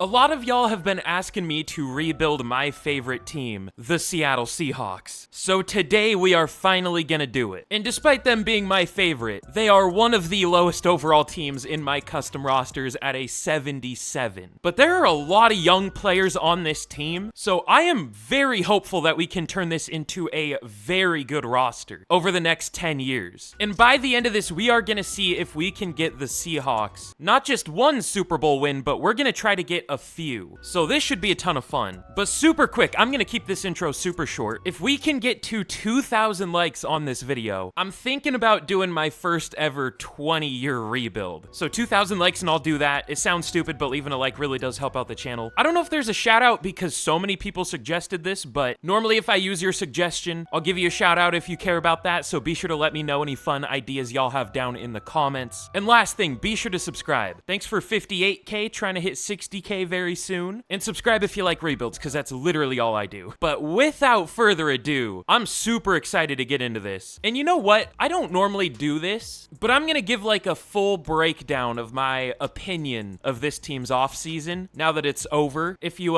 A lot of y'all have been asking me to rebuild my favorite team, the Seattle Seahawks. So today we are finally gonna do it. And despite them being my favorite, they are one of the lowest overall teams in my custom rosters at a 77. But there are a lot of young players on this team, so I am very hopeful that we can turn this into a very good roster over the next 10 years. And by the end of this, we are gonna see if we can get the Seahawks not just one Super Bowl win, but we're gonna try to get a few. So this should be a ton of fun. But super quick, I'm gonna keep this intro super short. If we can get to 2,000 likes on this video, I'm thinking about doing my first ever 20-year rebuild. So 2,000 likes and I'll do that. It sounds stupid, but leaving a like really does help out the channel. I don't know if there's a shout out because so many people suggested this, but normally if I use your suggestion, I'll give you a shout out if you care about that. So be sure to let me know any fun ideas y'all have down in the comments. And last thing, be sure to subscribe. Thanks for 58K, trying to hit 60K very soon. And subscribe if you like rebuilds, because that's literally all I do. But without further ado, I'm super excited to get into this. And you know what? I don't normally do this, but I'm gonna give like a full breakdown of my opinion of this team's offseason now that it's over. If you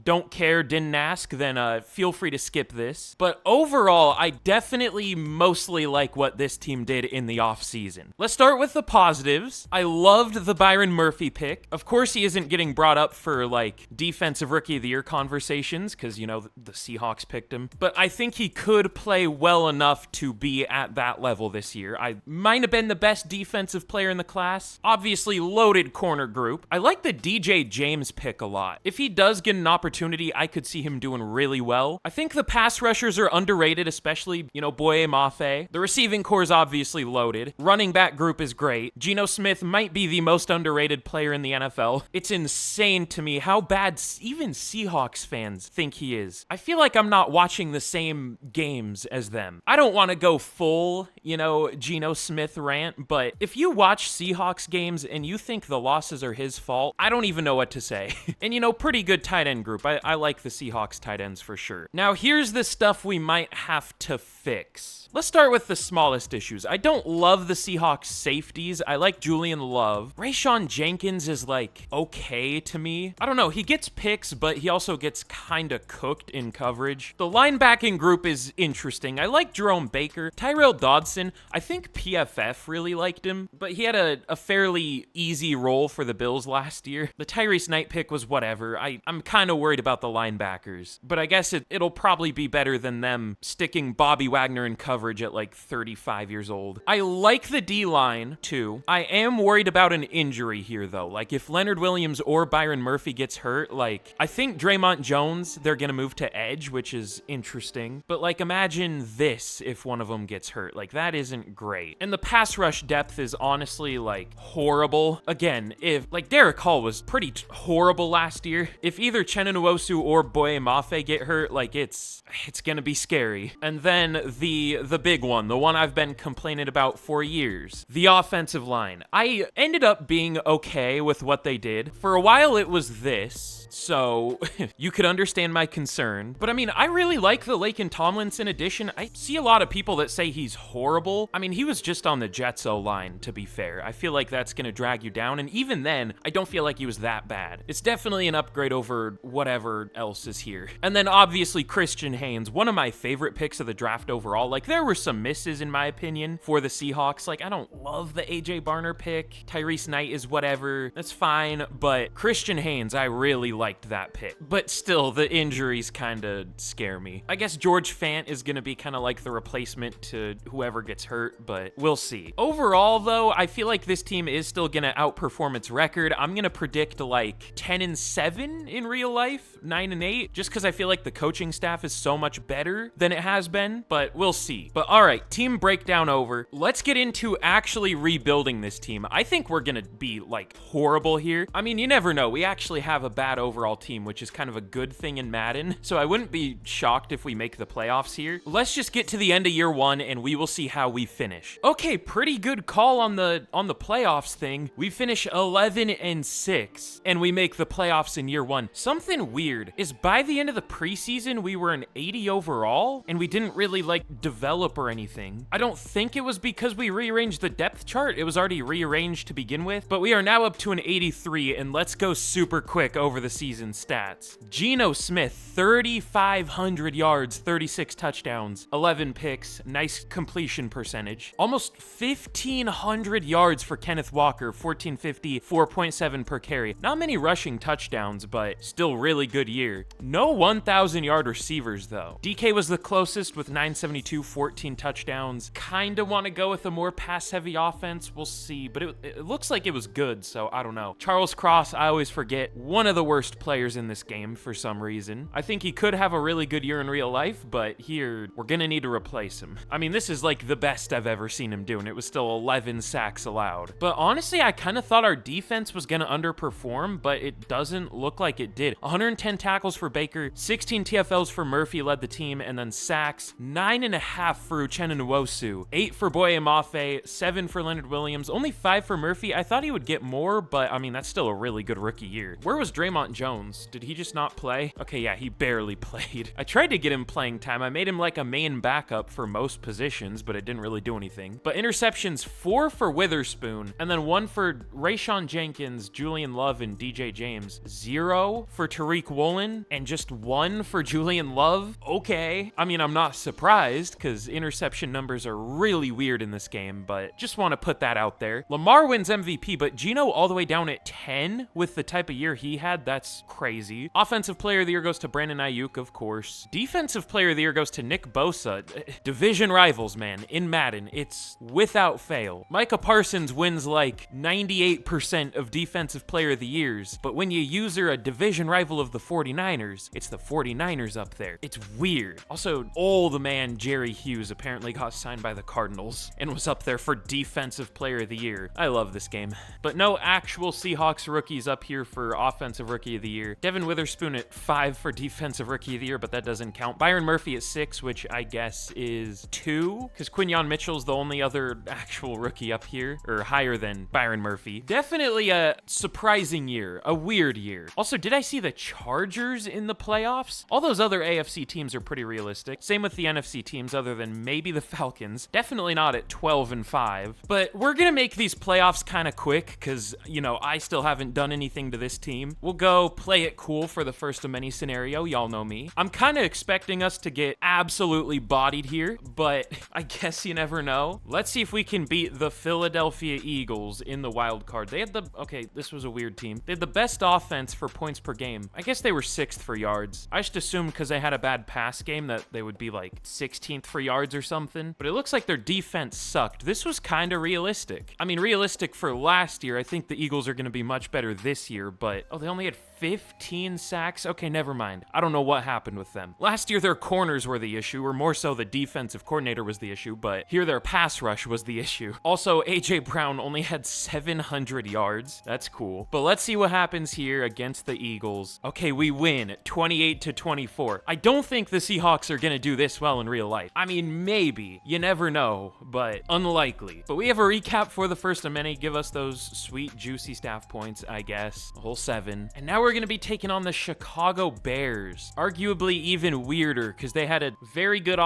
don't care, didn't ask, then feel free to skip this. But overall, I definitely mostly like what this team did in the offseason. Let's start with the positives. I loved the Byron Murphy pick. Of course, he isn't getting brought up for like defensive rookie of the year conversations because, you know, the Seahawks picked him. But I think he could play well enough to be at that level this year. I might have been the best defensive player in the class. Obviously, loaded corner group. I like the DJ James pick a lot. If he does get an opportunity, I could see him doing really well. I think the pass rushers are underrated, especially, you know, Boye Mafe. The receiving core is obviously loaded. Running back group is great. Geno Smith might be the most underrated player in the NFL. It's insane to me how bad even Seahawks fans think he is. I feel like I'm not watching the same games as them. I don't want to go full, you know, Geno Smith rant, but if you watch Seahawks games and you think the losses are his fault, I don't even know what to say. And, you know, pretty good tight end group. I like the Seahawks tight ends for sure. Now, here's the stuff we might have to fix. Let's start with the smallest issues. I don't love the Seahawks safeties. I like Julian Love. Rayshawn Jenkins is like okay to me. I don't know. He gets picks, but he also gets kind of cooked in coverage. The linebacking group is interesting. I like Jerome Baker. Tyrell Dodson, I think PFF really liked him, but he had a fairly easy role for the Bills last year. The Tyrese Knight pick was whatever. I'm kind of worried about the linebackers, but I guess it'll probably be better than them sticking Bobby Wagner in coverage at like 35 years old. I like the D-line too. I am worried about an injury here though. Like if Leonard Williams or Byron Murphy gets hurt, like I think Draymond Jones, they're gonna move to edge, which is interesting. But like imagine this if one of them gets hurt. Like that isn't great. And the pass rush depth is honestly like horrible. Again, if like Derek Hall was pretty horrible last year. If either Chenna Nwosu or Boye Mafe get hurt, like it's gonna be scary. And then the big one, the one I've been complaining about for years, the offensive line. I ended up being okay with what they did. For a while it was this, so you could understand my concern. But I mean, I really like the Laken Tomlinson addition. I see a lot of people that say he's horrible. I mean, he was just on the Jets O-line, to be fair. I feel like that's gonna drag you down, and even then, I don't feel like he was that bad. It's definitely an upgrade over whatever else is here. And then obviously Christian Haynes, one of my favorite picks of the draft overall. Like there were some misses in my opinion for the Seahawks. Like I don't love the AJ Barner pick. Tyrese Knight is whatever. That's fine, but Christian Haynes, I really liked that pick. But still, the injuries kind of scare me. I guess George Fant is going to be kind of like the replacement to whoever gets hurt, but we'll see. Overall though, I feel like this team is still going to outperform its record. I'm going to predict like 10-7 in real life, 9-8, just because I feel like the coaching staff is so much better than it has been, but we'll see. But all right, team breakdown over. Let's get into actually rebuilding this team. I think we're gonna be like horrible here. I mean, you never know. We actually have a bad overall team, which is kind of a good thing in Madden. So I wouldn't be shocked if we make the playoffs here. Let's just get to the end of year one and we will see how we finish. Okay, pretty good call on the playoffs thing. We finish 11-6 and we make the playoffs in year one. Something weird is by the end of the preseason, we were an 80 overall and we didn't really like develop or anything. I don't think it was because we rearranged the depth chart. It was already rearranged to begin with, but we are now up to an 83 and let's go super quick over the season stats. Geno Smith, 3,500 yards, 36 touchdowns, 11 picks, nice completion percentage. Almost 1,500 yards for Kenneth Walker, 1,450, 4.7 per carry. Not many rushing touchdowns, but still really good year. No 1,000-yard receivers though. DK was the closest with 972, 14 touchdowns. Kinda want to go with a more pass-heavy offense. We'll see, but it looks like it was good, so I don't know. Charles Cross, I always forget, one of the worst players in this game for some reason. I think he could have a really good year in real life, but here, we're gonna need to replace him. I mean, this is like the best I've ever seen him do, and it was still 11 sacks allowed. But honestly, I kind of thought our defense was gonna underperform, but it doesn't look like it did. 110 tackles for Baker, 16 TFLs for Murphy led the team, and then sacks, 9.5 for Uchenna Nwosu, 8 for Boye Mafe, 7 for Leonard Williams, only 5 for Murphy. I thought he would get more, but I mean, that's still a really good rookie year. Where was Draymond Jones? Did he just not play? Okay, yeah, he barely played. I tried to get him playing time. I made him like a main backup for most positions, but it didn't really do anything. But interceptions, 4 for Witherspoon, and then 1 for Rayshawn Jenkins, Julian Love, and DJ James. 0 for Tariq Woolen, and just 1 for Julian Love. Okay. I mean, I'm not surprised, because interception numbers are really weird in this game, but just want to put that out there. Lamar wins MVP, but Geno all the way down at 10 with the type of year he had. That's crazy. Offensive player of the year goes to Brandon Ayuk, of course. Defensive player of the year goes to Nick Bosa. Division rivals, man. In Madden, it's without fail. Micah Parsons wins like 98% of defensive player of the years, but when you user a division rival of the 49ers, it's the 49ers up there. It's weird. Also, old man Jerry Hughes apparently got signed by the Cardinals and was up there for defensive player of the year. I love this game. But no actual Seahawks rookies up here for offensive rookie of the year. Devin Witherspoon at 5 for defensive rookie of the year, but that doesn't count. Byron Murphy at 6, which I guess is 2, because Quinyon Mitchell's the only other actual rookie up here, or higher than Byron Murphy. Definitely a surprising year, a weird year. Also, did I see the Chargers in the playoffs? All those other AFC teams are pretty realistic. Same with the NFC teams, other than maybe the Falcons. Definitely not at 12-5. But we're gonna make these playoffs kind of quick, because, you know, I still haven't done anything to this team. We'll go play it cool for the first of many scenario. Y'all know me. I'm kind of expecting us to get absolutely bodied here, but I guess you never know. Let's see if we can beat the Philadelphia Eagles in the wild card. They had the, okay, this was a weird team. They had the best offense for points per game. I guess they were 6th for yards. I just assumed because they had a bad pass game that they would be like 16th for yards or something, but it looks like their defense sucked. This was kind of realistic. I mean, realistic for last year. I think the Eagles are going to be much better this year, but oh, they only had 15 sacks? Okay, never mind. I don't know what happened with them. Last year, their corners were the issue, or more so the defensive coordinator was the issue, but here their pass rush was the issue. Also, AJ Brown only had 700 yards. That's cool. But let's see what happens here against the Eagles. Okay, we win 28-24. I don't think the Seahawks are going to do this well in real life. I mean, maybe. You never know, but unlikely. But we have a recap for the first of many. Give us those sweet, juicy staff points, I guess. A whole 7. And now we're going to be taking on the Chicago Bears. Arguably even weirder because they had a very good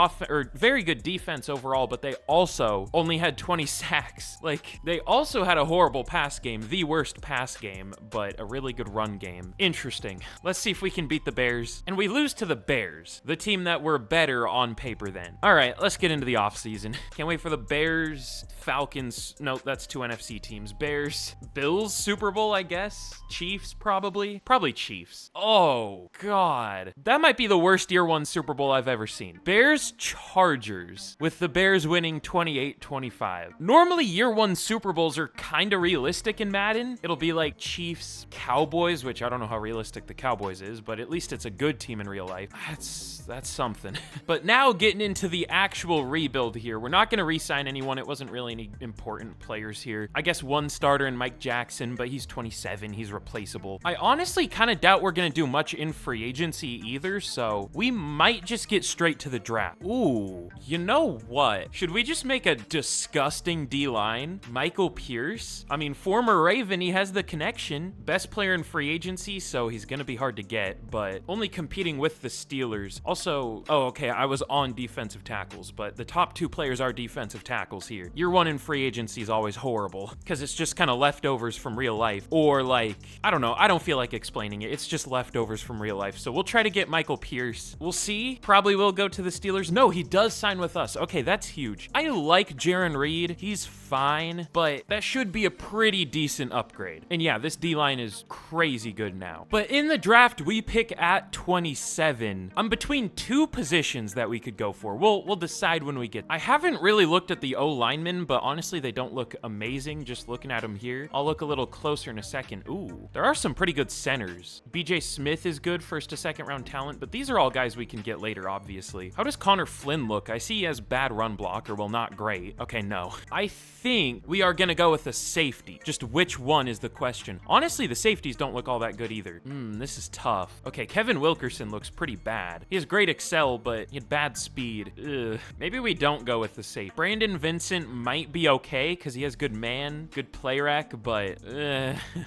very good defense overall, but they also only had 20 sacks. Like, they also had a horrible pass game, the worst pass game, but a really good run game. Interesting. Let's see if we can beat the Bears. And we lose to the Bears, the team that were better on paper then. All right, let's get into the offseason. Can't wait for the Bears, Falcons. No, that's 2 NFC teams. Bears, Bills, Super Bowl, I guess. Chiefs, probably. Probably Chiefs. Oh, God. That might be the worst year 1 Super Bowl I've ever seen. Bears, Chargers, with the Bears winning 28-25. Normally, year 1 Super Bowls are kind of realistic in Madden. It'll be like Chiefs, Cowboys, which I don't know how realistic the Cowboys is, but at least it's a good team in real life. That's something. But now getting into the actual rebuild here, we're not going to re-sign anyone. It wasn't really any important players here. I guess 1 starter in Mike Jackson, but he's 27. He's replaceable. I honestly honestly kind of doubt we're gonna do much in free agency either, so we might just get straight to the draft. Ooh, you know what? Should we just make a disgusting D-line? Michael Pierce? I mean, former Raven, he has the connection. Best player in free agency, so he's gonna be hard to get, but only competing with the Steelers. Also, oh, okay, I was on defensive tackles, but the top 2 players are defensive tackles here. Year 1 in free agency is always horrible, because it's just kind of leftovers from real life, or like, I don't know, I don't feel like explaining it. It's just leftovers from real life, so we'll try to get Michael Pierce. We'll see. Probably will go to the Steelers. No, he does sign with us. Okay, that's huge. I like Jaron Reed. He's fine, but that should be a pretty decent upgrade. And yeah, this D-line is crazy good now. But in the draft, we pick at 27. I'm between 2 positions that we could go for. We'll decide when we get. I haven't really looked at the O-linemen, but honestly, they don't look amazing just looking at them here. I'll look a little closer in a second. Ooh, there are some pretty good centers. BJ Smith is good, 1st to 2nd round talent, but these are all guys we can get later, obviously. How does Connor Flynn look? I see he has bad run block, or well, not great. Okay, no. I think we are gonna go with a safety. Just which one is the question. Honestly, the safeties don't look all that good either. This is tough. Okay, Kevin Wilkerson looks pretty bad. He has great excel, but he had bad speed. Ugh. Maybe we don't go with the safe. Brandon Vincent might be okay, because he has good man, good play rec, but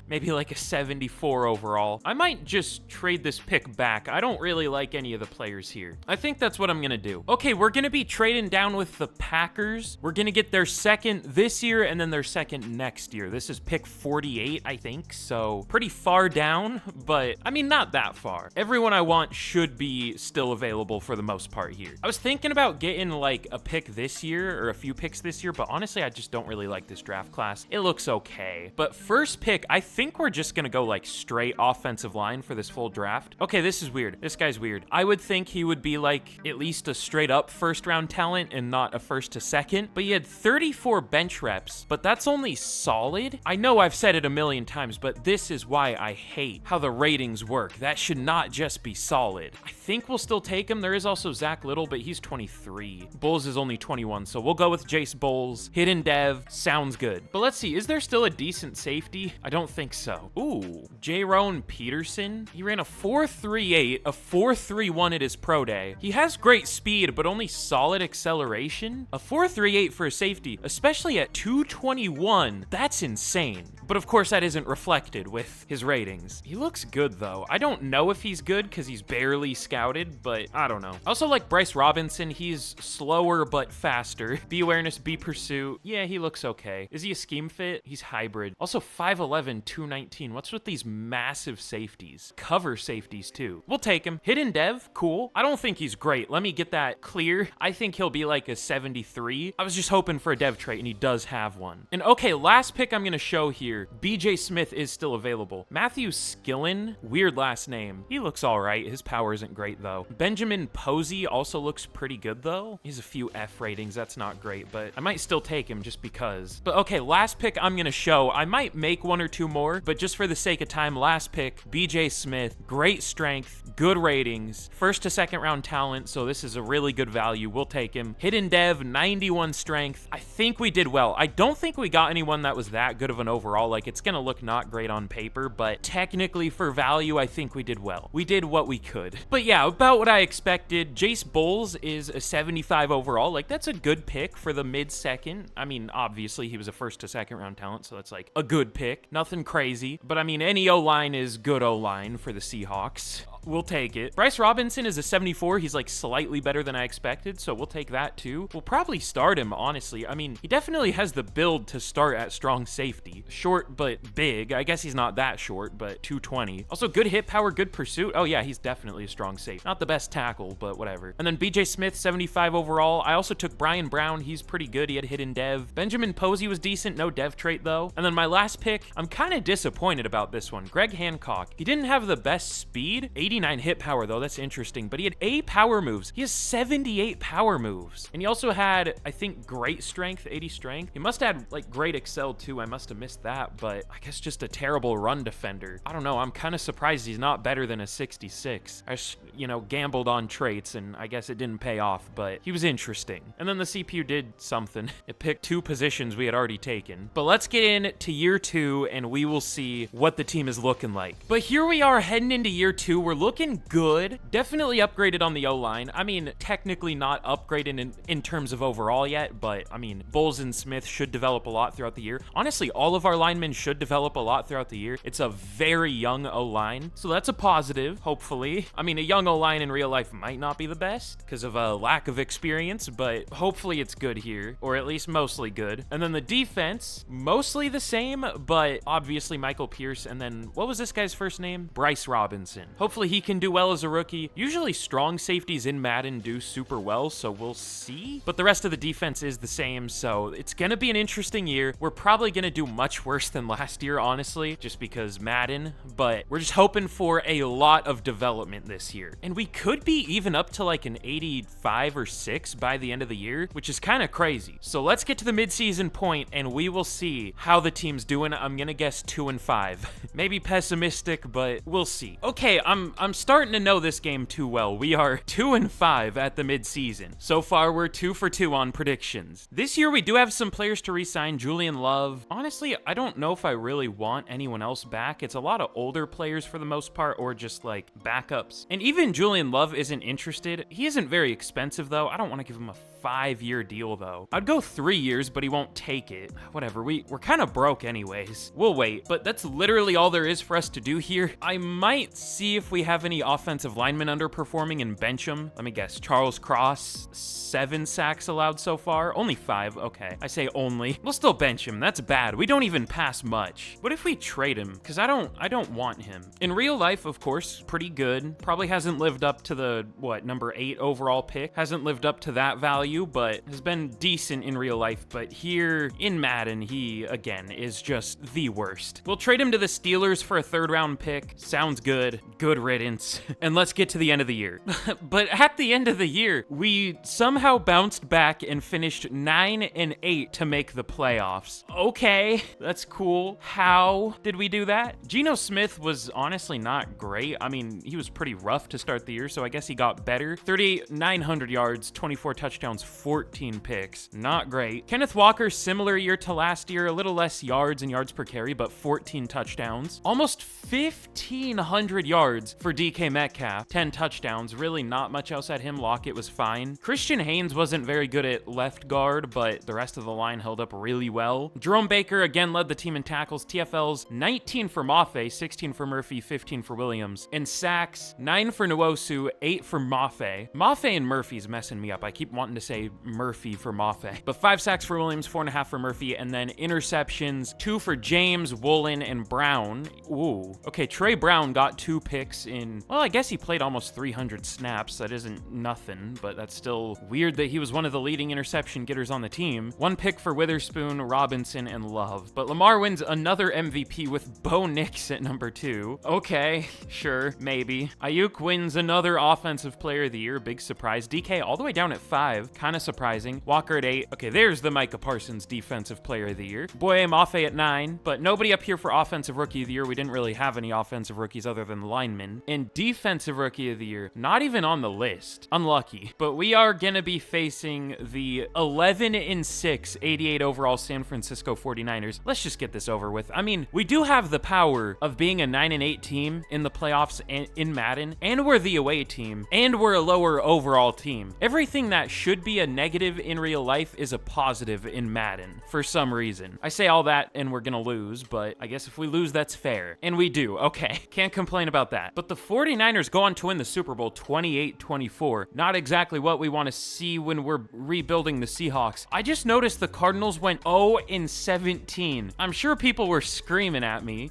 maybe like a 74 overall. I might just trade this pick back. I don't really like any of the players here. I think that's what I'm gonna do. Okay, we're gonna be trading down with the Packers. We're gonna get their 2nd this year and then their 2nd next year. This is pick 48, I think, so pretty far down, but I mean, not that far. Everyone I want should be still available for the most part here. I was thinking about getting like a pick this year or a few picks this year, but honestly, I just don't really like this draft class. It looks okay, but first pick, I think we're just gonna go like straight offensive line for this full draft. Okay, this is weird. This guy's weird. I would think he would be like at least a straight up 1st round talent and not a 1st to 2nd, but he had 34 bench reps, but that's only solid. I know I've said it a million times, but this is why I hate how the ratings work. That should not just be solid. I think we'll still take him. There is also Zach Little, but he's 23. Bowles is only 21, so we'll go with Jace Bowles. Hidden Dev sounds good. But let's see, is there still a decent safety? I don't think so. Ooh, Jaron Peterson. He ran a 4.38, a 4.31 at his pro day. He has great speed, but only solid acceleration. A 4.38 for a safety, especially at 221. That's insane. But of course, that isn't reflected with his ratings. He looks good though. I don't know if he's good because he's barely scouted, but I don't know. I also like Bryce Robinson. He's slower but faster. B awareness, B pursuit. Yeah, he looks okay. Is he a scheme fit? He's hybrid. Also 5'11", 219. What's with these massive safeties? Cover safeties too. We'll take him. Hidden Dev, cool. I don't think he's great. Let me get that clear. I think he'll be like a 73. I was just hoping for a dev trait, and he does have one. And okay, last pick I'm gonna show here. BJ Smith is still available. Matthew Skillen, weird last name. He looks all right. His power isn't great though. Benjamin Posey also looks pretty good though. He has a few F ratings. That's not great, but I might still take him just because. But okay, last pick I'm gonna show. I might make 1 or 2 more, but just for the sake of time, last pick, BJ Smith, great strength, good ratings, 1st to 2nd round talent, so this is a really good value. We'll take him. Hidden Dev, 91 strength. I think we did well. I don't think we got anyone that was that good of an overall. Like, it's gonna look not great on paper, but technically for value, I think we did well. We did what we could. But yeah, about what I expected. Jace Bowles is a 75 overall. Like, that's a good pick for the mid-second. I mean, obviously, he was a 1st to 2nd round talent, so that's like a good pick. Nothing crazy. But I mean, any O-line is good O-line for the Seahawks. We'll take it. Bryce Robinson is a 74. He's like slightly better than I expected, so we'll take that too. We'll probably start him, honestly. I mean, he definitely has the build to start at strong safety. Short, but big. I guess he's not that short, but 220. Also, good hit power, good pursuit. Oh yeah, he's definitely a strong safety. Not the best tackle, but whatever. And then BJ Smith, 75 overall. I also took Brian Brown. He's pretty good. He had hidden dev. Benjamin Posey was decent. No dev trait though. And then my last pick, I'm kind of disappointed about this one. Greg Hancock. He didn't have the best speed. 80 89 hit power, though. That's interesting. But he had A power moves. He has 78 power moves. And he also had, I think, great strength, 80 strength. He must have had, like, great excel, too. I must have missed that. But I guess just a terrible run defender. I don't know. I'm kind of surprised he's not better than a 66. I just, you know, gambled on traits, and I guess it didn't pay off. But he was interesting. And then the CPU did something. It picked 2 positions we had already taken. But let's get into year 2, and we will see what the team is looking like. But here we are heading into year 2. We're looking good. Definitely upgraded on the O-line. I mean, technically not upgraded in terms of overall yet, but I mean, Bowles and Smith should develop a lot throughout the year. Honestly, all of our linemen should develop a lot throughout the year. It's a very young O-line, so that's a positive, hopefully. I mean, a young O-line in real life might not be the best because of a lack of experience, but hopefully it's good here, or at least mostly good. And then the defense, mostly the same, but obviously Michael Pierce, and then what was this guy's first name? Bryce Robinson. Hopefully he can do well as a rookie. Usually strong safeties in Madden do super well, so we'll see. But the rest of the defense is the same, so it's gonna be an interesting year. We're probably gonna do much worse than last year, honestly, just because Madden, but we're just hoping for a lot of development this year. And we could be even up to like an 85 or 6 by the end of the year, which is kind of crazy. So let's get to the midseason point and we will see how the team's doing. I'm gonna guess 2-5. Maybe pessimistic, but we'll see. Okay, I'm starting to know this game too well. We are 2-5 at the midseason. So far, we're 2 for 2 on predictions. This year, we do have some players to re-sign. Julian Love. Honestly, I don't know if I really want anyone else back. It's a lot of older players for the most part, or just like backups. And even Julian Love isn't interested. He isn't very expensive though. I don't want to give him a 5-year deal though. I'd go 3 years, but he won't take it. Whatever, we're kind of broke anyways. We'll wait, but that's literally all there is for us to do here. I might see if we have any offensive linemen underperforming and bench them. Let me guess, Charles Cross, 7 sacks allowed so far? Only 5, okay. I say only. We'll still bench him, that's bad. We don't even pass much. What if we trade him? Because I don't want him. In real life, of course, pretty good. Probably hasn't lived up to the, number 8 overall pick. Hasn't lived up to that value, but has been decent in real life. But here in Madden, he, again, is just the worst. We'll trade him to the Steelers for a 3rd round pick. Sounds good. Good riddance. And let's get to the end of the year. But at the end of the year, we somehow bounced back and finished 9-8 to make the playoffs. Okay, that's cool. How did we do that? Geno Smith was honestly not great. I mean, he was pretty rough to start the year, so I guess he got better. 900 yards, 24 touchdowns, 14 picks. Not great. Kenneth Walker, similar year to last year, a little less yards and yards per carry, but 14 touchdowns. Almost 1,500 yards for DK Metcalf, 10 touchdowns. Really not much else at him. Lockett was fine. Christian Haynes wasn't very good at left guard, but the rest of the line held up really well. Jerome Baker again led the team in tackles. TFLs, 19 for Mafe, 16 for Murphy, 15 for Williams. In sacks, 9 for Nwosu, 8 for Mafe. Mafe and Murphy's messing me up. I keep wanting to say Murphy for Mafe. But 5 sacks for Williams, 4.5 for Murphy, and then interceptions, 2 for James, Woolen, and Brown. Ooh. Okay, Trey Brown got 2 picks in, well, I guess he played almost 300 snaps. That isn't nothing, but that's still weird that he was one of the leading interception getters on the team. 1 pick for Witherspoon, Robinson, and Love. But Lamar wins another MVP with Bo Nix at number 2. Okay, sure, maybe. Ayuk wins another Offensive Player of the Year. Big surprise. DK all the way down at 5. Kind of surprising. Walker at 8. Okay, there's the Micah Parsons Defensive Player of the Year. Boye Mafe at 9, but nobody up here for Offensive Rookie of the Year. We didn't really have any offensive rookies other than linemen. And Defensive Rookie of the Year, not even on the list. Unlucky. But we are gonna be facing the 11-6, 88 overall San Francisco 49ers. Let's just get this over with. I mean, we do have the power of being a 9-8 team in the playoffs and in Madden, and we're the away team, and we're a lower overall team. Everything that should be a negative in real life is a positive in Madden for some reason. I say all that and we're gonna lose, but I guess if we lose, that's fair. And we do. Okay, can't complain about that. But the 49ers go on to win the Super Bowl 28-24. Not exactly what we want to see when we're rebuilding the Seahawks. I just noticed the Cardinals went 0-17. I'm sure people were screaming at me.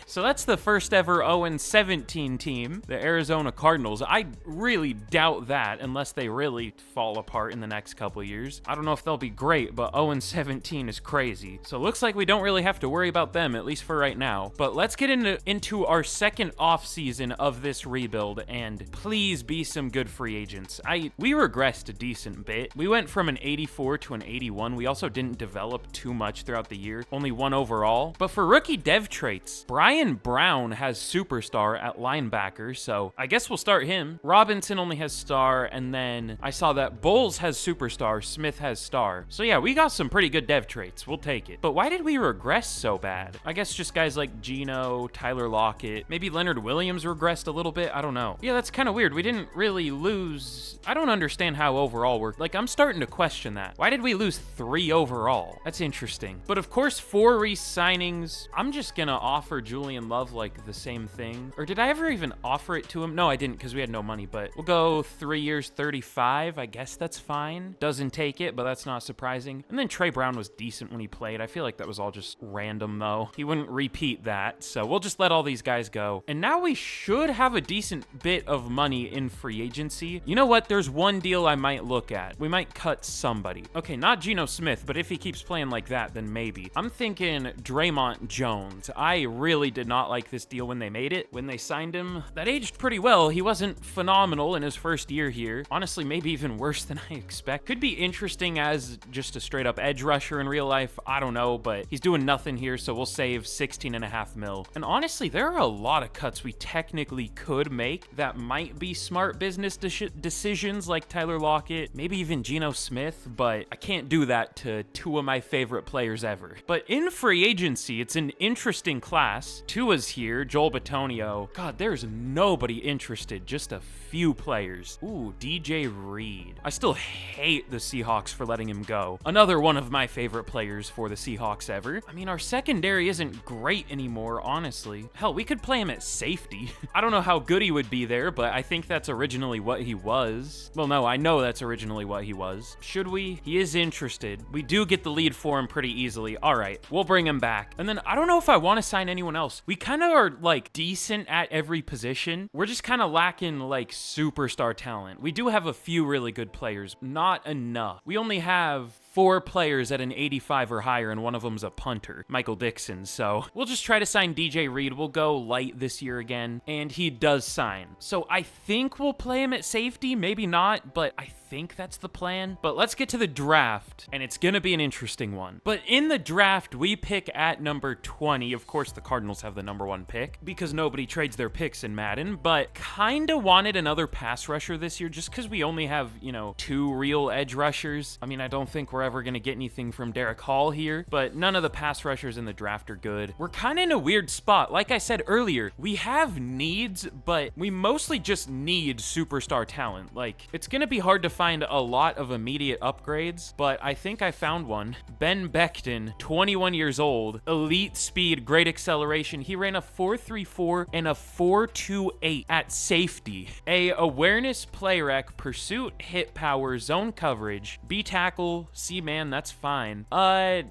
So that's the first ever 0-17 team, the Arizona Cardinals. I really doubt that unless they really fall apart in the next couple years. I don't know if they'll be great, but 0-17 is crazy. So it looks like we don't really have to worry about them, at least for right now. But let's get into our second offseason season of this rebuild, and please be some good free agents. We regressed a decent bit. We went from an 84 to an 81. We also didn't develop too much throughout the year, only 1 overall. But for rookie dev traits, Brian Brown has superstar at linebacker, so I guess we'll start him. Robinson only has star, and then I saw that Bowles has superstar, Smith has star. So yeah, we got some pretty good dev traits. We'll take it. But why did we regress so bad? I guess just guys like Geno, Tyler Lockett, maybe Leonard Williams regressed a little bit. I don't know. Yeah, that's kind of weird. We didn't really lose. I don't understand how overall we're, like, I'm starting to question that. Why did we lose 3 overall? That's interesting. But of course, 4 re-signings. I'm just gonna offer Julian Love like the same thing. Or did I ever even offer it to him? No, I didn't, because we had no money, but we'll go 3 years, 35. I guess that's fine. Doesn't take it, but that's not surprising. And then Trey Brown was decent when he played. I feel like that was all just random though. He wouldn't repeat that, so we'll just let all these guys go. And now we should have a decent bit of money in free agency. You know what? There's one deal I might look at. We might cut somebody. Okay, not Geno Smith, but if he keeps playing like that, then maybe. I'm thinking Draymond Jones. I really did not like this deal when they made it. When they signed him, that aged pretty well. He wasn't phenomenal in his first year here. Honestly, maybe even worse than I expect. Could be interesting as just a straight up edge rusher in real life. I don't know, but he's doing nothing here, so we'll save 16.5 mil. And honestly, there are a lot of cuts we technically could make that might be smart business decisions, like Tyler Lockett, maybe even Geno Smith, but I can't do that to 2 of my favorite players ever. But in free agency, it's an interesting class. Tua's here, Joel Bitonio. God, there's nobody interested, just a few players. Ooh, DJ Reed. I still hate the Seahawks for letting him go. Another one of my favorite players for the Seahawks ever. I mean, our secondary isn't great anymore, honestly. Hell, we could play him at safety. I don't know how good he would be there, but I think that's originally what he was. Well, no, I know that's originally what he was. Should we? He is interested. We do get the lead for him pretty easily. All right, we'll bring him back. And then I don't know if I want to sign anyone else. We kind of are like decent at every position. We're just kind of lacking like superstar talent. We do have a few really good players, not enough. We only have 4 players at an 85 or higher, and one of them's a punter, Michael Dixon. So we'll just try to sign DJ Reed. We'll go light this year again, and he does sign. So I think we'll play him at safety, maybe not, but I think that's the plan. But let's get to the draft, and it's gonna be an interesting one. But in the draft, we pick at number 20. Of course, the Cardinals have the number 1 pick because nobody trades their picks in Madden, but kinda wanted another pass rusher this year just because we only have, 2 real edge rushers. I mean, I don't think we're ever going to get anything from Derek Hall here, but none of the pass rushers in the draft are good. We're kind of in a weird spot. Like I said earlier, we have needs, but we mostly just need superstar talent. Like, it's going to be hard to find a lot of immediate upgrades, but I think I found one. Ben Becton, 21 years old, elite speed, great acceleration. He ran a 4.34 and a 4.28 at safety. A awareness, play rec, pursuit, hit power, zone coverage, B tackle, C man, that's fine.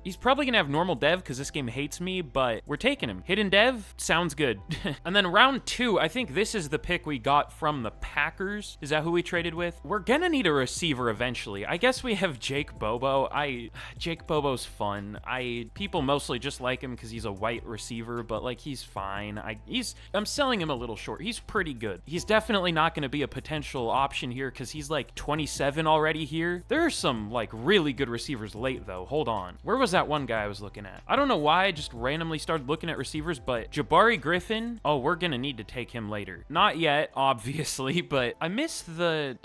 He's probably gonna have normal dev because this game hates me, but we're taking him. Hidden dev sounds good. And then round 2, I think this is the pick we got from the Packers. Is that who we traded with? We're gonna need a receiver eventually. I guess we have Jake Bobo. Jake Bobo's fun. People mostly just like him because he's a white receiver, but like he's fine. I'm selling him a little short. He's pretty good. He's definitely not gonna be a potential option here because he's like 27 already here. There are some like really good receivers late though. Hold on. Where was that one guy I was looking at? I don't know why I just randomly started looking at receivers, but Jabari Griffin, oh, we're gonna need to take him later. Not yet, obviously, but I missed the,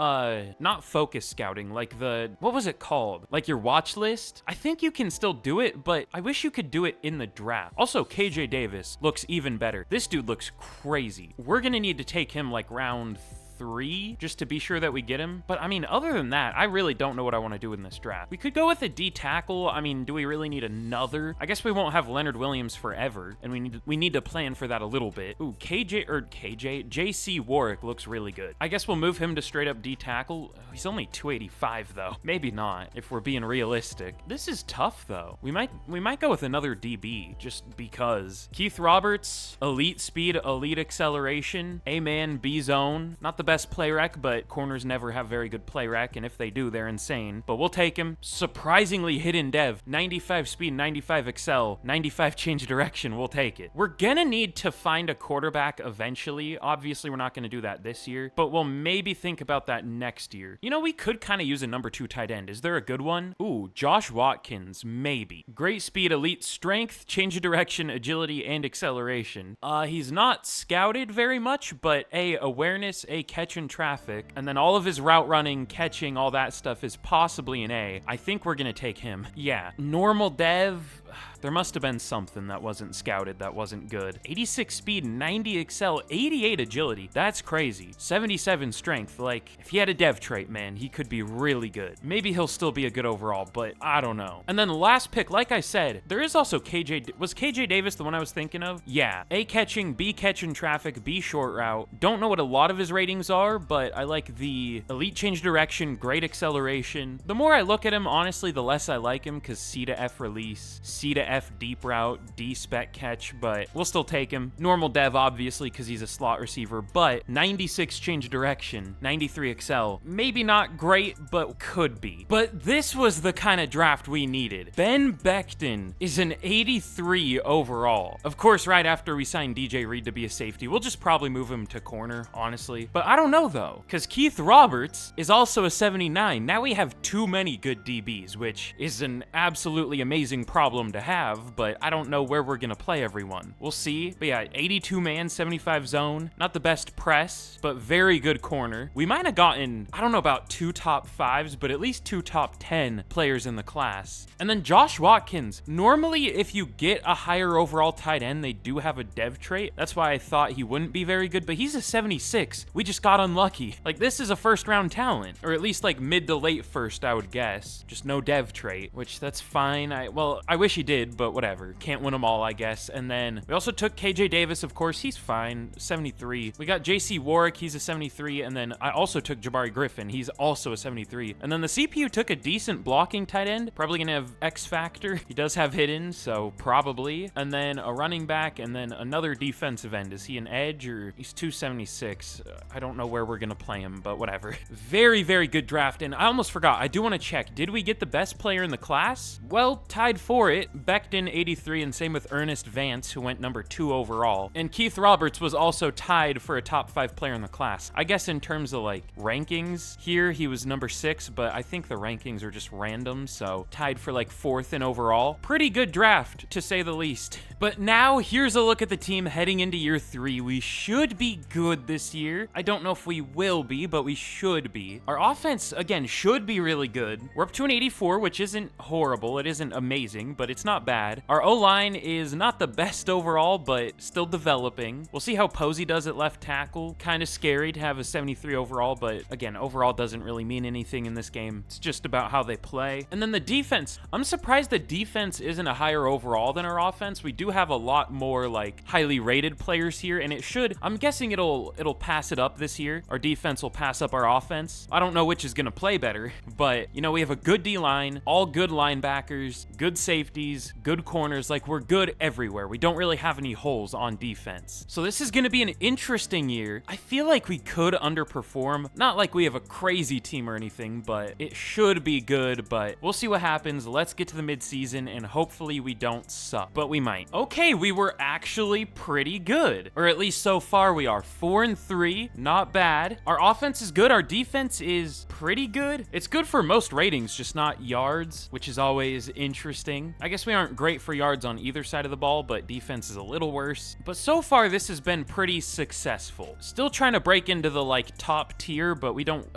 not focus scouting, like the, what was it called? Like your watch list? I think you can still do it, but I wish you could do it in the draft. Also, KJ Davis looks even better. This dude looks crazy. We're gonna need to take him like round 3 just to be sure that we get him. But I mean, other than that, I really don't know what I want to do in this draft. We could go with a D tackle. I mean, do we really need another? I guess we won't have Leonard Williams forever, and we need to plan for that a little bit. Ooh, JC Warwick looks really good. I guess we'll move him to straight up D tackle. Oh, he's only 285 though. Maybe not if we're being realistic. This is tough though. We might go with another DB just because. Keith Roberts, elite speed, elite acceleration, A-man, B zone. Not the best play rec, but corners never have very good play rec, and if they do, they're insane. But we'll take him. Surprisingly hidden dev, 95 speed, 95 excel, 95 change direction, we'll take it. We're gonna need to find a quarterback eventually. Obviously, we're not gonna do that this year, but we'll maybe think about that next year. You know, we could kind of use a number 2 tight end. Is there a good one? Ooh, Josh Watkins, maybe. Great speed, elite strength, change of direction, agility, and acceleration. He's not scouted very much, but A, awareness, A, catch in traffic, and then all of his route running, catching, all that stuff is possibly an A. I think we're gonna take him. Yeah, normal dev, there must have been something that wasn't scouted that wasn't good. 86 speed, 90 excel, 88 agility. That's crazy. 77 strength. Like, if he had a dev trait, man, he could be really good. Maybe he'll still be a good overall, but I don't know. And then the last pick, like I said, there is also KJ. Was KJ Davis the one I was thinking of? Yeah. A catching, B catch in traffic, B short route. Don't know what a lot of his ratings are, but I like the elite change direction, great acceleration. The more I look at him, honestly, the less I like him, because C to F release, C to F deep route, D spec catch, but we'll still take him. Normal dev, obviously, because he's a slot receiver, but 96 change direction, 93 excel. Maybe not great, but could be. But this was the kind of draft we needed. Ben Becton is an 83 overall. Of course, right after we signed DJ Reed to be a safety, we'll just probably move him to corner, honestly. But I don't know, though, because Keith Roberts is also a 79. Now we have too many good DBs, which is an absolutely amazing problem to have, but I don't know where we're gonna play everyone. We'll see. But yeah, 82 man, 75 zone. Not the best press, but very good corner. We might have gotten, I don't know about 2 top 5s, but at least 2 top 10 players in the class. And then Josh Watkins. Normally, if you get a higher overall tight end, they do have a dev trait. That's why I thought he wouldn't be very good, but he's a 76. We just got unlucky. Like, this is a first round talent, or at least like mid to late first, I would guess. Just no dev trait, which that's fine. Well, I wish he did, but whatever. Can't win them all, I guess. And then we also took KJ Davis, of course. He's fine. 73. We got JC Warwick. He's a 73. And then I also took Jabari Griffin. He's also a 73. And then the CPU took a decent blocking tight end. Probably gonna have X Factor. He does have hidden, so probably. And then a running back, and then another defensive end. Is he an edge, or he's 276? I don't know where we're gonna play him, but whatever. Very, very good draft. And I almost forgot. I do want to check. Did we get the best player in the class? Well, tied for it. Becton, 83, and same with Ernest Vance, who went number 2 overall. And Keith Roberts was also tied for a top 5 player in the class. I guess in terms of like rankings here, he was number 6, but I think the rankings are just random, so tied for like 4th in overall. Pretty good draft, to say the least. But now here's a look at the team heading into year 3. We should be good this year. I don't know if we will be, but we should be. Our offense, again, should be really good. We're up to an 84, which isn't horrible. It isn't amazing, but it's not bad. Our O-line is not the best overall, but still developing. We'll see how Posey does at left tackle. Kind of scary to have a 73 overall, but again, overall doesn't really mean anything in this game. It's just about how they play. And then the defense. I'm surprised the defense isn't a higher overall than our offense. We do have a lot more like highly rated players here, and it should, I'm guessing it'll pass it up this year. Our defense will pass up our offense. I don't know which is gonna play better, but you know, we have a good D-line, all good linebackers, good safeties, good corners. Like, we're good everywhere. We don't really have any holes on defense. So this is gonna be an interesting year. I feel like we could underperform. Not like we have a crazy team or anything, but it should be good, but we'll see what happens. Let's get to the midseason, and hopefully we don't suck, but we might. Okay, we were actually pretty good, or at least so far we are. 4-3, not bad. Our offense is good. Our defense is pretty good. It's good for most ratings, just not yards, which is always interesting. I guess we aren't great for yards on either side of the ball, but defense is a little worse. But so far, this has been pretty successful. Still trying to break into the like top tier, but we don't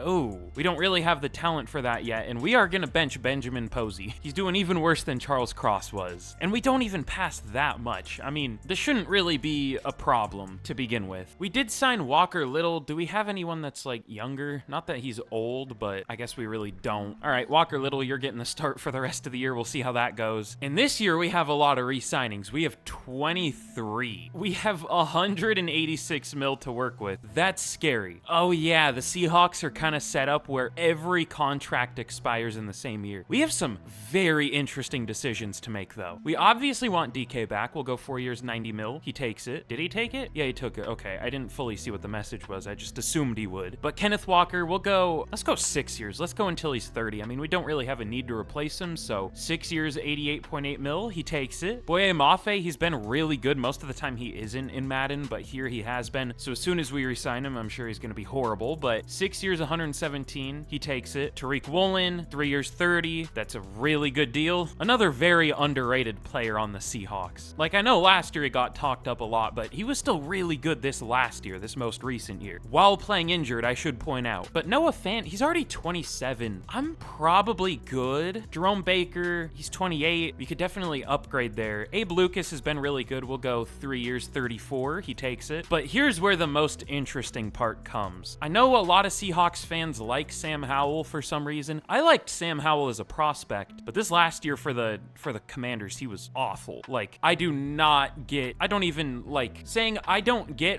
really have the talent for that yet, and we are gonna bench Benjamin Posey. He's doing even worse than Charles Cross was, and we don't even pass that much. I mean, this shouldn't really be a problem to begin with. We did sign Walker Little. Do we have anyone that's like younger? Not that he's old, but I guess we really don't. All right, Walker Little, you're getting the start for the rest of the year. We'll see how that goes. And And this year we have a lot of re-signings. We have 23. We have 186 mil to work with. That's scary. Oh yeah, the Seahawks are kind of set up where every contract expires in the same year. We have some very interesting decisions to make though. We obviously want DK back. We'll go 4 years, 90 mil. He takes it. Did he take it? Yeah, he took it. Okay, I didn't fully see what the message was. I just assumed he would. But Kenneth Walker, let's go 6 years. Let's go until he's 30. I mean, we don't really have a need to replace him, so 6 years, 88.8 mil. He takes it. Boye Mafe, he's been really good. Most of the time he isn't in Madden, but here he has been. So as soon as we re-sign him, I'm sure he's going to be horrible, but 6 years, 117. He takes it. Tariq Woolen, 3 years, 30. That's a really good deal. Another very underrated player on the Seahawks. Like, I know last year he got talked up a lot, but he was still really good this last year, this most recent year. While playing injured, I should point out. But Noah Fant, he's already 27. I'm probably good. Jerome Baker, he's 28. We could definitely upgrade there. Abe Lucas has been really good. We'll go 3 years, 34. He takes it. But here's where the most interesting part comes. I know a lot of Seahawks fans like Sam Howell for some reason. I liked Sam Howell as a prospect, but this last year for the Commanders, he was awful. Like, I don't get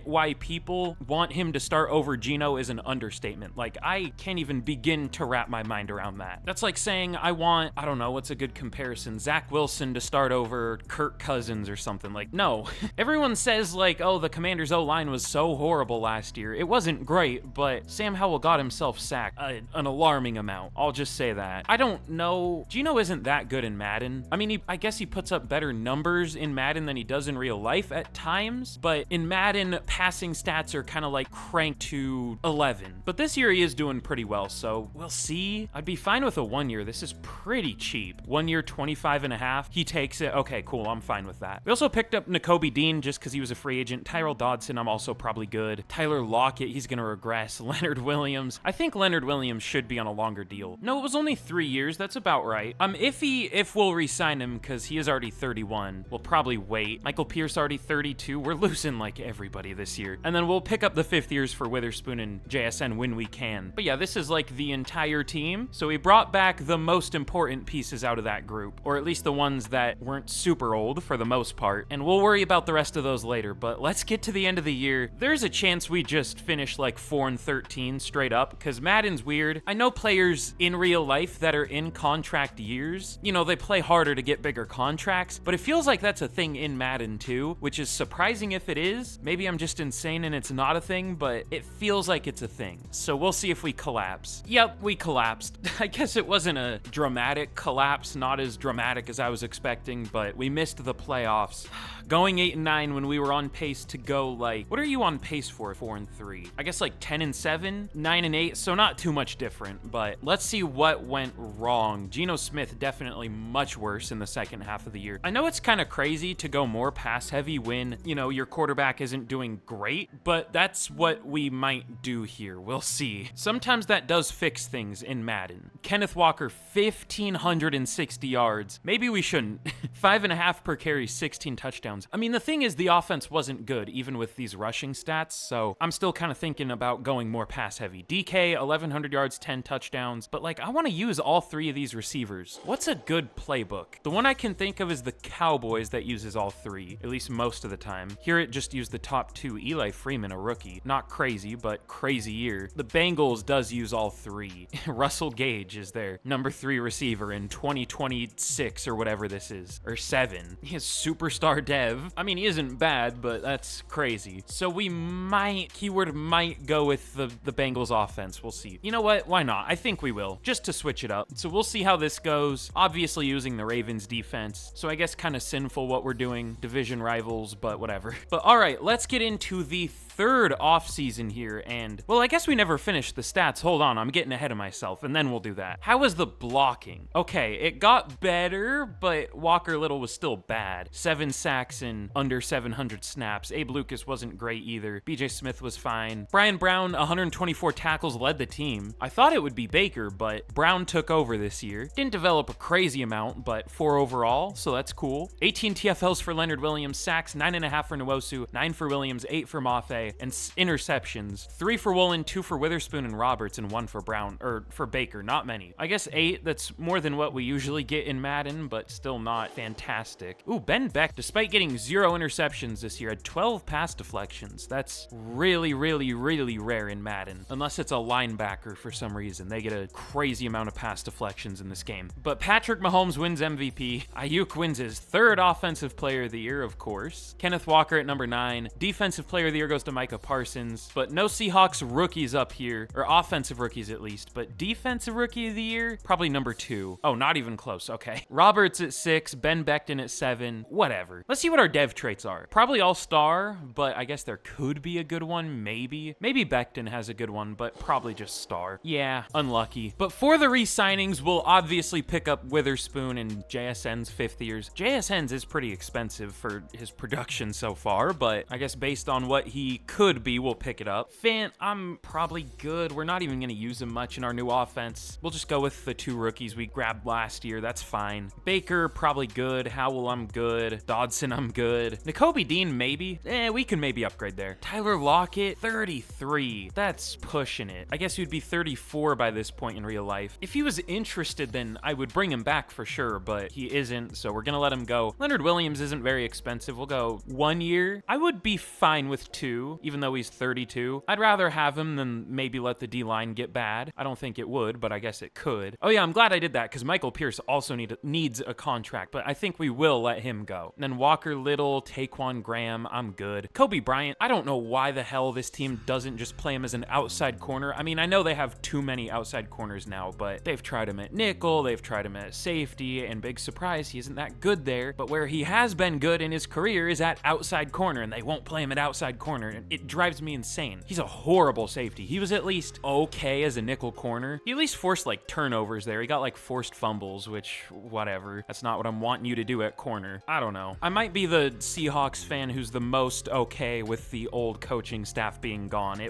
why people want him to start over Geno is an understatement. Like, I can't even begin to wrap my mind around that. That's like saying I don't know, what's a good comparison? Zach Wilson to start over Kirk Cousins or something. Like, no. Everyone says like, oh, the Commanders O-line was so horrible last year. It wasn't great, but Sam Howell got himself sacked an alarming amount. I'll just say that. I don't know. Geno isn't that good in Madden. I mean, I guess he puts up better numbers in Madden than he does in real life at times, but in Madden, passing stats are kind of like cranked to 11. But this year he is doing pretty well, so we'll see. I'd be fine with a 1 year. This is pretty cheap. 1 year, 25.5. He takes it. Okay, cool. I'm fine with that. We also picked up Nakobe Dean just because he was a free agent. Tyrell Dodson, I'm also probably good. Tyler Lockett, he's going to regress. Leonard Williams. I think Leonard Williams should be on a longer deal. No, it was only 3 years. That's about right. I'm iffy if we'll re-sign him because he is already 31. We'll probably wait. Michael Pierce already 32. We're losing like everybody this year. And then we'll pick up the 5th years for Witherspoon and JSN when we can. But yeah, this is like the entire team. So we brought back the most important pieces out of that group, or at least the ones that weren't super old for the most part. And we'll worry about the rest of those later. But let's get to the end of the year. There's a chance we just finish like 4-13 straight up because Madden's weird. I know players in real life that are in contract years, you know, they play harder to get bigger contracts, but it feels like that's a thing in Madden too, which is surprising if it is. Maybe I'm just insane and it's not a thing, but it feels like it's a thing. So we'll see if we collapse. Yep, we collapsed. I guess it wasn't a dramatic collapse, not as dramatic as I was expecting, but we missed the playoffs. Going 8-9 when we were on pace to go like, what are you on pace for? 4-3. I guess like 10-7, 9-8, so not too much different, but let's see what went wrong. Geno Smith definitely much worse in the second half of the year. I know it's kind of crazy to go more pass heavy when, you know, your quarterback isn't doing great, but that's what we might do here. We'll see. Sometimes that does fix things in Madden. Kenneth Walker, 1,560 yards. Maybe we shouldn't. 5.5 per carry, 16 touchdowns. I mean, the thing is the offense wasn't good, even with these rushing stats, so I'm still kind of thinking about going more pass heavy. DK, 1,100 yards, 10 touchdowns, but like, I want to use all 3 of these receivers. What's a good playbook? The one I can think of is the Cowboys that uses all 3, at least most of the time. Here it just used the top 2. Eli Freeman, a rookie. Not crazy, but crazy year. The Bengals does use all 3. Russell Gage is their number 3 receiver in 2026 or whatever this is, or 7. He is superstar dev. I mean, he isn't bad, but that's crazy. So we might, keyword might, go with the Bengals offense. We'll see. You know what? Why not? I think we will, just to switch it up. So we'll see how this goes. Obviously using the Ravens defense. So I guess kind of sinful what we're doing. Division rivals, but whatever. But all right, let's get into the third offseason here, and well, I guess we never finished the stats. Hold on, I'm getting ahead of myself, and then we'll do that. How was the blocking? Okay, it got better, but Walker Little was still bad. 7 sacks in under 700 snaps. Abe Lucas wasn't great either. BJ Smith was fine. Brian Brown, 124 tackles, led the team. I thought it would be Baker, but Brown took over this year. Didn't develop a crazy amount, but 4 overall, so that's cool. 18 TFLs for Leonard Williams, sacks, 9.5 for Nwosu, 9 for Williams, 8 for Mafe. play, and interceptions. 3 for Woolen, 2 for Witherspoon and Roberts, and 1 for Brown, or for Baker. Not many. I guess 8, that's more than what we usually get in Madden, but still not fantastic. Ooh, Ben Beck, despite getting 0 interceptions this year, had 12 pass deflections. That's really, really, really rare in Madden, unless it's a linebacker for some reason. They get a crazy amount of pass deflections in this game. But Patrick Mahomes wins MVP. Ayuk wins his 3rd Offensive Player of the Year, of course. Kenneth Walker at number 9. Defensive Player of the Year goes to Micah Parsons, but no Seahawks rookies up here, or offensive rookies at least, but Defensive Rookie of the Year, probably number 2. Oh, not even close, okay. Roberts at 6, Ben Becton at 7, whatever. Let's see what our dev traits are. Probably all-star, but I guess there could be a good one, maybe. Maybe Becton has a good one, but probably just star. Yeah, unlucky. But for the re-signings, we'll obviously pick up Witherspoon and JSN's 5th years. JSN's is pretty expensive for his production so far, but I guess based on what he could be, we'll pick it up. Fant, I'm probably good. We're not even gonna use him much in our new offense. We'll just go with the 2 rookies we grabbed last year. That's fine. Baker, probably good. Howell, I'm good. Dodson, I'm good. Nakobe Dean, maybe. We can maybe upgrade there. Tyler Lockett, 33. That's pushing it. I guess he'd be 34 by this point in real life. If he was interested, then I would bring him back for sure, but he isn't, so we're gonna let him go. Leonard Williams isn't very expensive. We'll go 1 year. I would be fine with 2, even though he's 32. I'd rather have him than maybe let the D-line get bad. I don't think it would, but I guess it could. Oh yeah, I'm glad I did that, because Michael Pierce also needs a contract, but I think we will let him go. And then Walker Little, Taquan Graham, I'm good. Kobe Bryant, I don't know why the hell this team doesn't just play him as an outside corner. I mean, I know they have too many outside corners now, but they've tried him at nickel, they've tried him at safety, and big surprise, he isn't that good there. But where he has been good in his career is at outside corner, and they won't play him at outside corner, and it drives me insane. He's a horrible safety. He was at least okay as a nickel corner. He at least forced like turnovers there. He got like forced fumbles, which whatever. That's not what I'm wanting you to do at corner. I don't know. I might be the Seahawks fan who's the most okay with the old coaching staff being gone.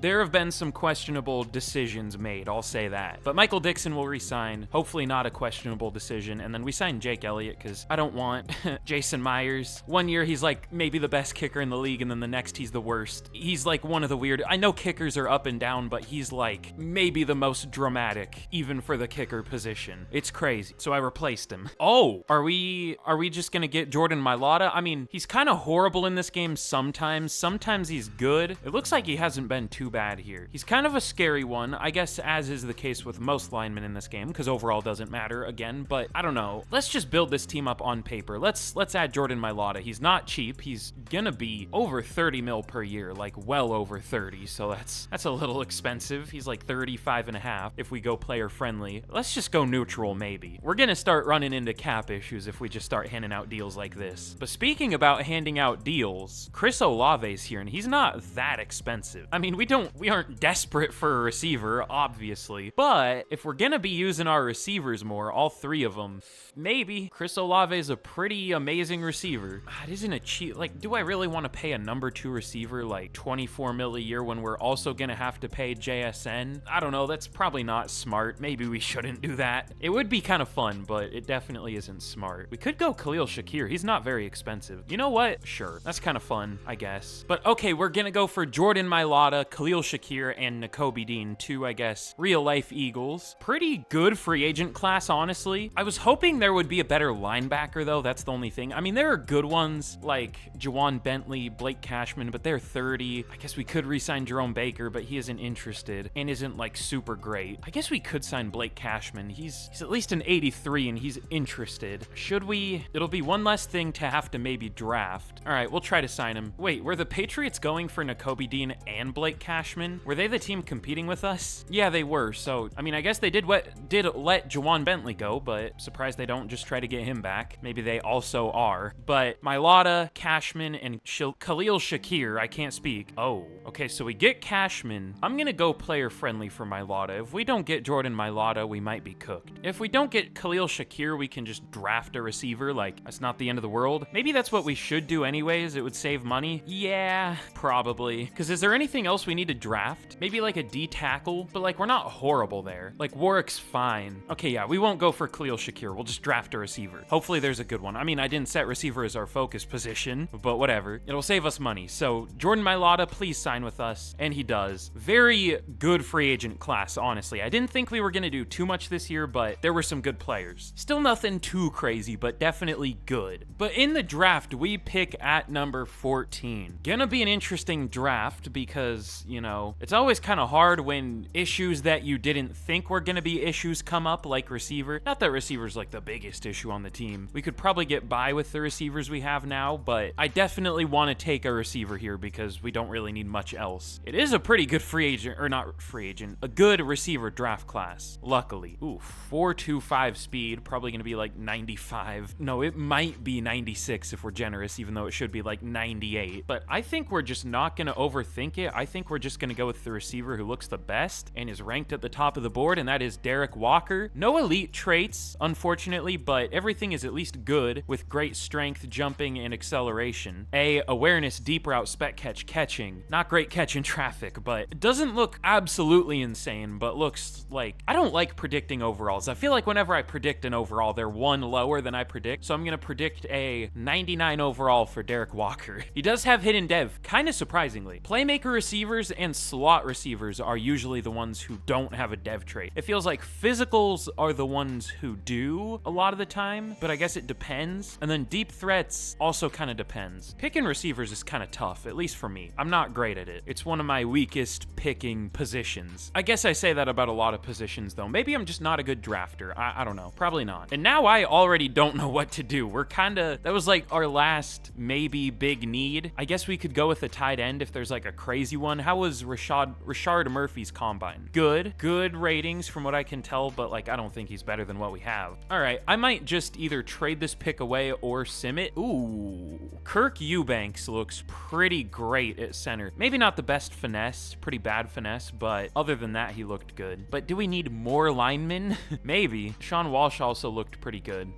There have been some questionable decisions made, I'll say that. But Michael Dixon will resign. Hopefully not a questionable decision. And then we signed Jake Elliott because I don't want Jason Myers. 1 year he's like maybe the best kicker in the league, and then the next he's the worst. He's like one of the weird. I know kickers are up and down, but he's like maybe the most dramatic, even for the kicker position. It's crazy. So I replaced him. Oh, are we just gonna get Jordan Mailata? I mean, he's kind of horrible in this game sometimes. Sometimes he's good. It looks like he hasn't been too bad here. He's kind of a scary one, I guess, as is the case with most linemen in this game, because overall doesn't matter again, but I don't know. Let's just build this team up on paper. Let's add Jordan Mailata. He's not cheap. He's gonna be over 30 mil per year, like well over 30, so that's a little expensive. He's like 35 and a half if we go player friendly. Let's just go neutral maybe. We're gonna start running into cap issues if we just start handing out deals like this. But speaking about handing out deals, Chris Olave's here, and he's not that expensive. I mean, we aren't desperate for a receiver, obviously, but if we're gonna be using our receivers more, all 3 of them, maybe. Chris Olave is a pretty amazing receiver. It isn't a cheap, like, do I really want to pay a number 2 receiver like 24 mil a year when we're also gonna have to pay JSN? I don't know, that's probably not smart. Maybe we shouldn't do that. It would be kind of fun, but it definitely isn't smart. We could go Khalil Shakir. He's not very expensive. You know what? Sure. That's kind of fun, I guess. But okay, we're gonna go for Jordan Mailata, Khalil Shakir, and Nakobe Dean, 2, I guess, real-life Eagles. Pretty good free agent class, honestly. I was hoping there would be a better linebacker, though. That's the only thing. I mean, there are good ones like Juwan Bentley, Blake Cashman, but they're 30. I guess we could re-sign Jerome Baker, but he isn't interested and isn't like super great. I guess we could sign Blake Cashman. He's at least an 83 and he's interested. Should we? It'll be one less thing to have to maybe draft. All right, we'll try to sign him. Wait, were the Patriots going for Nakobe Dean and Blake Cashman? Were they the team competing with us? Yeah, they were. So, I mean, I guess they did let Juwan Bentley go, but surprised they don't just try to get him back. Maybe they also are. But Mailata, Cashman, and Khalil Shakir, I can't speak. Oh, okay, so we get Cashman. I'm gonna go player friendly for Mailata. If we don't get Jordan Mailata, we might be cooked. If we don't get Khalil Shakir, we can just draft a receiver. Like, that's not the end of the world. Maybe that's what we should do anyways. It would save money. Yeah, probably. Because is there anything else we need to draft? Maybe like a D tackle, but like we're not horrible there. Like Warwick's fine. Okay, yeah, we won't go for Khalil Shakir. We'll just draft a receiver. Hopefully there's a good one. I mean, I didn't set receiver as our focus position, but whatever. It'll save us money. So Jordan Mailata, please sign with us. And he does. Very good free agent class, honestly. I didn't think we were going to do too much this year, but there were some good players. Still nothing too crazy, but definitely good. But in the draft, we pick at number 14. Gonna be an interesting draft because, you know, it's always kind of hard when issues that you didn't think were gonna be issues come up, like receiver. Not that receiver's like the biggest issue on the team. We could probably get by with the receivers we have now, but I definitely want to take a receiver here because we don't really need much else. It is a pretty good free agent, or not free agent, a good receiver draft class, luckily. Ooh, 4.25 speed, probably gonna be like 95. No, it might be 96 if we're generous, even though it should be like 98. But I think we're just not gonna overthink it. I think we're just gonna go with the receiver who looks the best and is ranked at the top of the board, and that is Derek Walker. No elite traits, unfortunately, but everything is at least good with great strength, jumping, and acceleration. Awareness, deep route, spec catch, catching. Not great catch in traffic, but it doesn't look absolutely insane, but looks like... I don't like predicting overalls. I feel like whenever I predict an overall, they're one lower than I predict, so I'm gonna predict a 99 overall for Derek Walker. He does have hidden dev, kind of surprisingly. Playmaker receivers and slot receivers are usually the ones who don't have a dev trait. It feels like physicals are the ones who do a lot of the time, but I guess it depends. And then deep threats also kind of depends. Picking receivers is kind of tough, at least for me. I'm not great at it. It's one of my weakest picking positions. I guess I say that about a lot of positions though. Maybe I'm just not a good drafter. I don't know. Probably not. And now I already don't know what to do. We're kind of... That was like our last maybe big need. I guess we could go with a tight end if there's like a crazy one. How was Rashard Murphy's combine? Good. Good ratings from what I can tell, but like I don't think he's better than what we have. All right, I might just either trade this pick away or sim it. Ooh. Kirk Eubanks looks pretty great at center. Maybe not the best finesse, pretty bad finesse, but other than that, he looked good. But do we need more linemen? Maybe. Sean Walsh also looked pretty good.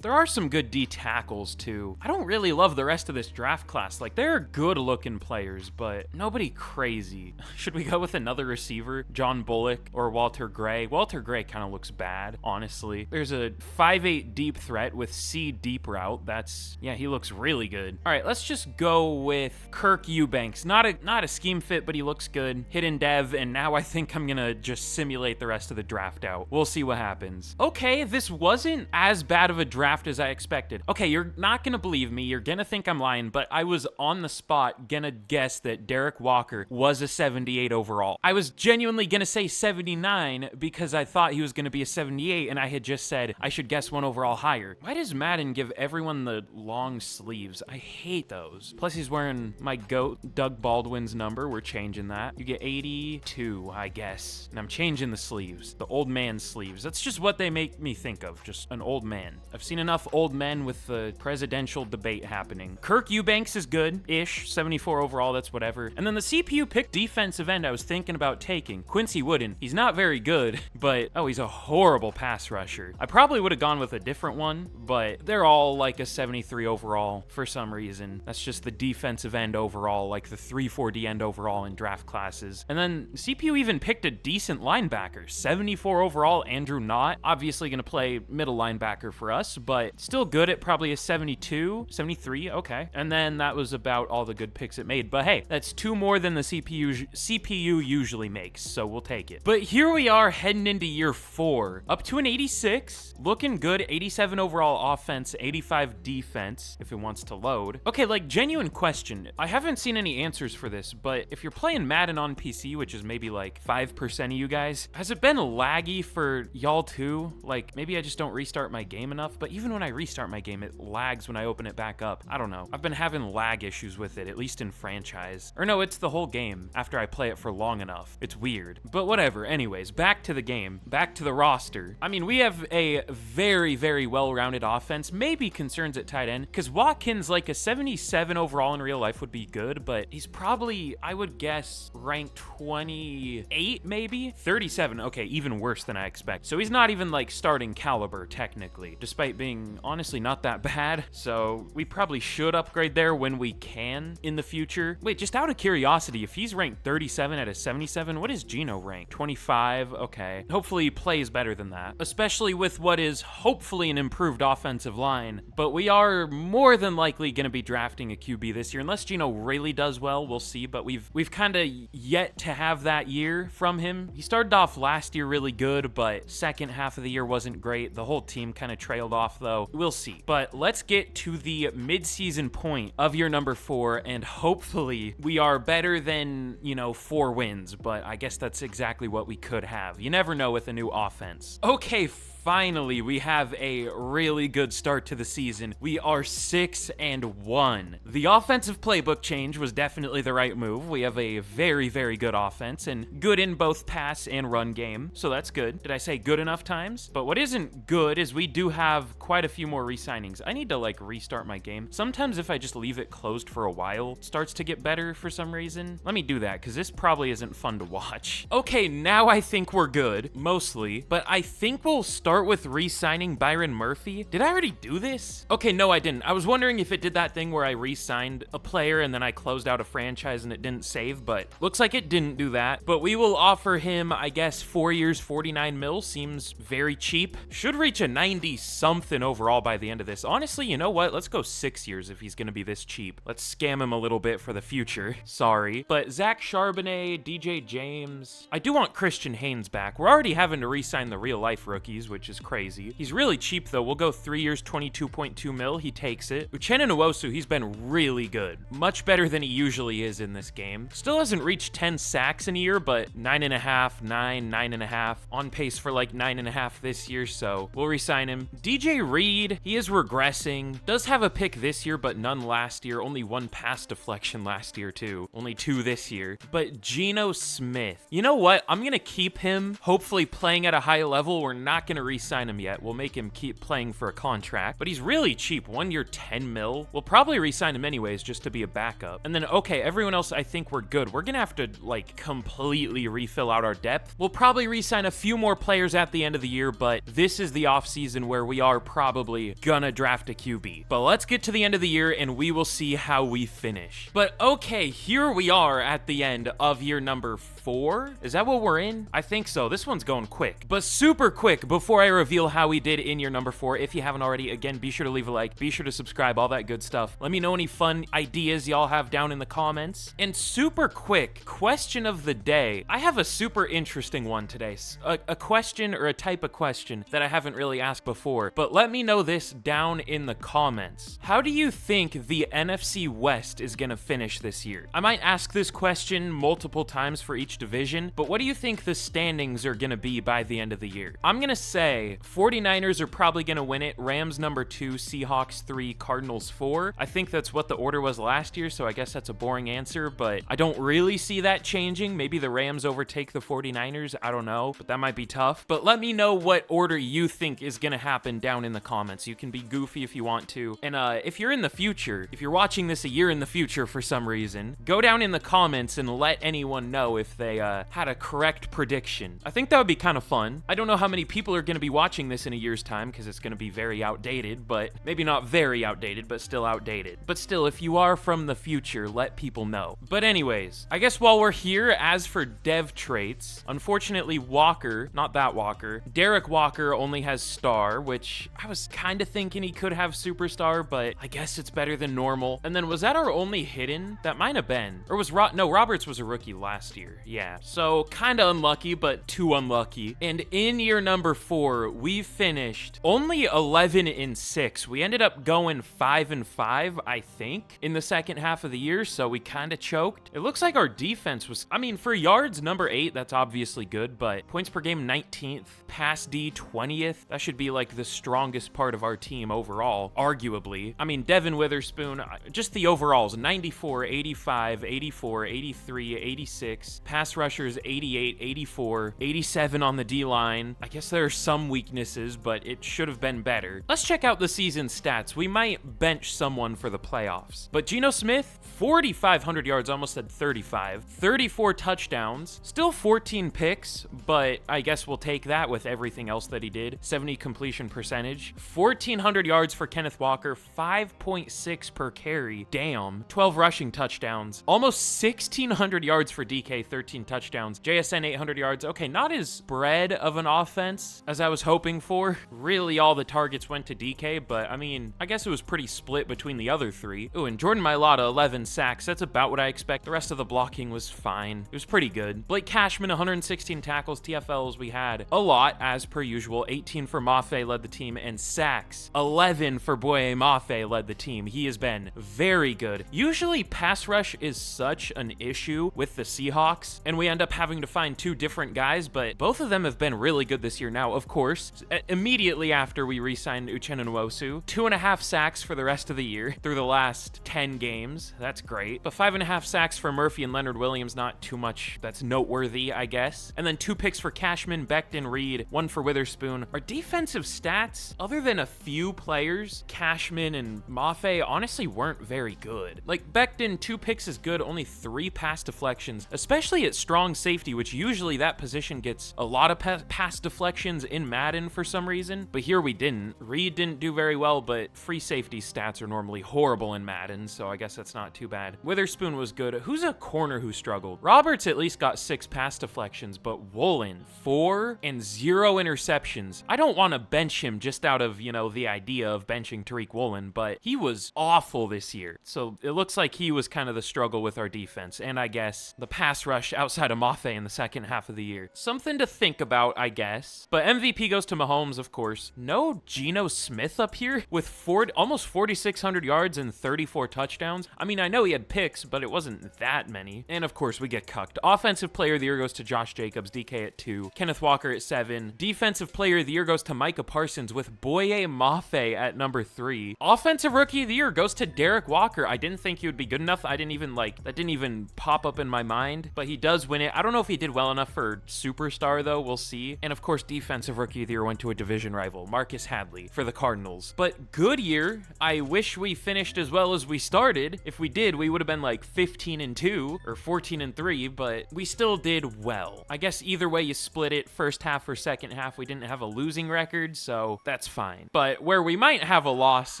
There are some good D tackles too. I don't really love the rest of this draft class. Like, they're good looking players, but nobody crazy. Should we go with another receiver? John Bullock or Walter Gray? Walter Gray kind of looks bad, honestly. There's a 5'8" deep threat with C deep route. That's, yeah, he looks really good. All right, let's just go with Kirk Eubanks. Not a scheme fit, but he looks good. Hidden dev, and now I think I'm gonna just simulate the rest of the draft out. We'll see what happens. Okay, this wasn't as bad of a draft as I expected. Okay, you're not gonna believe me. You're gonna think I'm lying, but I was on the spot gonna guess that Derek Walker was a 78 overall. I was genuinely gonna say 79 because I thought he was gonna be a 78, and I had just said I should guess one overall higher. Why does Madden give everyone the long sleeves? I hate those. Plus, he's wearing my GOAT, Doug Baldwin's number. We're changing that. You get 82, I guess. And I'm changing the sleeves. The old man sleeves. That's just what they make me think of. Just an old man. I've seen enough old men with the presidential debate happening. Kirk Eubanks is good-ish. 74 overall, that's whatever. And then the CPU picked defensive end I was thinking about taking. Quincy Wooden. He's not very good, but, oh, he's a horrible pass rusher. I probably would have gone with a different one, but they're all like a 73 overall for some reason. That's just the defensive end overall, like the 3-4D end overall in draft classes. And then CPU even picked a decent linebacker. 74 overall, Andrew Knott. Obviously gonna play middle linebacker for us, but still good at probably a 72, 73, okay. And then that was about all the good picks it made. But hey, that's two more than the CPU usually makes, so we'll take it. But here we are heading into year 4. Up to an 86, looking good. 87 overall offense, 85 defense, if it wants to load. Okay, like, genuine question. I haven't seen any answers for this, but if you're playing Madden on PC, which is maybe like 5% of you guys, has it been laggy for y'all too? Like, maybe I just don't restart my game enough, but even when I restart my game, it lags when I open it back up. I don't know. I've been having lag issues with it, at least in franchise. Or no, it's the whole game after I play it for long enough. It's weird. But whatever. Anyways, back to the game. Back to the roster. I mean, we have a very, very well-rounded offense. Maybe concerns at tight end, because Watkins, like a 77 overall in real life would be good, but he's probably, I would guess, ranked 28, maybe? 37. Okay, even worse than I expect. So he's not even like starting caliber, technically, despite being honestly not that bad. So we probably should upgrade there when we can in the future. Wait, just out of curiosity, if he's ranked 37 out of 77, what is Gino ranked? 25? Okay. Hopefully he plays better than that, especially with what is hopefully an improved offensive line. But we are more than likely going to be drafting a QB this year, unless Gino really does well, we'll see, but we've kind of yet to have that year from him. He started off last year really good, but second half of the year wasn't great. The whole team kind of trailed off, though. We'll see. But let's get to the mid-season point of year number 4, and hopefully we are better than, 4 wins, but I guess that's exactly what we could have. You never know with a new offense. Okay, finally, we have a really good start to the season. We are 6-1. The offensive playbook change was definitely the right move. We have a very, very good offense and good in both pass and run game, so that's good. Did I say good enough times? But what isn't good is we do have quite a few more re-signings. I need to restart my game. Sometimes if I just leave it closed for a while, it starts to get better for some reason. Let me do that because this probably isn't fun to watch. Okay, now I think we're good, mostly, but I think we'll start with re-signing Byron Murphy. Did I already do this? Okay, no, I didn't. I was wondering if it did that thing where I re-signed a player and then I closed out a franchise and it didn't save, but looks like it didn't do that. But we will offer him, I guess, 4 years, 49 mil. Seems very cheap. Should reach a 90-something overall by the end of this. Honestly, you know what? Let's go 6 years if he's going to be this cheap. Let's scam him a little bit for the future. Sorry. But Zach Charbonnet, DJ James. I do want Christian Haynes back. We're already having to re-sign the real-life rookies, which is crazy. He's really cheap, though. We'll go 3 years, 22.2 mil. He takes it. Uchenna Nwosu, he's been really good. Much better than he usually is in this game. Still hasn't reached 10 sacks in a year, but 9.5, 9.5. On pace for 9.5 this year, so we'll re-sign him. DJ Reed, he is regressing. Does have a pick this year, but none last year. Only 1 pass deflection last year, too. Only 2 this year. But Geno Smith. You know what? I'm going to keep him, hopefully playing at a high level. We're not going to re-sign him yet. We'll make him keep playing for a contract, but he's really cheap. 1 year, 10 mil. We'll probably re-sign him anyways just to be a backup. And then, okay, everyone else, I think we're good. We're gonna have to completely refill out our depth. We'll probably re-sign a few more players at the end of the year, but this is the offseason where we are probably gonna draft a QB. But let's get to the end of the year and we will see how we finish. But okay, here we are at the end of year number 4. Is that what we're in? I think so. This one's going quick, but super quick. Before I reveal how we did in year number 4, if you haven't already, again, be sure to leave a like, be sure to subscribe, all that good stuff. Let me know any fun ideas y'all have down in the comments. And super quick, question of the day. I have a super interesting one today. A question or a type of question that I haven't really asked before, but let me know this down in the comments. How do you think the NFC West is gonna finish this year? I might ask this question multiple times for each division, but what do you think the standings are gonna be by the end of the year? I'm gonna say 49ers are probably gonna win it, Rams number 2, Seahawks 3, Cardinals 4. I think that's what the order was last year, so I guess that's a boring answer, but I don't really see that changing. Maybe the Rams overtake the 49ers, I don't know, but that might be tough. But let me know what order you think is gonna happen down in the comments. You can be goofy if you want to. And if you're in the future, if you're watching this a year in the future for some reason, go down in the comments and let anyone know if they had a correct prediction. I think that would be kind of fun. I don't know how many people are gonna be watching this in a year's time because it's gonna be very outdated, but maybe not very outdated, but still outdated. But still, if you are from the future, let people know. But anyways, I guess while we're here, as for dev traits, unfortunately Walker, not that Walker, Derek Walker only has star, which I was kind of thinking he could have superstar, but I guess it's better than normal. And then was that our only hidden? That might have been. Or was no, Roberts was a rookie last year. Yeah, so kind of unlucky, but too unlucky. And in year number 4, we finished only 11-6. We ended up going 5-5, I think, in the second half of the year, so we kind of choked. It looks like our defense was, I mean, for yards, number 8, that's obviously good, but points per game, 19th, pass D, 20th. That should be like the strongest part of our team overall, arguably. I mean, Devin Witherspoon, just the overalls, 94, 85, 84, 83, 86, pass rushers, 88, 84, 87 on the D-line. I guess there are some weaknesses, but it should have been better. Let's check out the season stats. We might bench someone for the playoffs. But Geno Smith, 4,500 yards, almost said 35, 34 touchdowns, still 14 picks, but I guess we'll take that with everything else that he did. 70 completion percentage, 1,400 yards for Kenneth Walker, 5.6 per carry. Damn. 12 rushing touchdowns, almost 1,600 yards for DK, 13 touchdowns. JSN, 800 yards. Okay, not as spread of an offense as I was hoping for. Really, all the targets went to DK, but I mean, I guess it was pretty split between the other three. Ooh, and Jordan Mailata, 11 sacks. That's about what I expect. The rest of the blocking was fine. It was pretty good. Blake Cashman, 116 tackles. TFLs, we had a lot, as per usual. 18 for Mafe led the team, and sacks, 11 for Boye Mafe led the team. He has been very good. Usually, pass rush is such an issue with the Seahawks, and we end up having to find two different guys, but both of them have been really good this year. Now, of course, immediately after we re-signed Uchenna Nwosu, 2.5 sacks for the rest of the year through the last 10 games. That's great. But 5.5 sacks for Murphy and Leonard Williams, not too much that's noteworthy, I guess. And then 2 picks for Cashman, Becton, Reed, 1 for Witherspoon. Our defensive stats, other than a few players, Cashman and Mafe, honestly weren't very good. Like, Becton, 2 picks is good, only 3 pass deflections, especially at strong safety, which usually that position gets a lot of pass deflections in Madden for some reason, but here we didn't. Reed didn't do very well, but free safety stats are normally horrible in Madden, so I guess that's not too bad. Witherspoon was good. Who's a corner who struggled? Roberts at least got 6 pass deflections, but Woolen, 4 and 0 interceptions. I don't want to bench him just out of, you know, the idea of benching Tariq Woolen, but he was awful this year. So it looks like he was kind of the struggle with our defense, and I guess the pass rush outside of Mafe in the second half of the year. Something to think about, I guess. But MVP goes to Mahomes, of course. No Geno Smith up here with almost 4,600 yards and 34 touchdowns. I mean, I know he had picks, but it wasn't that many. And of course, we get cucked. Offensive Player of the Year goes to Josh Jacobs, DK at 2, Kenneth Walker at 7. Defensive Player of the Year goes to Micah Parsons with Boye Mafe at number 3. Offensive Rookie of the Year goes to Derek Walker. I didn't think he would be good enough. That didn't even pop up in my mind, but he does win it. I don't know if he did well enough for Superstar, though. We'll see. And of course, Defensive Rookie of the Year went to a division rival, Marcus Hadley, for the Cardinals. But good year. I wish we finished as well as we started. If we did, we would have been like 15-2 or 14-3, but we still did well. I guess either way you split it, first half or second half, we didn't have a losing record, so that's fine. But where we might have a loss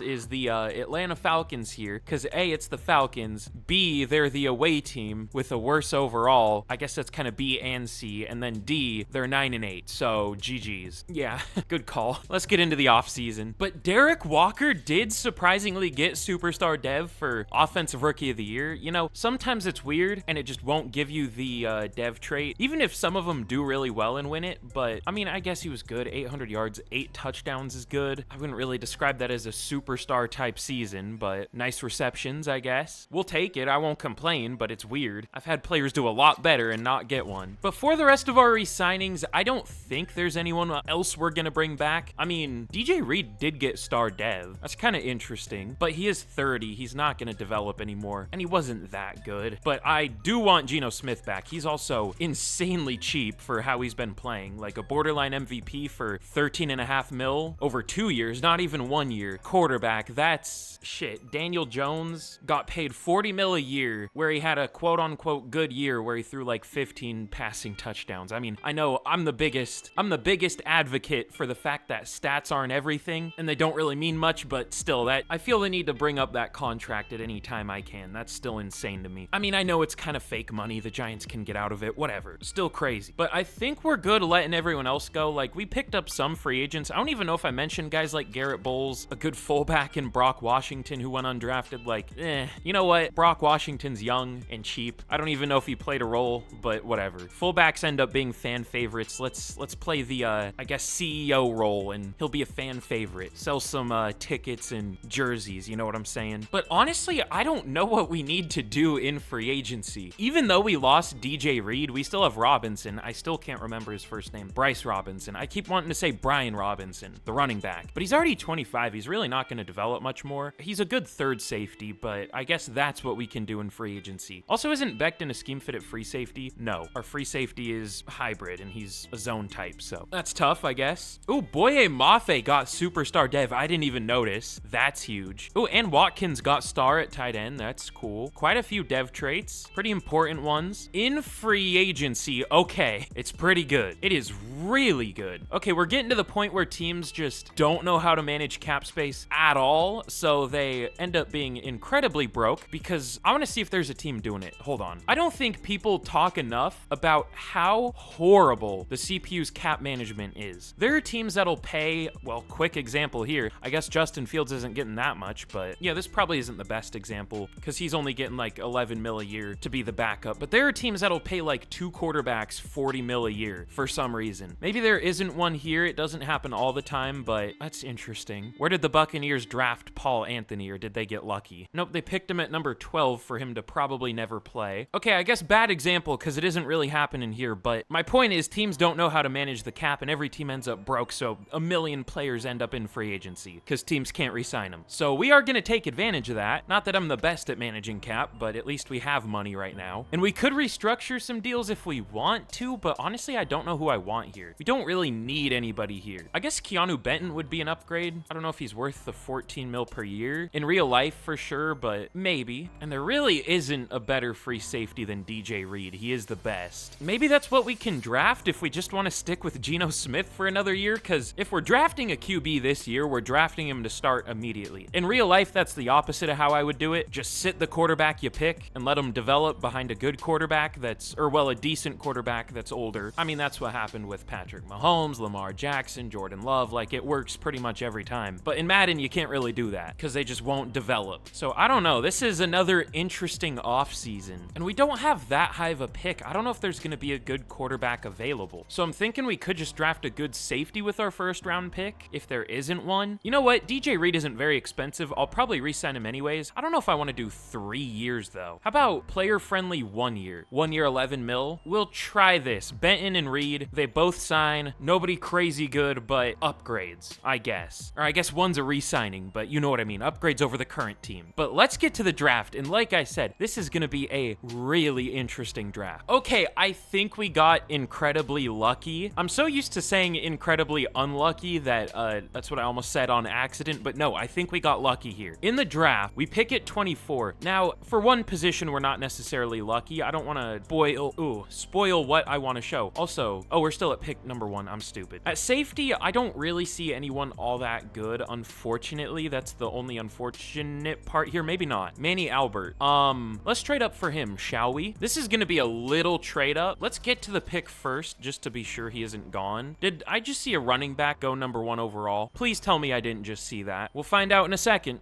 is the Atlanta Falcons here, because A, it's the Falcons, B, they're the away team with a worse overall. I guess that's kind of B and C, and then D, they're 9-8, so GG's. Yeah, good call. Let's get into the offseason. But Derek Walker did surprisingly get Superstar Dev for Offensive Rookie of the Year. You know, sometimes it's weird, and it just won't give you the Dev trait, even if some of them do really well and win it, but I mean, I guess he was good. 800 yards, 8 touchdowns is good. I wouldn't really describe that as a superstar type season, but nice receptions, I guess. We'll take it. I won't complain, but it's weird. I've had players do a lot better and not get one. But for the rest of our re-signings, I don't think there's anyone else we're gonna bring back. I mean, DJ Reed did get star dev. That's kind of interesting, but he is 30. He's not gonna develop anymore, and he wasn't that good. But I do want Geno Smith back. He's also insanely cheap for how he's been playing. Like a borderline MVP for 13.5 mil over 2 years, not even 1 year. Quarterback, that's shit. Daniel Jones got paid 40 mil a year, where he had a quote-unquote good year where he threw like 15 passing touchdowns. I mean, I know I'm the biggest advocate for the fact that stats aren't everything, and they don't really mean much, but still, that I feel the need to bring up that contract at any time I can. That's still insane to me. I mean, I know it's kind of fake money. The Giants can get out of it, whatever. Still crazy. But I think we're good letting everyone else go. Like, we picked up some free agents. I don't even know if I mentioned guys like Garrett Bowles, a good fullback in Brock Washington who went undrafted. Like, you know what? Brock Washington's young and cheap. I don't even know if he played a role, but whatever. Fullbacks end up being fan favorites. Let's play the, I guess, CEO role, and he'll be a fan favorite. Sell some tickets and jerseys, you know what I'm saying? But honestly, I don't know what we need to do in free agency. Even though we lost DJ Reed, we still have Robinson. I still can't remember his first name. Bryce Robinson. I keep wanting to say Brian Robinson, the running back. But he's already 25. He's really not going to develop much more. He's a good third safety, but I guess that's what we can do in free agency. Also, isn't Becton a scheme fit at free safety? No. Our free safety is hybrid, and he's a zone type, so that's tough, I guess. Ooh, Boye Mafe got superstar dev. I didn't even notice. That's huge. Ooh, and Watkins got star at tight end. That's cool. Quite a few dev traits. Pretty important ones. In free agency, okay, it's pretty good. It is really good. Okay, we're getting to the point where teams just don't know how to manage cap space at all, so they end up being incredibly broke, because I want to see if there's a team doing it. Hold on. I don't think people talk enough about how horrible the CPU's cap management argument is. There are teams that'll pay, well, quick example here. I guess Justin Fields isn't getting that much, but yeah, this probably isn't the best example because he's only getting like 11 mil a year to be the backup. But there are teams that'll pay like 2 quarterbacks 40 mil a year for some reason. Maybe there isn't one here. It doesn't happen all the time, but that's interesting. Where did the Buccaneers draft Paul Anthony, or did they get lucky? Nope, they picked him at number 12 for him to probably never play. Okay, I guess bad example because it isn't really happening here, but my point is teams don't know how to manage the cap and every team ends up broke, so a million players end up in free agency because teams can't re-sign them. So we are going to take advantage of that. Not that I'm the best at managing cap, but at least we have money right now. And we could restructure some deals if we want to, but honestly, I don't know who I want here. We don't really need anybody here. I guess Keanu Benton would be an upgrade. I don't know if he's worth the 14 mil per year. In real life, for sure, but maybe. And there really isn't a better free safety than DJ Reed. He is the best. Maybe that's what we can draft if we just want to stick with Geno Smith for another year, because if we're drafting a QB this year, we're drafting him to start immediately. In real life, that's the opposite of how I would do it. Just sit the quarterback you pick and let him develop behind a good quarterback that's, or well, a decent quarterback that's older. I mean, that's what happened with Patrick Mahomes, Lamar Jackson, Jordan Love. Like, it works pretty much every time. But in Madden, you can't really do that because they just won't develop. So I don't know. This is another interesting offseason. And we don't have that high of a pick. I don't know if there's going to be a good quarterback available. So I'm thinking we could just draft a good safety with our first round pick if there isn't one. You know what? DJ Reed isn't very expensive. I'll probably re-sign him anyways. I don't know if I want to do 3 years though. How about player friendly 1 year? 1 year, 11 mil. We'll try this. Benton and Reed, they both sign. Nobody crazy good, but upgrades, I guess. Or I guess one's a re-signing, but you know what I mean. Upgrades over the current team. But let's get to the draft. And like I said, this is going to be a really interesting draft. Okay, I think we got incredibly lucky. I'm so used to saying incredibly unlucky that that's what I almost said on accident, but no, I think we got lucky here. In the draft, we pick at 24. Now, for one position, we're not necessarily lucky. I don't want to spoil what I want to show. Also, we're still at pick number 1. I'm stupid. At safety, I don't really see anyone all that good, unfortunately. That's the only unfortunate part here. Maybe not. Manny Albert. Let's trade up for him, shall we? This is going to be a little trade up. Let's get to the pick first, just to be sure he isn't gone. Did I just see a running back go number 1 overall? Please tell me I didn't just see that. We'll find out in a second.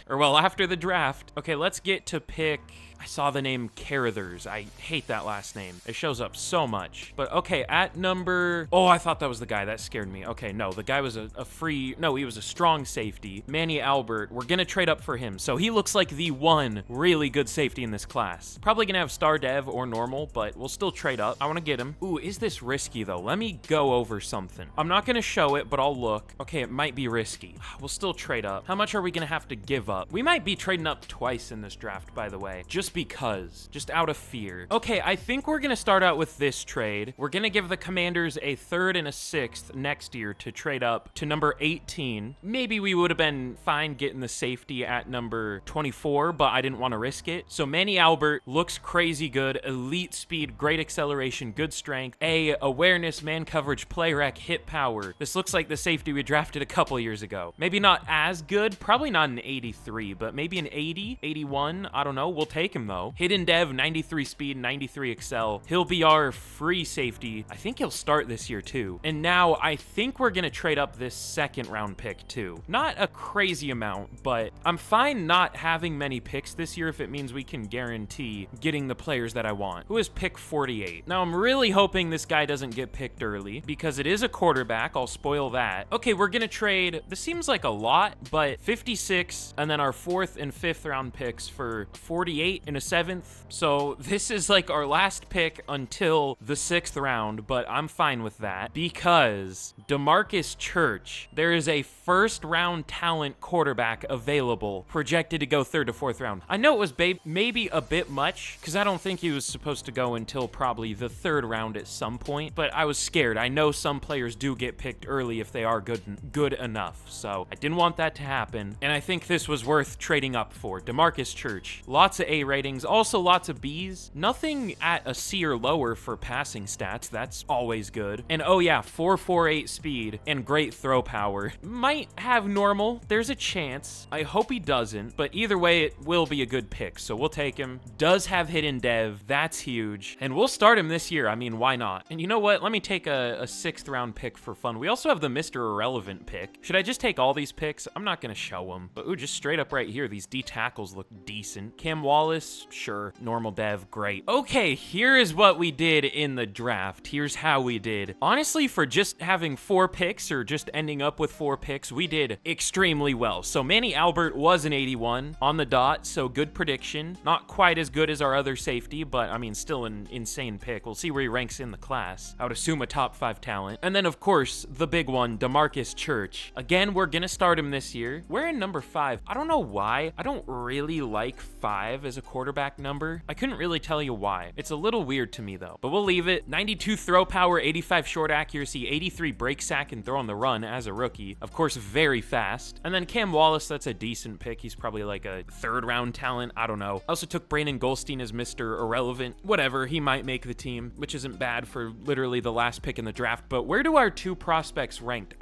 Or well, after the draft. Okay, let's get to pick... I saw the name Carruthers. I hate that last name. It shows up so much. But okay, at number... Oh, I thought that was the guy. That scared me. Okay, no, the guy was a free... No, he was a strong safety. Manny Albert. We're going to trade up for him. So he looks like the one really good safety in this class. Probably going to have star dev or normal, but we'll still trade up. I want to get him. Ooh, is this risky though? Let me go over something. I'm not going to show it, but I'll look. Okay, it might be risky. We'll still trade up. How much are we going to have to give up? We might be trading up twice in this draft, by the way. Just because, just out of fear. Okay, I think we're gonna start out with this trade. We're gonna give the Commanders a 3rd and a 6th next year to trade up to number 18. Maybe we would have been fine getting the safety at number 24, but I didn't want to risk it. So Manny Albert looks crazy good. Elite speed, great acceleration, good strength, awareness, man coverage, play rec, hit power. This looks like the safety we drafted a couple years ago. Maybe not as good, probably not an 83, but maybe an 80, 81. I don't know. We'll take him though. Hidden dev, 93 speed, 93 excel. He'll be our free safety. I think he'll start this year too. And now I think we're gonna trade up this 2nd round pick too. Not a crazy amount, but I'm fine not having many picks this year if it means we can guarantee getting the players that I want. Who is pick 48? Now I'm really hoping this guy doesn't get picked early because it is a quarterback. I'll spoil that. Okay, we're gonna trade, this seems like a lot, but 56 and then our 4th and 5th round picks for 48 and a 7th. So this is like our last pick until the 6th round, but I'm fine with that because DeMarcus Church, there is a 1st round talent quarterback available, projected to go 3rd to 4th round. I know it was maybe a bit much because I don't think he was supposed to go until probably the 3rd round at some point, but I was scared. I know some players do get picked early if they are good enough, so I didn't want that to happen, and I think this was worth trading up for. DeMarcus Church, lots of A ratings. Also lots of Bs. Nothing at a C or lower for passing stats. That's always good. And oh yeah, 4.48 speed and great throw power. Might have normal. There's a chance. I hope he doesn't, but either way, it will be a good pick, so we'll take him. Does have hidden dev. That's huge. And we'll start him this year. I mean, why not? And you know what? Let me take a 6th round pick for fun. We also have the Mr. Irrelevant pick. Should I just take all these picks? I'm not gonna show them, but ooh, just straight up right here, these D tackles look decent. Cam Wallace, sure. Normal dev, great. Okay, here is what we did in the draft. Here's how we did. Honestly, for just having 4 picks or just ending up with 4 picks, we did extremely well. So Manny Albert was an 81 on the dot, so good prediction. Not quite as good as our other safety, but I mean, still an insane pick. We'll see where he ranks in the class. I would assume a top 5 talent. And then, of course, the big one, DeMarcus Church. Again, we're gonna start him this year. We're in number 5. I don't know why. I don't really like 5 as a quarterback number. I couldn't really tell you why. It's a little weird to me, though. But we'll leave it. 92 throw power, 85 short accuracy, 83 break sack and throw on the run as a rookie. Of course, very fast. And then Cam Wallace, that's a decent pick. He's probably like a 3rd round talent. I don't know. I also took Brandon Goldstein as Mr. Irrelevant. Whatever, he might make the team, which isn't bad for literally the last pick in the draft. But where do our 2 prospects rank?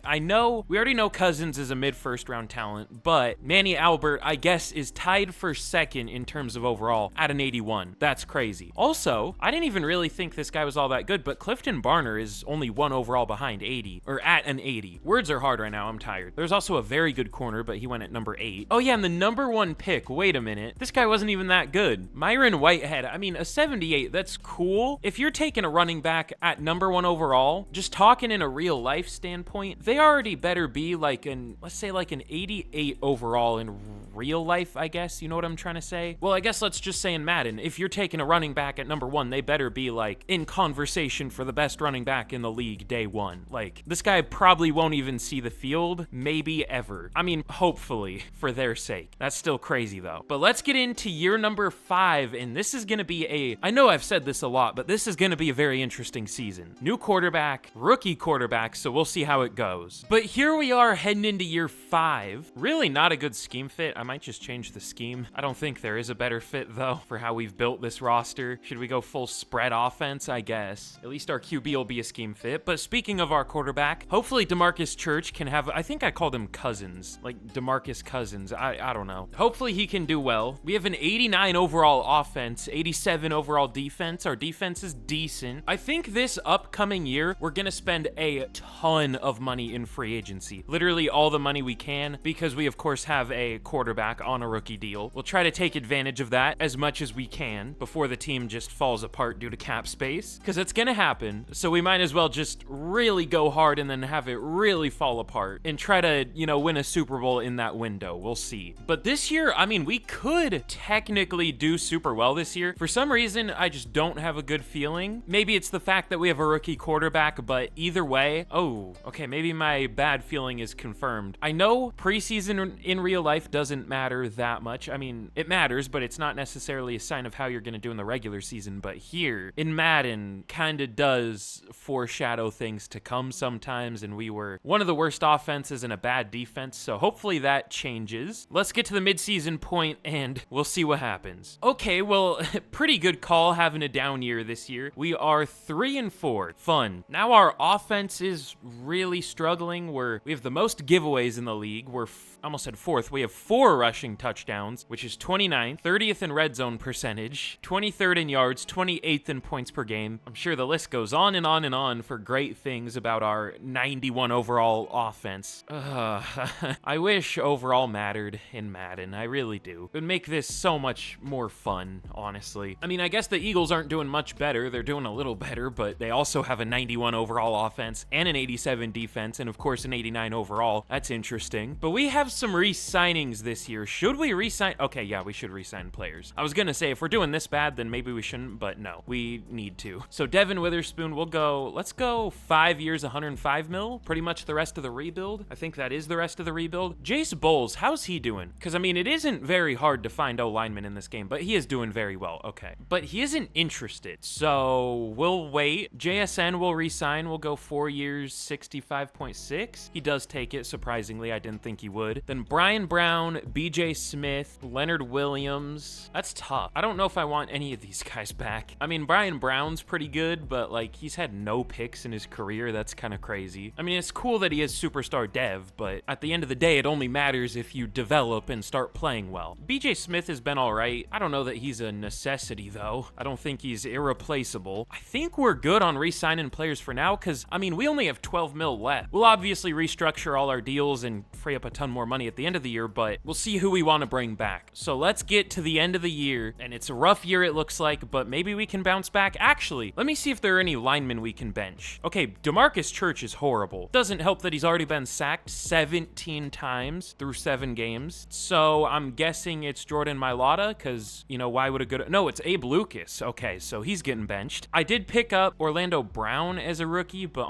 I know, we already know Cousins is a mid-1st round talent, but Manny Albert, I guess, is tied for 2nd in terms of overall at an 81. That's crazy. Also, I didn't even really think this guy was all that good, but Clifton Barner is only 1 overall behind 80, or at an 80. Words are hard right now, I'm tired. There's also a very good corner, but he went at number 8. Oh yeah, and the number 1 pick, wait a minute. This guy wasn't even that good. Myron Whitehead, I mean, a 78, that's cool. If you're taking a running back at number 1 overall, just talking in a real life standpoint, they already better be like let's say like an 88 overall in real life, I guess. You know what I'm trying to say? Well, I guess let's just say in Madden, if you're taking a running back at number 1, they better be like in conversation for the best running back in the league day 1. Like, this guy probably won't even see the field, maybe ever. I mean, hopefully, for their sake. That's still crazy though. But let's get into year number 5, and this is gonna be I know I've said this a lot, but this is gonna be a very interesting season. New quarterback, rookie quarterback, so we'll see how it goes. But here we are heading into year 5. Really not a good scheme fit. I might just change the scheme. I don't think there is a better fit though for how we've built this roster. Should we go full spread offense? I guess. At least our QB will be a scheme fit. But speaking of our quarterback, hopefully DeMarcus Church can have, I think I called him Cousins, like DeMarcus Cousins. I don't know. Hopefully he can do well. We have an 89 overall offense, 87 overall defense. Our defense is decent. I think this upcoming year, we're gonna spend a ton of money in free agency. Literally all the money we can, because we of course have a quarterback on a rookie deal. We'll try to take advantage of that as much as we can before the team just falls apart due to cap space, because it's gonna happen. So we might as well just really go hard and then have it really fall apart and try to, you know, win a Super Bowl in that window. We'll see. But this year, I mean, we could technically do super well this year. For some reason, I just don't have a good feeling. Maybe it's the fact that we have a rookie quarterback, but either way, oh, okay, maybe my bad feeling is confirmed. I know preseason in real life doesn't matter that much. I mean, it matters, but it's not necessarily a sign of how you're gonna do in the regular season. But here in Madden, kinda does foreshadow things to come sometimes, and we were one of the worst offenses and a bad defense, so hopefully that changes. Let's get to the midseason point and we'll see what happens. Okay, well, pretty good call having a down year this year. We are 3-4. Fun. Now our offense is really struggling. We have the most giveaways in the league. We're almost at 4th. We have 4 rushing touchdowns, which is 29th, 30th in red zone percentage, 23rd in yards, 28th in points per game. I'm sure the list goes on and on and on for great things about our 91 overall offense. I wish overall mattered in Madden. I really do. It would make this so much more fun, honestly. I mean, I guess the Eagles aren't doing much better. They're doing a little better, but they also have a 91 overall offense and an 87 defense, and of course an 89 overall. That's interesting. But we have some re-signings this year. Should we re-sign? Okay, yeah, we should re-sign players. I was gonna say, if we're doing this bad, then maybe we shouldn't, but no, we need to. So Devin Witherspoon, let's go 5 years, 105 mil, pretty much the rest of the rebuild. I think that is the rest of the rebuild. Jace Bowles, how's he doing? Because, I mean, it isn't very hard to find O-linemen in this game, but he is doing very well, okay. But he isn't interested, so we'll wait. JSN will re-sign. We'll go 4 years, 65.6. He does take it, surprisingly. I didn't think he would. Then Brian Brown, BJ Smith, Leonard Williams, Williams. That's tough. I don't know if I want any of these guys back. I mean, Brian Brown's pretty good, but like he's had no picks in his career. That's kind of crazy. I mean, it's cool that he is superstar dev, but at the end of the day, it only matters if you develop and start playing well. BJ Smith has been all right. I don't know that he's a necessity though. I don't think he's irreplaceable. I think we're good on re-signing players for now because, I mean, we only have 12 mil left. We'll obviously restructure all our deals and free up a ton more money at the end of the year, but we'll see who we want to bring back. So let's get to the end of the year, and it's a rough year it looks like, but maybe we can bounce back. Actually, let me see if there are any linemen we can bench. Okay, DeMarcus Church is horrible. Doesn't help that he's already been sacked 17 times through 7 games. So I'm guessing it's Jordan Mailata because, you know, why would a good... No, it's Abe Lucas. Okay, so he's getting benched. I did pick up Orlando Brown as a rookie, but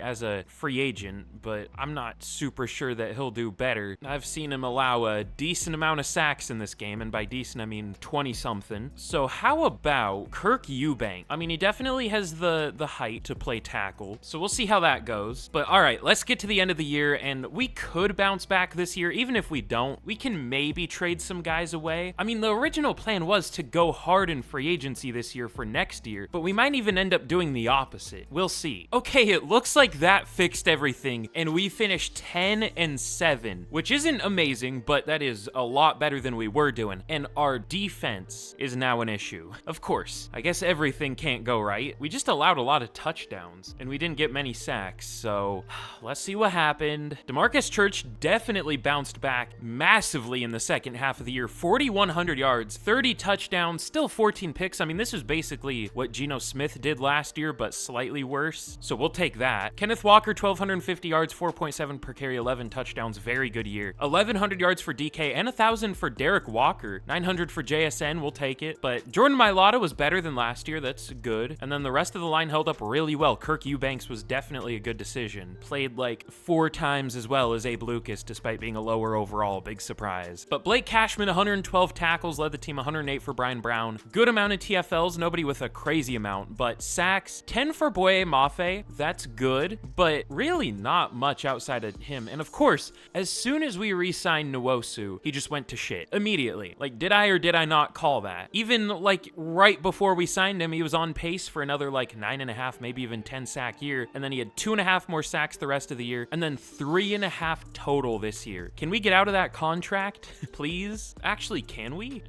as a free agent, but I'm not super sure that he'll do better. I've seen him allow a decent amount of sacks in this game, and by decent I mean 20-something. So how about Kirk Eubank? I mean, he definitely has the height to play tackle, so we'll see how that goes. But all right, let's get to the end of the year, and we could bounce back this year. Even if we don't, we can maybe trade some guys away. I mean, the original plan was to go hard in free agency this year for next year, but we might even end up doing the opposite. We'll see. Okay, it looks like that fixed everything, and we finished 10-7, which isn't amazing, but that is a lot better than we were doing. And our defense is now an issue. Of course, I guess everything can't go right. We just allowed a lot of touchdowns, and we didn't get many sacks, so let's see what happened. DeMarcus Church definitely bounced back massively in the second half of the year. 4,100 yards, 30 touchdowns, still 14 picks. I mean, this was basically what Geno Smith did last year, but slightly worse, so we'll take that. Kenneth Walker, 1,250 yards, 4.7 per carry, 11 touchdowns, very good year. 1,100 yards for DK and 1,000 for Derek Walker, 900 for JSN, we'll take it. But Jordan Mailata was better than last year, that's good. And then the rest of the line held up really well. Kirk Eubanks was definitely a good decision. Played like 4 times as well as Abe Lucas, despite being a lower overall, big surprise. But Blake Cashman, 112 tackles, led the team, 108 for Brian Brown. Good amount of TFLs, nobody with a crazy amount, but sacks, 10 for Boye Mafe, that's good, but really not much outside of him. And of course, as soon as we re-signed Nwosu, he just went to shit immediately. Like, did I or did I not call that? Even like right before we signed him, he was on pace for another like 9.5, maybe even 10 sack year. And then he had 2.5 more sacks the rest of the year, and then 3.5 total this year. Can we get out of that contract, please? Actually, can we?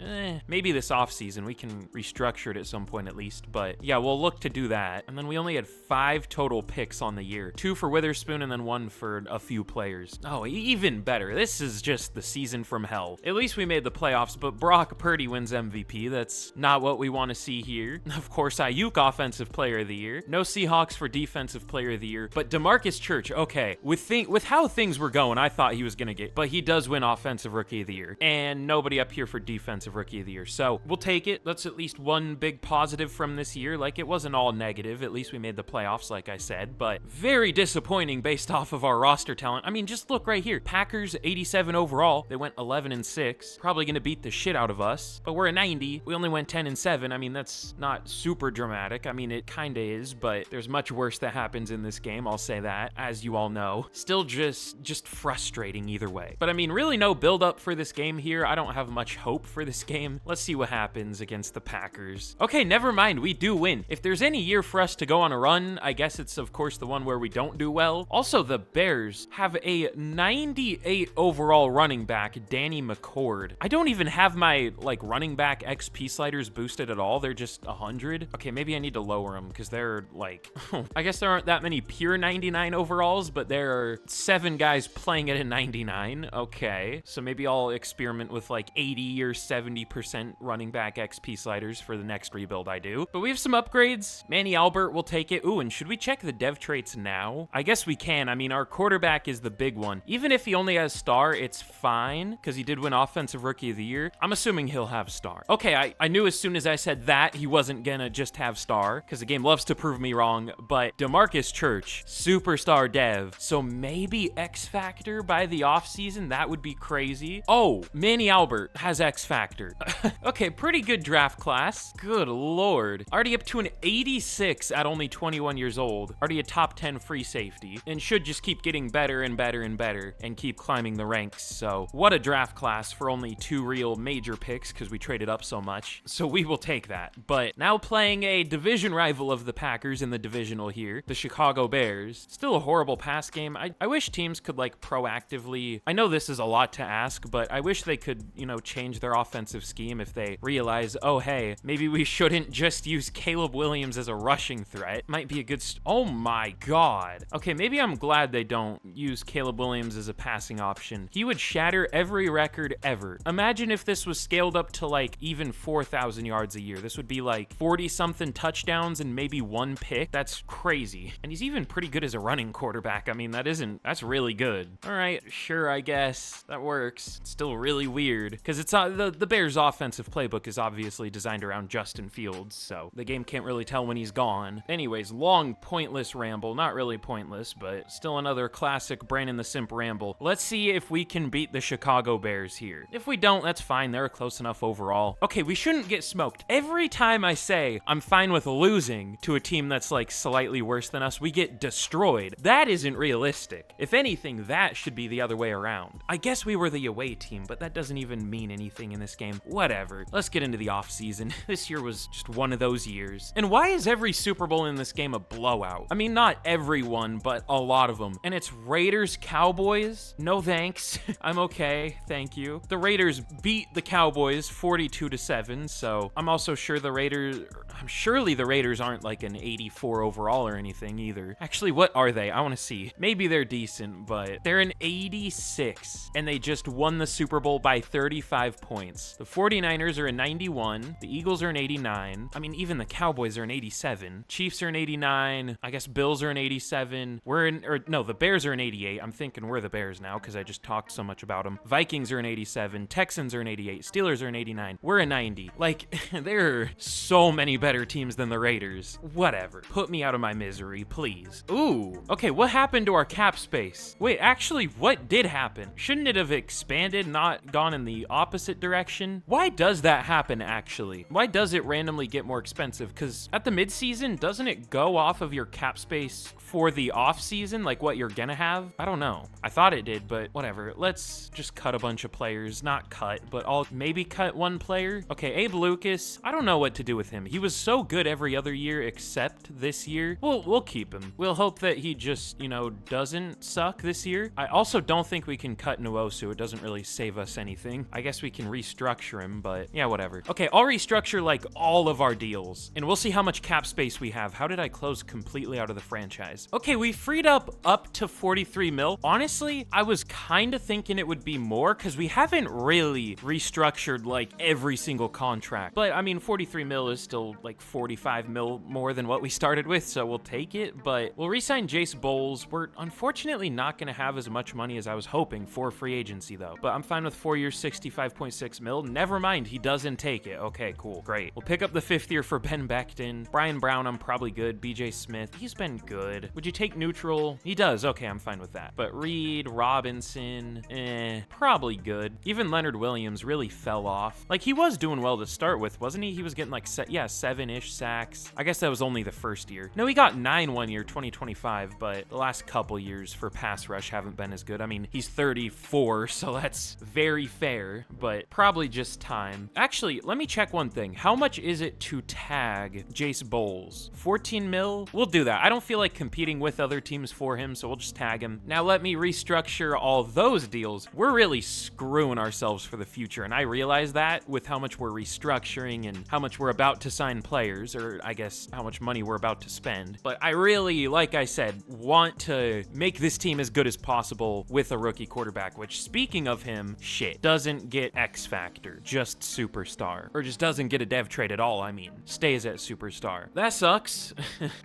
Maybe this offseason we can restructure it at some point at least, but yeah, we'll look to do that. And then we only had 5 total picks on the year, 2 for Witherspoon and then 1 for a few players. Oh, even better. This is just the season from hell. At least we made the playoffs, but Brock Purdy wins MVP. That's not what we want to see here. Of course, Ayuk Offensive Player of the Year. No Seahawks for Defensive Player of the Year, but DeMarcus Church, okay, with how things were going, I thought he was gonna get, but he does win Offensive Rookie of the Year, and nobody up here for Defensive Rookie of the Year, so we'll take it. That's at least one big positive from this year. Like, it wasn't all negative. At least we made the playoffs, like I said, but very disappointing based off of our roster talent. I mean, just look right here. Packers 87 overall. They went 11-6. Probably gonna beat the shit out of us, but we're a 90. We only went 10-7. I mean, that's not super dramatic. I mean, it kinda is, but there's much worse that happens in this game, I'll say that, as you all know. Still just frustrating either way. But I mean, really no build up for this game here. I don't have much hope for this game. Let's see what happens against the Packers. Okay, never mind, we do win. If there's any year for us to go on a run, I guess it's of course the one where we don't do well. Also, the Bears have a 98 overall running back, Danny McCord. I don't even have my like running back XP sliders boosted at all. They're just 100. Okay, maybe I need to lower them because they're like, I guess there aren't that many pure 99 overalls, but there are 7 guys playing at a 99. Okay, so maybe I'll experiment with like 80 or 70% running back XP sliders for the next rebuild I do. But we have some upgrades. Manny Albert will take it. Ooh, and should we check the dev traits now? I guess we can. I mean, our quarterback is the big one. Even if he only has star, it's fine because he did win Offensive Rookie of the Year. I'm assuming he'll have star. Okay, I knew as soon as I said that he wasn't gonna just have star because the game loves to prove me wrong, but DeMarcus Church, superstar dev. So maybe X Factor by the offseason? That would be crazy. Oh, Manny Albert has X Factor. Okay, pretty good draft class. Good lord. Already up to an 86 at only 21 years old. Already a top 10 free safety and should just keep getting better and better and better and keep climbing the ranks. So what a draft class for only two real major picks because we traded up so much. So we will take that. But now playing a division rival of the Packers in the divisional here, the Chicago Bears. Still a horrible pass game. I wish teams could like proactively, I know this is a lot to ask, but I wish they could, you know, change their offensive scheme if they realize, oh, hey, maybe we shouldn't just use Caleb Williams as a rushing threat. Might be a good, oh my God. Okay, maybe I'm glad they don't use Caleb Williams as a passing option. He would shatter every record ever. Imagine if this was scaled up to like even 4,000 yards a year. This would be like 40 something touchdowns and maybe one pick. That's crazy. And he's even pretty good as a running quarterback. I mean, that's really good. All right, sure, I guess that works. It's still really weird because it's the Bears offensive playbook is obviously designed around Justin Fields, so the game can't really tell when he's gone. Anyways, long pointless ramble. Not really pointless, but still another classic Brandon the Simp ramble. Let's see if we can beat the Chicago Bears here. If we don't, that's fine. They're close enough overall. Okay, we shouldn't get smoked. Every time I say I'm fine with losing to a team that's like slightly worse than us, we get destroyed. That isn't realistic. If anything, that should be the other way around. I guess we were the away team, but that doesn't even mean anything in this game. Whatever. Let's get into the offseason. This year was just one of those years. And why is every Super Bowl in this game a blowout? I mean, not everyone, but a lot of them. And it's Raiders Cowboys? No thanks. I'm okay. Thank you. The Raiders beat the Cowboys 42-7, so I'm also sure surely the Raiders aren't like an 84 overall or anything either. Actually, what are they? I want to see. Maybe they're decent, but they're an 86, and they just won the Super Bowl by 35 points. The 49ers are a 91. The Eagles are an 89. I mean, even the Cowboys are an 87. Chiefs are an 89. I guess Bills are an 87. The Bears are an 88. I'm thinking we're the Bears now because I just talked so much about them. Vikings are an 87. Texans are an 88. Steelers are an 89. We're a 90. Like, there are so many better teams than the Raiders. Whatever. Put me out of my misery, please. Ooh. Okay, what happened to our cap space? Wait, actually, what did happen? Shouldn't it have expanded, not gone in the opposite direction? Why does that happen, actually? Why does it randomly get more expensive? Because at the midseason, doesn't it go off of your cap space for the off-season, like what you're gonna have? I don't know. I thought it did, but whatever. Let's just cut a bunch of players. Not cut, but I'll maybe cut one player. Okay, Abe Lucas. I don't know what to do with him. He was so good every other year except this year. We'll keep him. We'll hope that he just, you know, doesn't suck this year. I also don't think we can cut Nwosu. It doesn't really save us anything. I guess we can restructure him, but yeah, whatever. Okay, I'll restructure like all of our deals, and we'll see how much cap space we have. How did I close completely out of the franchise? Okay, we freed up to 43 mil. Honestly, I was kind of thinking it would be more because we haven't really restructured like every single contract. But I mean, 43 mil is still like 45 mil more than what we started with, so we'll take it. But we'll re-sign Jace Bowles. We're unfortunately not going to have as much money as I was hoping for free agency though. But I'm fine with 4 years, 65.6 mil. Never mind, he doesn't take it. Okay, cool, great. We'll pick up the 5th year for Ben Becton. Brian Brown, I'm probably good. BJ Smith, he's been good. Would you take neutral? He does. Okay, I'm fine with that. But Reed, Robinson, probably good. Even Leonard Williams really fell off. Like, he was doing well to start with, wasn't he? He was getting like 7-ish sacks. I guess that was only the first year. No, he got 9 one year, 2025, but the last couple years for pass rush haven't been as good. I mean, he's 34, so that's very fair, but probably just time. Actually, let me check one thing. How much is it to tag Jace Bowles? 14 mil? We'll do that. I don't feel like competing with other teams for him, so we'll just tag him. Now let me restructure all those deals. We're really screwing ourselves for the future, and I realize that with how much we're restructuring and how much we're about to sign players, or I guess how much money we're about to spend. But I really, like I said, want to make this team as good as possible with a rookie quarterback, which, speaking of him, shit, doesn't get X Factor, just superstar. Or just doesn't get a dev trade at all, I mean. Stays at superstar. That sucks,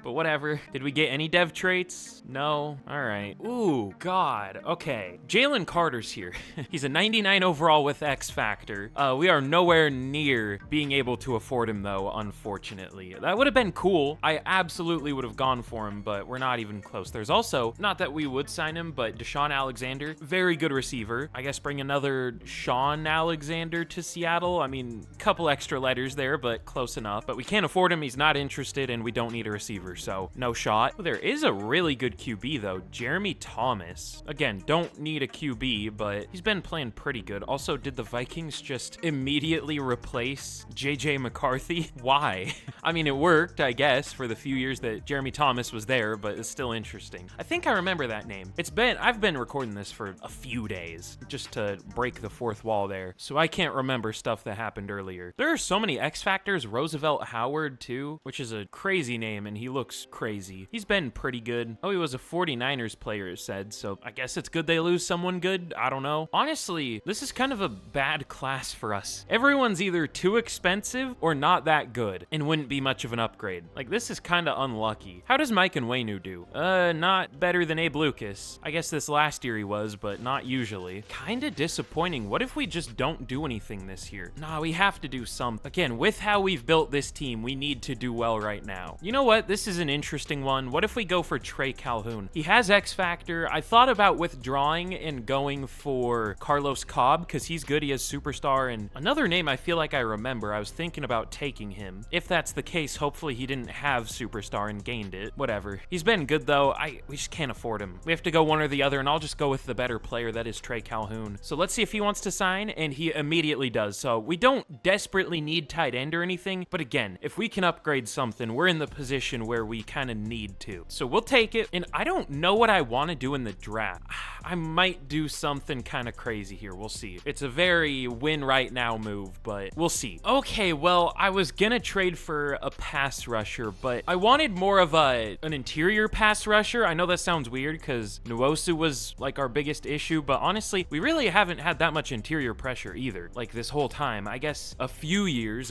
but whatever. Did we get any dev traits? No? Alright. Ooh, God. Okay. Jalen Carter's here. He's a 99 overall with X Factor. We are nowhere near being able to afford him, though, unfortunately. That would have been cool. I absolutely would have gone for him, but we're not even close. There's also, not that we would sign him, but Deshaun Alexander, very good receiver. I guess bring another Sean Alexander to Seattle. I mean, couple extra letters there, but close enough. But we can't afford him. He's not interested, and we don't need a receiver, so no shot. There is a really good QB, though. Jeremy Thomas. Again, don't need a QB, but he's been playing pretty good. Also, did the Vikings just immediately replace JJ McCarthy? Why? I mean, it worked, I guess, for the few years that Jeremy Thomas was there, but it's still interesting. I think I remember that name. I've been recording this for a few days just to break the fourth wall there, so I can't remember stuff that happened earlier. There are so many X Factors. Roosevelt Howard, too, which is a crazy name, and he looks crazy. He's been pretty good. Oh, he was a 49ers player, it said, so I guess it's good they lose someone good. I don't know. Honestly, this is kind of a bad class for us. Everyone's either too expensive or not that good, and wouldn't be much of an upgrade. Like, this is kind of unlucky. How does Mike Nwenu do? Not better than Abe Lucas. I guess this last year he was, but not usually. Kinda disappointing. What if we just don't do anything this year? Nah, we have to do something. Again, with how we've built this team, we need to do well right now. You know what? This is an interesting one. What if we go for Trey Calhoun? He has X Factor. I thought about withdrawing and going for Carlos Cobb because he's good. He has Superstar, and another name I feel like I remember. I was thinking about taking him. If that's the case, hopefully he didn't have Superstar and gained it. Whatever. He's been good though. We just can't afford him. We have to go one or the other, and I'll just go with the better player, that is Trey Calhoun. So let's see if he wants to sign, and he immediately does. So we don't desperately need tight end or anything, but again, if we can upgrade something, we're in the position where we kind of need to. So we'll take it, and I don't know what I want to do in the draft. I might do something kind of crazy here. We'll see. It's a very win right now move, but we'll see. Okay, well, I was gonna trade for a pass rusher, but I wanted more of an interior pass rusher. I know that sounds weird because Nwosu was like our biggest issue, but honestly, we really haven't had that much interior pressure either. Like this whole time, I guess a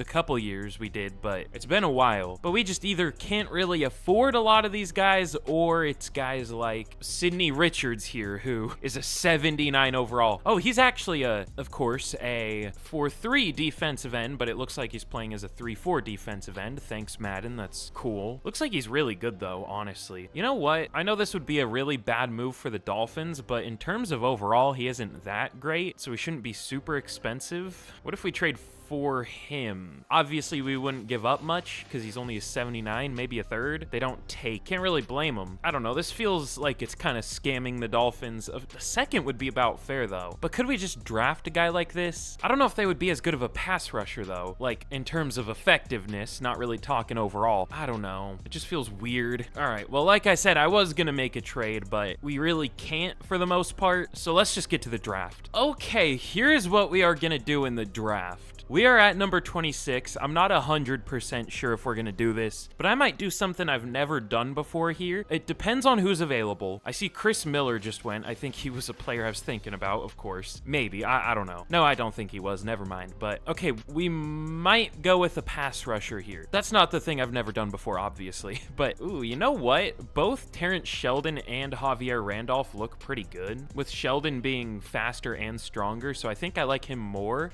couple years we did, but it's been a while. But we just either can't really afford a lot of these guys, or it's guys like Sidney Richards here, who is a 79 overall. Oh, he's actually of course, a 4-3 defensive end, but it looks like he's playing as a 3-4 defensive end. Thanks, Madden. That's cool. Looks like he's really good though, honestly. You know what? I know this would be a really bad move for the Dolphins, but in terms of overall, he isn't that great, so he shouldn't be super expensive. What if we trade for him? Obviously, we wouldn't give up much because he's only a 79, maybe a third. They don't take. Can't really blame him. I don't know. This feels like it's kind of scamming the Dolphins. A second would be about fair, though. But could we just draft a guy like this? I don't know if they would be as good of a pass rusher, though. Like, in terms of effectiveness, not really talking overall. I don't know. It just feels weird. All right. Well, like I said, I was going to make a trade, but we really can't for the most part. So let's just get to the draft. Okay, here's what we are going to do in the draft. We are at number 26. I'm not 100% sure if we're going to do this, but I might do something I've never done before here. It depends on who's available. I see Chris Miller just went. I think he was a player I was thinking about, of course. Maybe. I don't know. No, I don't think he was. Never mind. But okay, we might go with a pass rusher here. That's not the thing I've never done before, obviously. But, ooh, you know what? Both Terrence Sheldon and Javier Randolph look pretty good, with Sheldon being faster and stronger, so I think I like him more.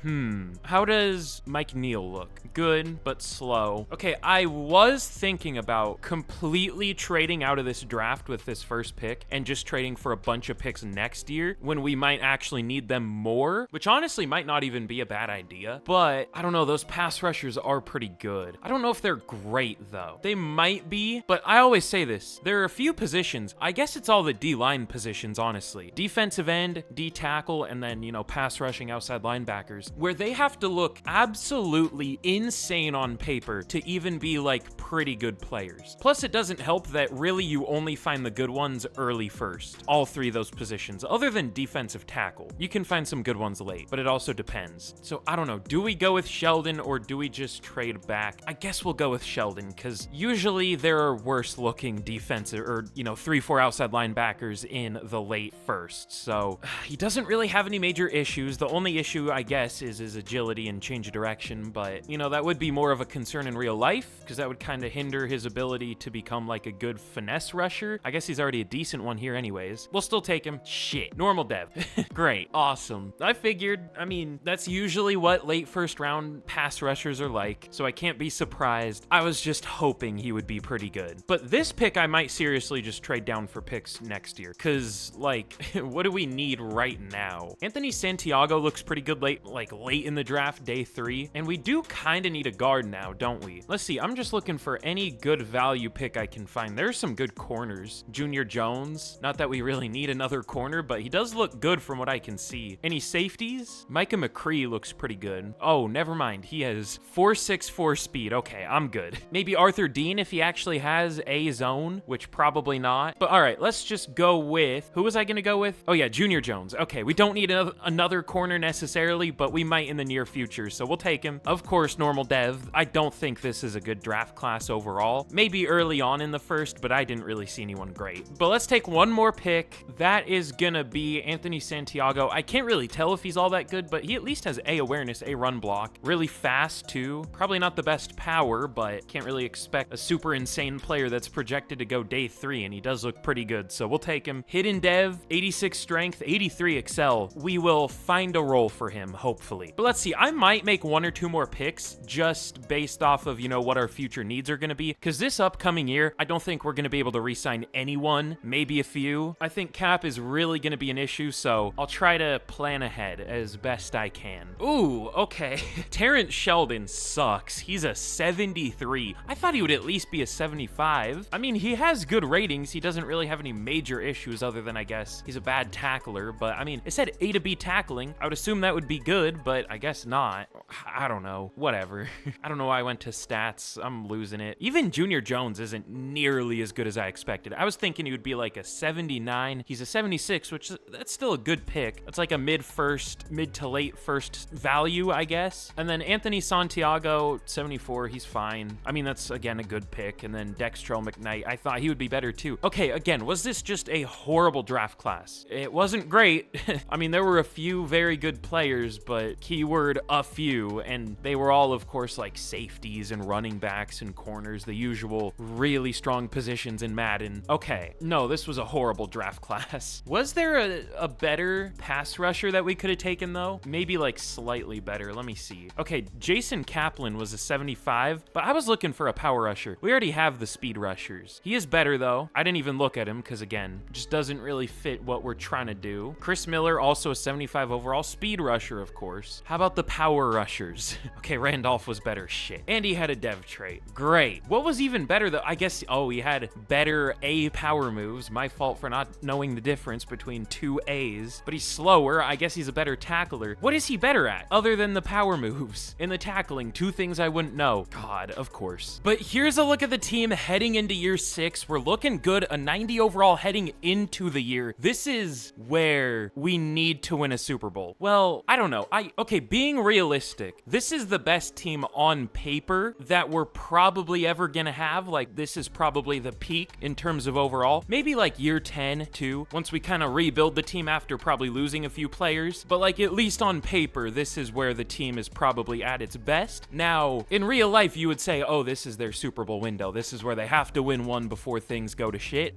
How does Mike Neal look? Good, but slow. Okay, I was thinking about completely trading out of this draft with this first pick and just trading for a bunch of picks next year when we might actually need them more, which honestly might not even be a bad idea. But I don't know, those pass rushers are pretty good. I don't know if they're great though. They might be, but I always say this. There are a few positions. I guess it's all the D-line positions, honestly. Defensive end, D-tackle, and then, you know, pass rushing outside linebackers, where they have to look absolutely insane on paper to even be like pretty good players. Plus, it doesn't help that really you only find the good ones early first. All three of those positions, other than defensive tackle. You can find some good ones late, but it also depends. So I don't know, do we go with Sheldon or do we just trade back? I guess we'll go with Sheldon because usually there are worse looking defensive or, you know, 3-4 outside linebackers in the late first. So he doesn't really have any major issues. The only issue, I guess, is his agility and change of direction, but you know, that would be more of a concern in real life because that would kind of hinder his ability to become like a good finesse rusher. I guess he's already a decent one here anyways. We'll still take him. Shit. Normal dev. Great. Awesome. I figured, I mean, that's usually what late first round pass rushers are like, so I can't be surprised. I was just hoping he would be pretty good. But this pick, I might seriously just trade down for picks next year because, like, what do we need right now? Anthony Santiago looks pretty good late in the draft, day 3, and we do kind of need a guard now, don't we? Let's see. I'm just looking for any good value pick I can find. There's some good corners. Junior Jones. Not that we really need another corner, but he does look good from what I can see. Any safety safeties? Micah McCree looks pretty good. Oh, never mind. He has 4.64 speed. Okay, I'm good. Maybe Arthur Dean if he actually has a zone, which probably not. But all right, let's just go with, who was I gonna go with? Oh yeah, Junior Jones. Okay, we don't need another corner necessarily, but we might in the near future, so we'll take him. Of course, normal dev. I don't think this is a good draft class overall. Maybe early on in the first, but I didn't really see anyone great. But let's take one more pick. That is gonna be Anthony Santiago. I can't really tell if he's all that good, but he at least has A awareness, A run block. Really fast too. Probably not the best power, but can't really expect a super insane player that's projected to go day 3, and he does look pretty good, so we'll take him. Hidden dev, 86 strength, 83 excel. We will find a role for him, hopefully. But let's see, I might make 1 or 2 more picks just based off of, you know, what our future needs are gonna be, because this upcoming year, I don't think we're gonna be able to re-sign anyone, maybe a few. I think cap is really gonna be an issue, so I'll try to plan ahead as best I can. Ooh, okay. Terrence Sheldon sucks. He's a 73. I thought he would at least be a 75. I mean, he has good ratings. He doesn't really have any major issues other than, I guess, he's a bad tackler, but I mean, it said A to B tackling. I would assume that would be good, but I guess not. I don't know. Whatever. I don't know why I went to stats. I'm losing it. Even Junior Jones isn't nearly as good as I expected. I was thinking he would be like a 79. He's a 76, which that's still a good pick. That's like a mid to late first value, I guess. And then Anthony Santiago, 74, he's fine. I mean, that's again a good pick. And then Dextrell McKnight, I thought he would be better too. Okay, again, was this just a horrible draft class? It wasn't great. I mean, there were a few very good players, but keyword a few, and they were all, of course, like safeties and running backs and corners, the usual really strong positions in Madden. Okay, no, this was a horrible draft class. Was there a better pass rusher that we could have taken though? Maybe like slightly better. Let me see. Okay, Jason Kaplan was a 75, but I was looking for a power rusher. We already have the speed rushers. He is better though. I didn't even look at him because again, just doesn't really fit what we're trying to do. Chris Miller, also a 75 overall speed rusher, of course. How about the power rushers? Okay, Randolph was better. Shit. And he had a dev trait. Great. What was even better though? I guess, oh, he had better A power moves. My fault for not knowing the difference between 2 A's, but he's slower. I guess he's a better tackler. What is he better at other than the power moves? In the tackling, 2 things I wouldn't know. God, of course. But here's a look at the team heading into year 6. We're looking good. A 90 overall heading into the year. This is where we need to win a Super Bowl. Well, I don't know. Okay, being realistic, this is the best team on paper that we're probably ever gonna have. Like, this is probably the peak in terms of overall. Maybe like year 10 too, once we kind of rebuild the team after probably losing a few players. But like, at least on paper, this is where the team is probably at its best. Now, in real life, you would say, oh, this is their Super Bowl window. This is where they have to win one before things go to shit.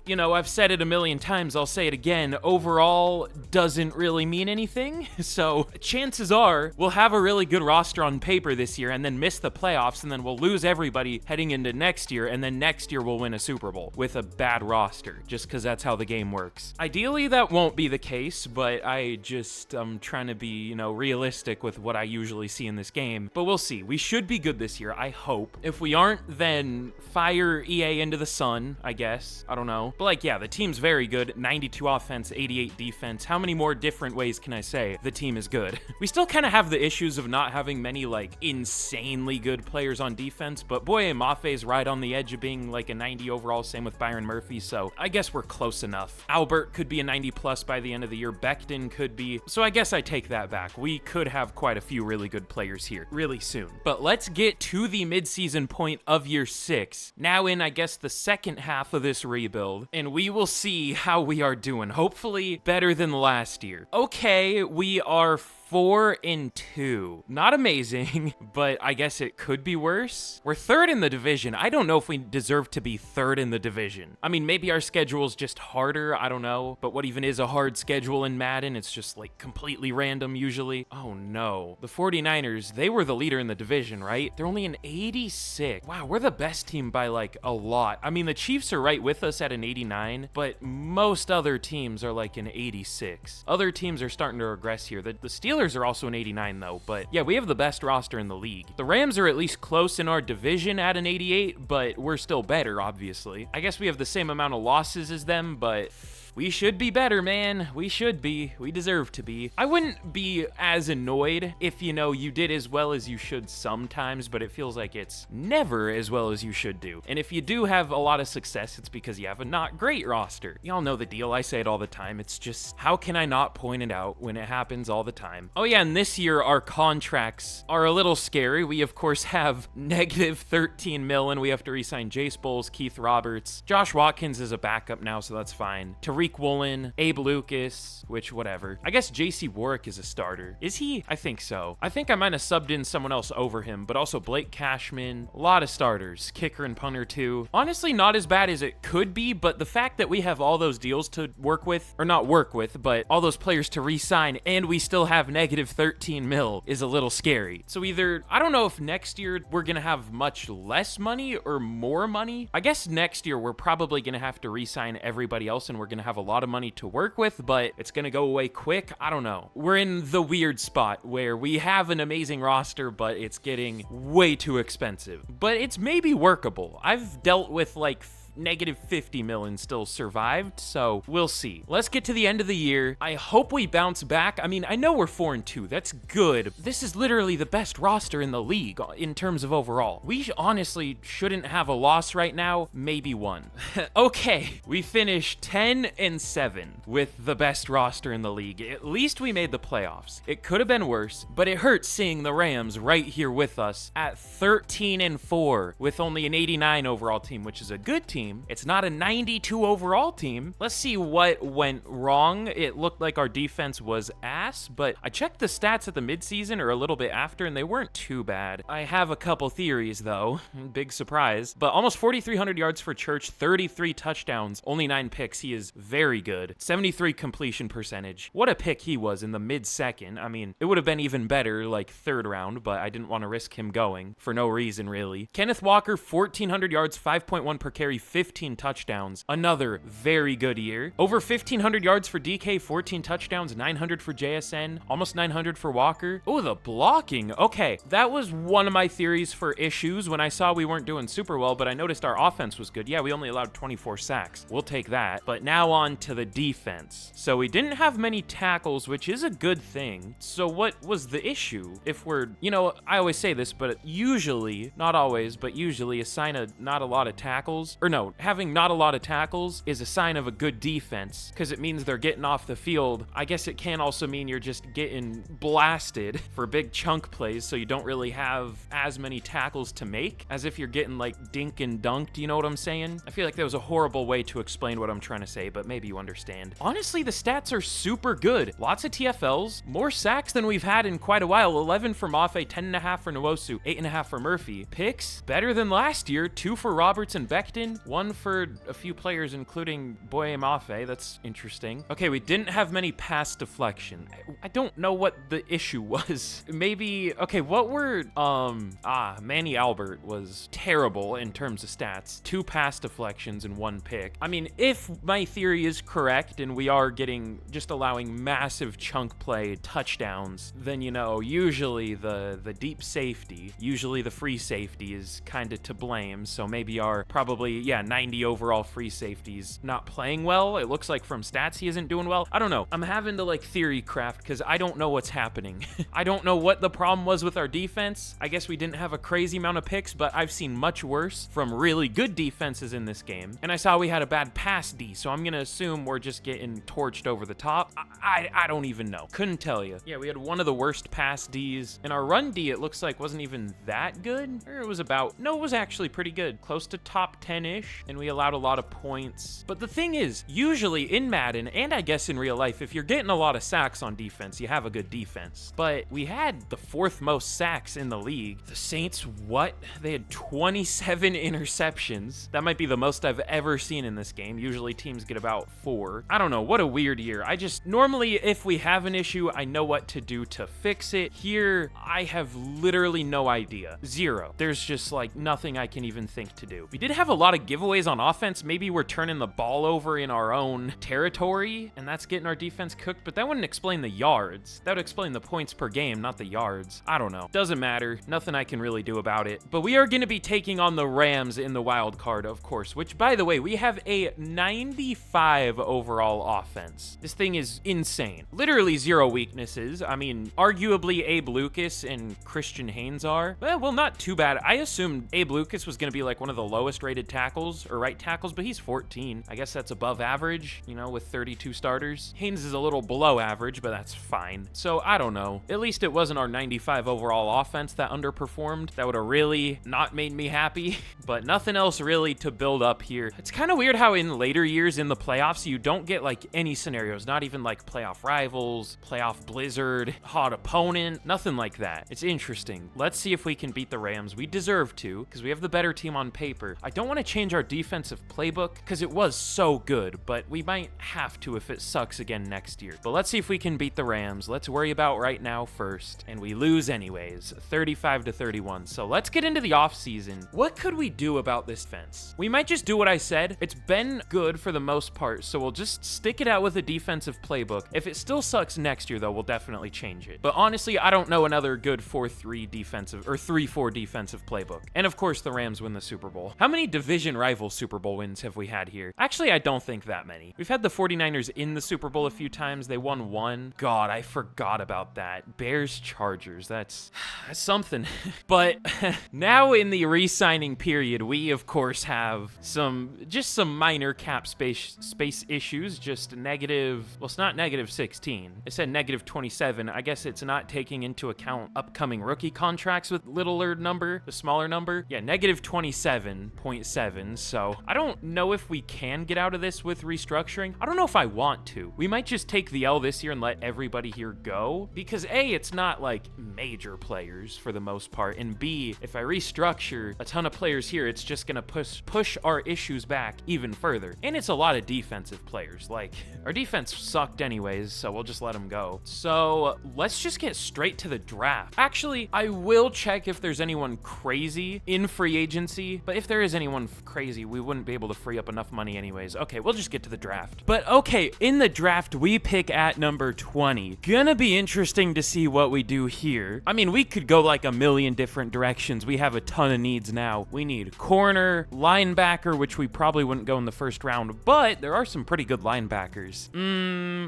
You know, I've said it a million times. I'll say it again. Overall doesn't really mean anything. So chances are we'll have a really good roster on paper this year and then miss the playoffs, and then we'll lose everybody heading into next year, and then next year we'll win a Super Bowl with a bad roster, just because that's how the game works. Ideally, that won't be the case, but I'm trying to be, you know, realistic with what I usually see in this game. But we'll see. We should be good this year, I hope. If we aren't, then fire EA into the sun, I guess. I don't know. But like, yeah, the team's very good. 92 offense, 88 defense. How many more different ways can I say the team is good? We still kind of have the issues of not having many like insanely good players on defense, but boy, Maffe's right on the edge of being like a 90 overall, same with Byron Murphy, so I guess we're close enough. Albert could be a 90 plus by the end of the year. Becton could be, so I guess I take that back. We could have quite a few really good players here really soon. But let's get to the mid-season point of year 6. Now in, I guess, the second half of this rebuild, and we will see how we are doing. Hopefully better than last year. Okay, we are 4-2. Not amazing, but I guess it could be worse. We're 3rd in the division. I don't know if we deserve to be 3rd in the division. I mean, maybe our schedule's just harder. I don't know. But what even is a hard schedule in Madden? It's just like completely random usually. Oh no. The 49ers, they were the leader in the division, right? They're only an 86. Wow, we're the best team by like a lot. I mean, the Chiefs are right with us at an 89, but most other teams are like an 86. Other teams are starting to regress here. The Steelers are also an 89 though, but yeah, we have the best roster in the league. The Rams are at least close in our division at an 88, but we're still better, obviously. I guess we have the same amount of losses as them, but We should be better, man. We should be. We deserve to be. I wouldn't be as annoyed if, you know, you did as well as you should sometimes, but it feels like it's never as well as you should do. And if you do have a lot of success, it's because you have a not great roster. Y'all know the deal. I say it all the time. It's just, how can I not point it out when it happens all the time? Oh yeah, and this year our contracts are a little scary. We of course have negative 13 mil and we have to re-sign Jace Bowles, Keith Roberts. Josh Watkins is a backup now, so that's fine. Tariq Woolen, Abe Lucas, which whatever. I guess JC Warwick is a starter. Is he? I think so. I think I might have subbed in someone else over him, but also Blake Cashman. A lot of starters. Kicker and punter too. Honestly, not as bad as it could be, but the fact that we have all those deals to work with, or not work with, but all those players to re-sign, and we still have negative 13 mil is a little scary. So either, I don't know if next year we're gonna have much less money or more money. I guess next year we're probably gonna have to re-sign everybody else and we're gonna have a lot of money to work with, but it's gonna go away quick. I don't know. We're in the weird spot where we have an amazing roster, but it's getting way too expensive. But it's maybe workable. I've dealt with like negative 50 mil and still survived, so we'll see. Let's get to the end of the year. I hope we bounce back. I mean, I know we're 4-2. That's good. This is literally the best roster in the league in terms of overall. We honestly shouldn't have a loss right now, maybe one. Okay, we finished 10-7 with the best roster in the league. At least we made the playoffs. It could have been worse, but it hurts seeing the Rams right here with us at 13-4 with only an 89 overall team, which is a good team. It's not a 92 overall team. Let's see what went wrong. It looked like our defense was ass, but I checked the stats at the midseason or a little bit after, and they weren't too bad. I have a couple theories, though. Big surprise. But almost 4,300 yards for Church, 33 touchdowns, only 9 picks. He is very good. 73 completion percentage. What a pick he was in the mid-second. I mean, it would have been even better, like, third round, but I didn't want to risk him going for no reason, really. Kenneth Walker, 1,400 yards, 5.1 per carry, 15 touchdowns. Another very good year. Over 1,500 yards for DK, 14 touchdowns, 900 for JSN, almost 900 for Walker. Oh, the blocking. Okay, that was one of my theories for issues when I saw we weren't doing super well, but I noticed our offense was good. Yeah, we only allowed 24 sacks. We'll take that. But now on to the defense. So we didn't have many tackles, which is a good thing. So what was the issue? If we're, you know, I always say this, but usually, not always, but usually a sign of not a lot of tackles, or no, having not a lot of tackles is a sign of a good defense because it means they're getting off the field. I guess it can also mean you're just getting blasted for big chunk plays, so you don't really have as many tackles to make as if you're getting like dink and dunked, you know what I'm saying? I feel like that was a horrible way to explain what I'm trying to say, but maybe you understand. Honestly, the stats are super good. Lots of TFLs, more sacks than we've had in quite a while. 11 for Mafe, 10.5 for Nwosu, 8.5 for Murphy. Picks, better than last year. 2 for Roberts and Becton, 1 for a few players, including Boye Mafe. That's interesting. Okay, we didn't have many pass deflection. I don't know what the issue was. Maybe, okay, what were, Manny Albert was terrible in terms of stats. 2 pass deflections and 1 pick. I mean, if my theory is correct and we are getting, just allowing massive chunk play touchdowns, then, you know, usually the deep safety, usually the free safety is kind of to blame. So maybe our probably, yeah, 90 overall free safety's not playing well. It looks like from stats he isn't doing well. I don't know. I'm having to like theory craft because I don't know what's happening. I don't know what the problem was with our defense. I guess we didn't have a crazy amount of picks, but I've seen much worse from really good defenses in this game. And I saw we had a bad pass D, so I'm gonna assume we're just getting torched over the top. I don't even know. Couldn't tell you. Yeah, we had one of the worst pass Ds. And our run D, it looks like, wasn't even that good. Or it was about, no, it was actually pretty good. Close to top 10-ish. And we allowed a lot of points. But the thing is, usually in Madden, and I guess in real life, if you're getting a lot of sacks on defense, you have a good defense. But we had the 4th most sacks in the league. The Saints, what? They had 27 interceptions. That might be the most I've ever seen in this game. Usually teams get about 4. I don't know. What a weird year. Normally, if we have an issue, I know what to do to fix it. Here, I have literally no idea. Zero. There's just like nothing I can even think to do. We did have a lot of giveaways on offense. Maybe we're turning the ball over in our own territory, and that's getting our defense cooked, but that wouldn't explain the yards. That would explain the points per game, not the yards. I don't know. Doesn't matter. Nothing I can really do about it. But we are going to be taking on the Rams in the wild card, of course, which, by the way, we have a 95 overall offense. This thing is insane. Literally 0 weaknesses. I mean, arguably Abe Lucas and Christian Haynes are. Well, not too bad. I assumed Abe Lucas was going to be like one of the lowest rated tackles or right tackles, but he's 14. I guess that's above average, you know, with 32 starters. Haynes is a little below average, but that's fine. So I don't know. At least it wasn't our 95 overall offense that underperformed. That would have really not made me happy, but nothing else really to build up here. It's kind of weird how in later years in the playoffs, you don't get like any scenarios, not even like playoff rivals, playoff blizzard, hot opponent, nothing like that. It's interesting. Let's see if we can beat the Rams. We deserve to, because we have the better team on paper. I don't want to change our defensive playbook because it was so good, but we might have to if it sucks again next year. But let's see if we can beat the Rams. Let's worry about right now first. And we lose anyways, 35-31. So let's get into the offseason. What could we do about this fence? We might just do what I said. It's been good for the most part, so we'll just stick it out with a defensive playbook. If it still sucks next year, though, we'll definitely change it. But honestly, I don't know another good 4-3 defensive or 3-4 defensive playbook. And of course, the Rams win the Super Bowl. How many division rival Super Bowl wins have we had here? Actually, I don't think that many. We've had the 49ers in the Super Bowl a few times. They won 1. God, I forgot about that. Bears Chargers. That's something. But now in the re-signing period, we of course have some minor cap space issues, just negative, well, it's not negative 16. It said negative 27. I guess it's not taking into account upcoming rookie contracts with littler number, the smaller number. Yeah, negative 27.7. So I don't know if we can get out of this with restructuring. I don't know if I want to. We might just take the L this year and let everybody here go because A, it's not like major players for the most part, and B, if I restructure a ton of players here, it's just gonna push our issues back even further. And it's a lot of defensive players. Like, our defense sucked anyways, so we'll just let them go. So let's just get straight to the draft. Actually, I will check if there's anyone crazy in free agency, but if there is anyone crazy, we wouldn't be able to free up enough money anyways. Okay, we'll just get to the draft. But okay, in the draft, we pick at number 20. Gonna be interesting to see what we do here. I mean, we could go like a million different directions. We have a ton of needs now. We need corner, linebacker, which we probably wouldn't go in the first round, but there are some pretty good linebackers.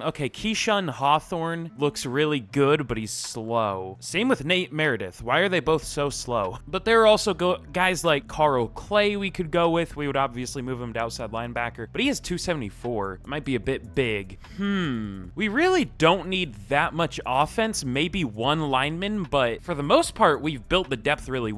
Okay, Keyshawn Hawthorne looks really good, but he's slow. Same with Nate Meredith. Why are they both so slow? But there are also guys like Carl Clay we could go with. We would obviously move him to outside linebacker, but he has 274. It might be a bit big. We really don't need that much offense, maybe one lineman, but for the most part, we've built the depth really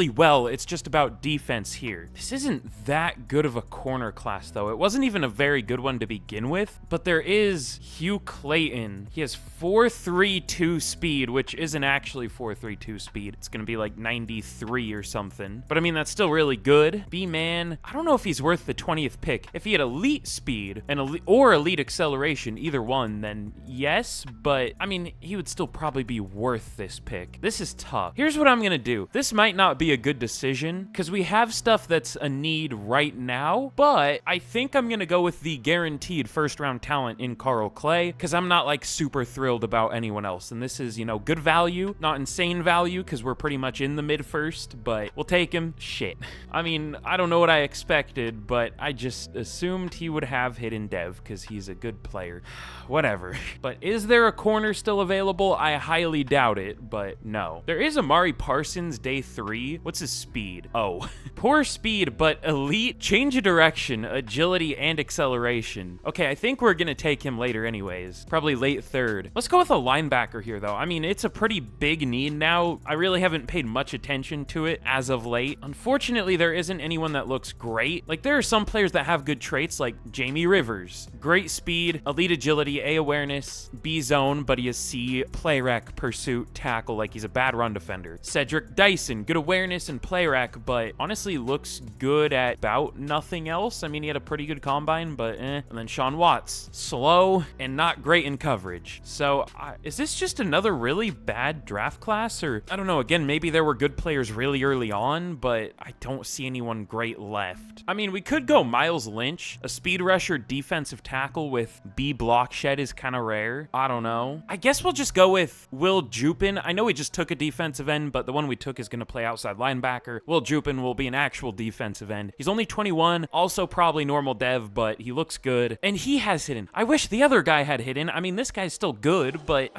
well. It's just about defense here. This isn't that good of a corner class, though. It wasn't even a very good one to begin with, but there is Hugh Clayton. He has 4.32 speed, which isn't actually 4.32 speed. It's gonna be like 93 or something, but I mean, that's still really good. B-Man, I don't know if he's worth the 20th pick. If he had elite speed and elite acceleration, either one, then yes, but I mean, he would still probably be worth this pick. This is tough. Here's what I'm gonna do. This might not be a good decision because we have stuff that's a need right now, but I think I'm gonna go with the guaranteed first round talent in Carl Clay because I'm not like super thrilled about anyone else. And this is, you know, good value, not insane value because we're pretty much in the mid first, but we'll take him. Shit. I mean, I don't know what I expected, but I just assumed he would have hidden dev because he's a good player. Whatever. But is there a corner still available? I highly doubt it, but no. There is Amari Parsons day 3. What's his speed? Oh, poor speed, but elite. Change of direction, agility, and acceleration. Okay, I think we're gonna take him later anyways. Probably late 3rd. Let's go with a linebacker here, though. I mean, it's a pretty big need now. I really haven't paid much attention to it as of late. Unfortunately, there isn't anyone that looks great. Like, there are some players that have good traits, like Jamie Rivers. Great speed, elite agility, A awareness, B zone, but he is C, play rec, pursuit, tackle, like he's a bad run defender. Cedric Dyson, good awareness and play rec, but honestly looks good at about nothing else. I mean, he had a pretty good combine, but eh. And then Sean Watts, slow and not great in coverage. So is this just another really bad draft class? Or I don't know, again, maybe there were good players really early on, but I don't see anyone great left. I mean, we could go Miles Lynch. A speed rusher defensive tackle with B block shed is kind of rare. I don't know. I guess we'll just go with Will Jupin. I know we just took a defensive end, but the one we took is going to play outside linebacker. Will Jupin will be an actual defensive end. He's only 21, also probably normal dev, but he looks good. And he has hidden. I wish the other guy had hidden. I mean, this guy's still good, but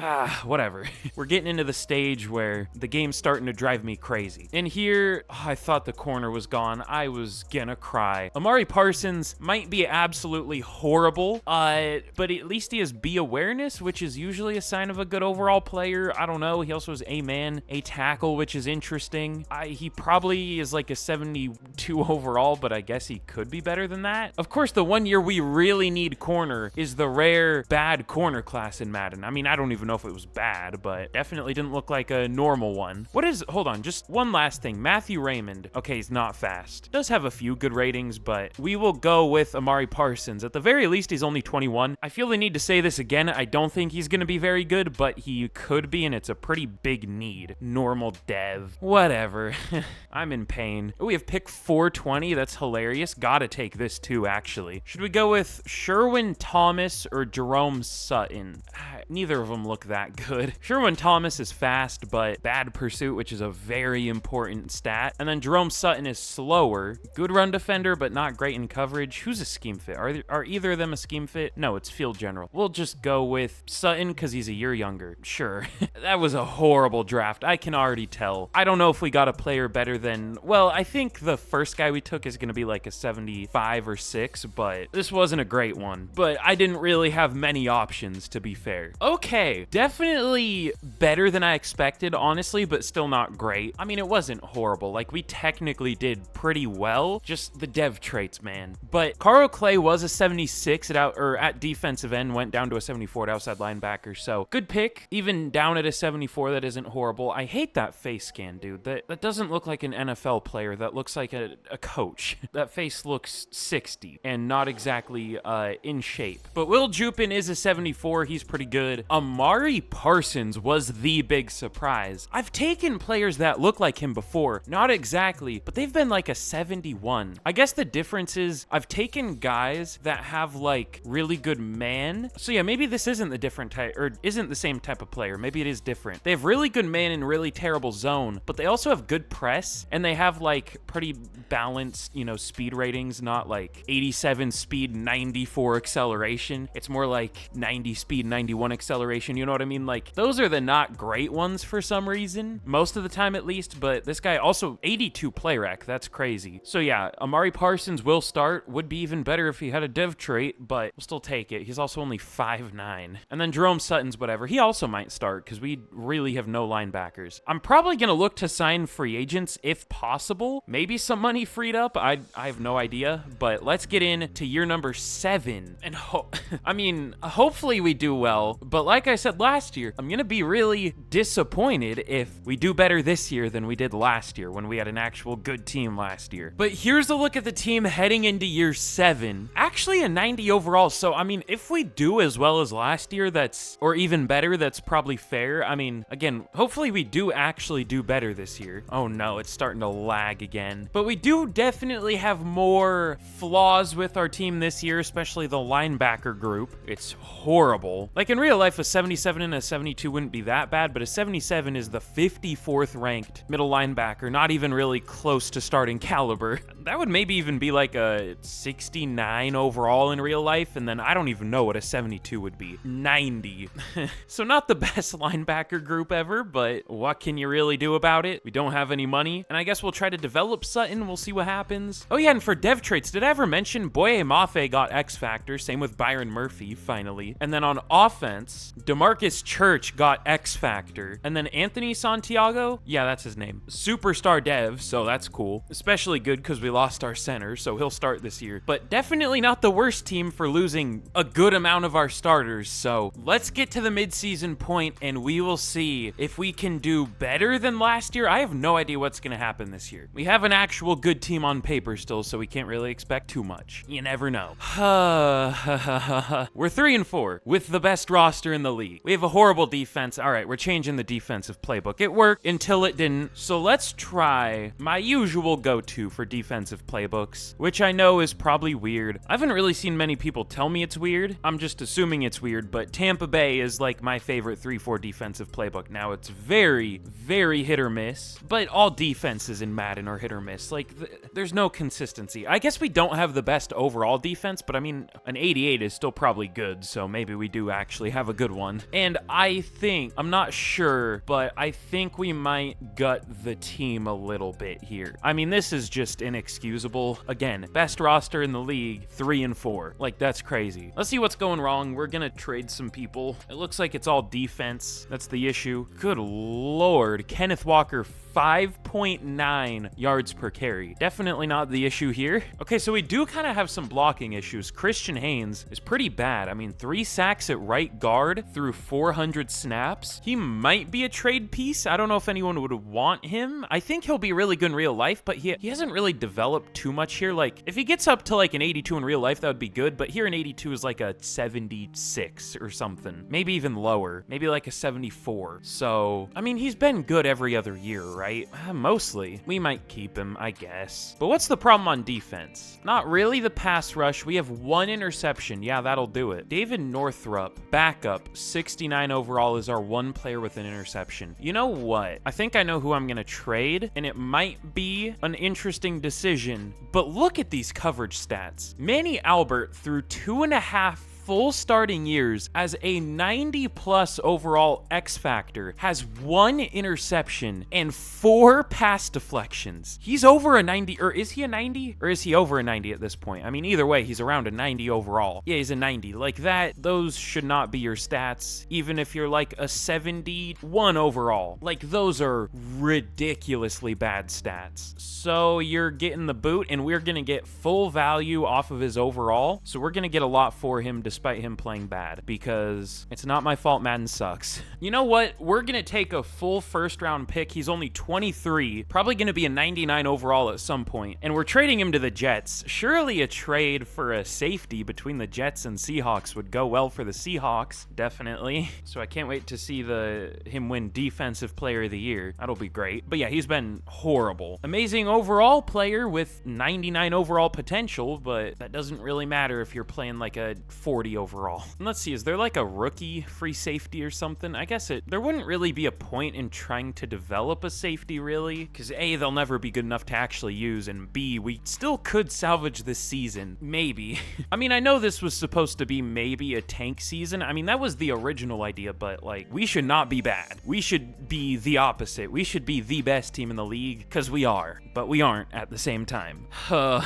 whatever. We're getting into the stage where the game's starting to drive me crazy. And here, I thought the corner was gone. I was gonna cry. Amari Parsons might be absolutely horrible, but at least he has B awareness, which is usually a sign of a good overall player. I don't know. He also has a tackle, which is interesting. He probably is like a 72 overall, but I guess he could be better than that. Of course, the one year we really need corner is the rare bad corner class in Madden. I mean, I don't even know if it was bad, but definitely didn't look like a normal one. Hold on, just one last thing. Matthew Raymond. Okay, he's not fast. Does have a few good ratings, but we will go with Amari Parsons. At the very least, he's only 21. I feel the need to say this again. I don't think he's going to be very good, but he could be, and it's a pretty big need. Normal dev. Whatever. I'm in pain. We have pick 420. That's hilarious. Gotta take this too, actually. Should we go with Sherwin Thomas or Jerome Sutton? Neither of them look that good. Sherwin Thomas is fast, but bad pursuit, which is a very important stat. And then Jerome Sutton is slower. Good run defender, but not great in coverage. Who's a scheme fit? Are either of them a scheme fit? No, it's field general. We'll just go with Sutton because he's a year younger. Sure. That was a horrible draft. I can already tell. I don't know if we got a player better than, well, I think the first guy we took is going to be like a 75 or 6, but this wasn't a great one. But I didn't really have many options, to be fair. Okay, definitely better than I expected, honestly, but still not great. I mean, it wasn't horrible. Like, we technically did pretty well, just the dev traits, man. But Carl Clay was a 76 at defensive end, went down to a 74 at outside linebacker, so good pick. Even down at a 74, that isn't horrible. I hate that face scan, dude. That doesn't look like an NFL player. That looks like a coach. That face looks 60 and not exactly in shape. But Will Jupin is a 74. He's pretty good. Amari Parsons was the big surprise. I've taken players that look like him before. Not exactly, but they've been like a 71. I guess the difference is I've taken guys that have like really good man. So yeah, maybe this isn't the different type, or isn't the same type of player. Maybe it is different. They have really good man and really terrible zone, but they also have good press, and they have like pretty balanced, speed ratings, not like 87 speed, 94 acceleration. It's more like 90 speed, 91 acceleration. You know what I mean? Like, those are the not great ones for some reason, most of the time at least, but this guy also 82 play rec. That's crazy. So yeah, Amari Parsons will start. Would be even better if he had a dev trait, but we'll still take it. He's also only 5'9". And then Jerome Sutton's whatever. He also might start because we really have no linebackers. I'm probably going to look to sign free agents if possible. Maybe some money freed up. I have no idea, but let's get into year number 7. And hopefully we do well, but like I said last year, I'm going to be really disappointed if we do better this year than we did last year when we had an actual good team last year. But here's a look at the team heading into year 7. Actually a 90 overall. So, I mean, if we do as well as last year, or even better, that's probably fair. I mean, again, hopefully we do actually do better this year. Oh no, it's starting to lag again. But we do definitely have more flaws with our team this year, especially the linebacker group. It's horrible. Like in real life, a 77 and a 72 wouldn't be that bad, but a 77 is the 54th ranked middle linebacker, not even really close to starting caliber. That would maybe even be like a 69 overall in real life, and then I don't even know what a 72 would be. 90. So not the best linebacker group ever, but what can you really do about it? We don't have any money, and I guess we'll try to develop Sutton. We'll see what happens. Oh yeah, and for dev traits, did I ever mention Boye Mafe got X Factor? Same with Byron Murphy, finally. And then on offense, DeMarcus Church got X Factor. And then Anthony Santiago, yeah, that's his name. Superstar dev, so that's cool. Especially good because we lost our center, so he'll start this year. But definitely not the worst team for losing a good amount of our starters. So let's get to the midseason point and we will see if we can do better than last year. I have no idea what's going to happen this year. We have an actual good team on paper still, so we can't really expect too much. You never know. We're 3-4 with the best roster roster in the league. We have a horrible defense. All right, we're changing the defensive playbook. It worked until it didn't. So let's try my usual go-to for defensive playbooks, which I know is probably weird. I haven't really seen many people tell me it's weird. I'm just assuming it's weird, but Tampa Bay is like my favorite 3-4 defensive playbook. Now, it's very, very hit or miss, but all defenses in Madden are hit or miss. Like, there's no consistency. I guess we don't have the best overall defense, but I mean, an 88 is still probably good, so maybe we do actually have a good one. And I think, I'm not sure, but I think we might gut the team a little bit here. I mean, this is just inexcusable. Again, best roster in the league, 3-4. Like, that's crazy. Let's see what's going wrong. We're gonna trade some people. It looks like it's all defense. That's the issue. Good Lord. Kenneth Walker, 5.9 yards per carry. Definitely not the issue here. Okay, so we do kind of have some blocking issues. Christian Haynes is pretty bad. I mean, 3 sacks at right guard through 400 snaps. He might be a trade piece. I don't know if anyone would want him. I think he'll be really good in real life, but he hasn't really developed too much here. Like, if he gets up to like an 82 in real life, that would be good, but here an 82 is like a 76 or something. Maybe even lower. Maybe like a 74. So, I mean, he's been good every other year, right? Mostly. We might keep him, I guess. But what's the problem on defense? Not really the pass rush. We have 1 interception. Yeah, that'll do it. David Northrup, backup, 69 overall, is our 1 player with an interception. You know what? I think I know who I'm going to trade, and it might be an interesting decision, but look at these coverage stats. Manny Albert threw 2.5 full starting years as a 90+ overall X Factor, has 1 interception and 4 pass deflections. He's over a 90, or is he a 90? Or is he over a 90 at this point? I mean, either way, he's around a 90 overall. Yeah, he's a 90. Like that, those should not be your stats, even if you're like a 71 overall. Like, those are ridiculously bad stats. So you're getting the boot, and we're gonna get full value off of his overall. So we're gonna get a lot for him despite him playing bad, because it's not my fault Madden sucks. You know what? We're gonna take a full first-round pick. He's only 23, probably gonna be a 99 overall at some point, and we're trading him to the Jets. Surely a trade for a safety between the Jets and Seahawks would go well for the Seahawks, definitely. So I can't wait to see him win Defensive Player of the Year. That'll be great. But yeah, he's been horrible. Amazing overall player with 99 overall potential, but that doesn't really matter if you're playing like a 40 overall. And let's see, is there like a rookie free safety or something? I guess there wouldn't really be a point in trying to develop a safety, really, because A, they'll never be good enough to actually use, and B, we still could salvage this season. Maybe. I mean, I know this was supposed to be maybe a tank season. I mean, that was the original idea, but like, we should not be bad. We should be the opposite. We should be the best team in the league, because we are, but we aren't at the same time. All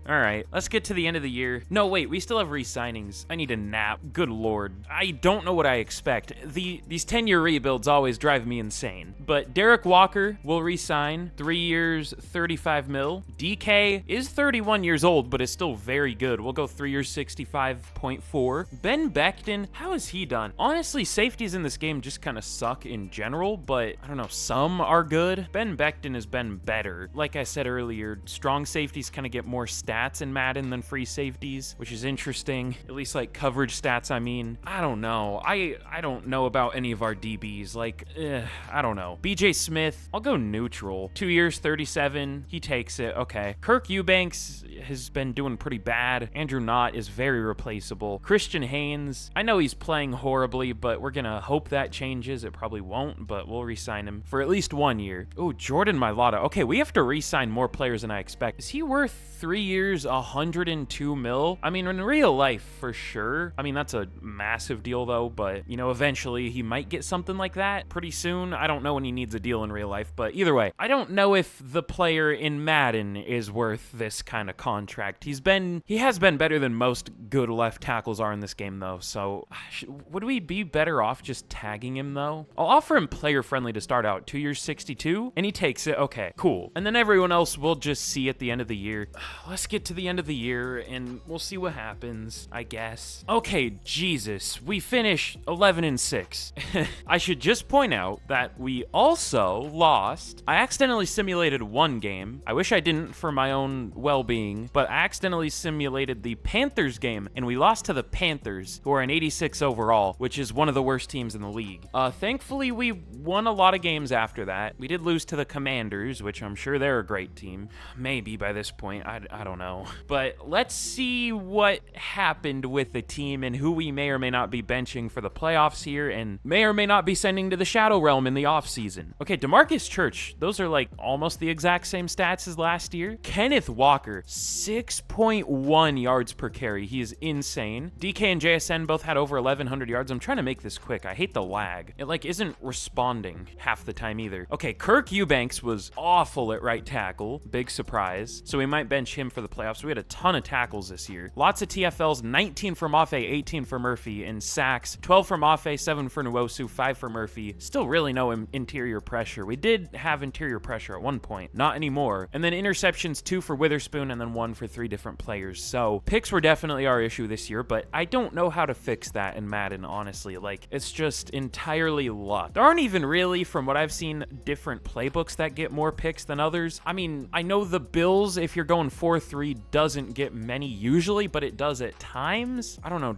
right, let's get to the end of the year. No, wait, we still have re-signings. I need a nap. Good Lord. I don't know what I expect. These 10-year rebuilds always drive me insane. But Derek Walker will re-sign. 3 years, 35 mil. DK is 31 years old, but is still very good. We'll go 3 years, 65.4. Ben Becton, how has he done? Honestly, safeties in this game just kind of suck in general, but I don't know, some are good. Ben Becton has been better. Like I said earlier, strong safeties kind of get more stats in Madden than free safeties, which is interesting. At least like coverage stats, I mean. I don't know. I don't know about any of our DBs. Like, I don't know. BJ Smith, I'll go neutral. 2 years, 37. He takes it. Okay. Kirk Eubanks has been doing pretty bad. Andrew Knott is very replaceable. Christian Haynes, I know he's playing horribly, but we're gonna hope that changes. It probably won't, but we'll re-sign him for at least 1 year. Oh, Jordan Mailata. Okay, we have to re-sign more players than I expect. Is he worth 3 years, 102 mil? I mean, in real life, for sure. I mean, that's a massive deal, though, but, you know, eventually he might get something like that pretty soon. I don't know when he needs a deal in real life, but either way, I don't know if the player in Madden is worth this kind of contract. He has been better than most good left tackles are in this game, though, so would we be better off just tagging him, though? I'll offer him player-friendly to start out. 2 years, 62, and he takes it. Okay, cool. And then everyone else we'll just see at the end of the year. Let's get to the end of the year, and we'll see what happens, I guess. Okay, Jesus, we finish 11-6. I should just point out that we also lost. I accidentally simulated one game. I wish I didn't for my own well-being, winning, but accidentally simulated the Panthers game, and we lost to the Panthers, who are an 86 overall, which is one of the worst teams in the league. Thankfully, we won a lot of games after that. We did lose to the Commanders, which I'm sure they're a great team. Maybe by this point, I don't know. But let's see what happened with the team and who we may or may not be benching for the playoffs here, and may or may not be sending to the Shadow Realm in the offseason. Okay, DeMarcus Church, those are like almost the exact same stats as last year. Kenneth Walker, 6.1 yards per carry. He is insane. DK and JSN both had over 1,100 yards. I'm trying to make this quick. I hate the lag. It like isn't responding half the time either. Okay, Kirk Eubanks was awful at right tackle. Big surprise. So we might bench him for the playoffs. We had a ton of tackles this year. Lots of TFLs, 19 for Mafe, 18 for Murphy, and sacks, 12 for Mafe, 7 for Nwosu, 5 for Murphy. Still really no interior pressure. We did have interior pressure at one point, not anymore. And then interceptions, 2 for Witherspoon, and then 1 for 3 different players. So picks were definitely our issue this year, but I don't know how to fix that in Madden, honestly. Like, it's just entirely luck. There aren't even really, from what I've seen, different playbooks that get more picks than others. I mean, I know the Bills, if you're going 4-3, doesn't get many usually, but it does at times. I don't know,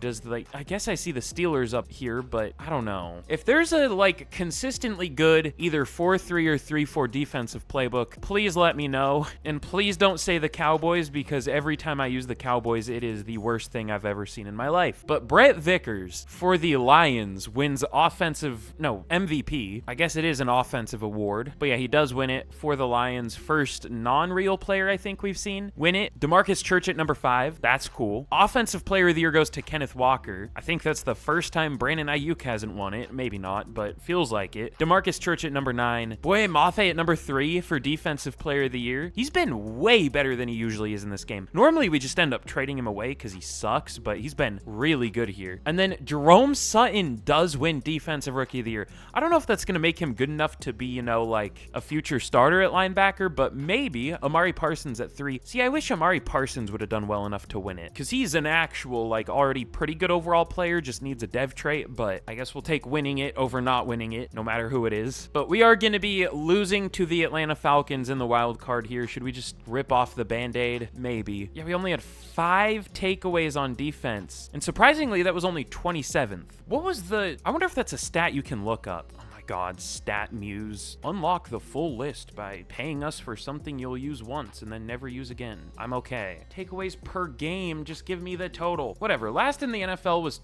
I guess I see the Steelers up here, but I don't know. If there's a, like, consistently good either 4-3 or 3-4 defensive playbook, please let me know. And please don't say the Cowboys, because every time I use the Cowboys, it is the worst thing I've ever seen in my life. But Brett Vickers for the Lions wins MVP. I guess it is an offensive award, but yeah, he does win it for the Lions. First non-real player I think we've seen win it. DeMarcus Church at number 5. That's cool. Offensive player of the year goes to Kenneth Walker. I think that's the first time Brandon Ayuk hasn't won it. Maybe not, but feels like it. DeMarcus Church at number 9. Boye Mafe at number 3 for defensive player of the year. He's been way better than he usually is in this game. Normally we just end up trading him away because he sucks, but he's been really good here. And then Jerome Sutton does win defensive rookie of the year. I don't know if that's going to make him good enough to be, like a future starter at linebacker, but maybe. Amari Parsons at 3. See, I wish Amari Parsons would have done well enough to win it, because he's an actual, already pretty good overall player, just needs a dev trait, but I guess we'll take winning it over not winning it, no matter who it is. But we are going to be losing to the Atlanta Falcons in the wild card here. Should we just rip off the Band-Aid? Maybe. Yeah, we only had 5 takeaways on defense, and surprisingly, that was only 27th. What was I wonder if that's a stat you can look up. God, Stat Muse. Unlock the full list by paying us for something you'll use once and then never use again. I'm okay. Takeaways per game, just give me the total. Whatever. Last in the NFL was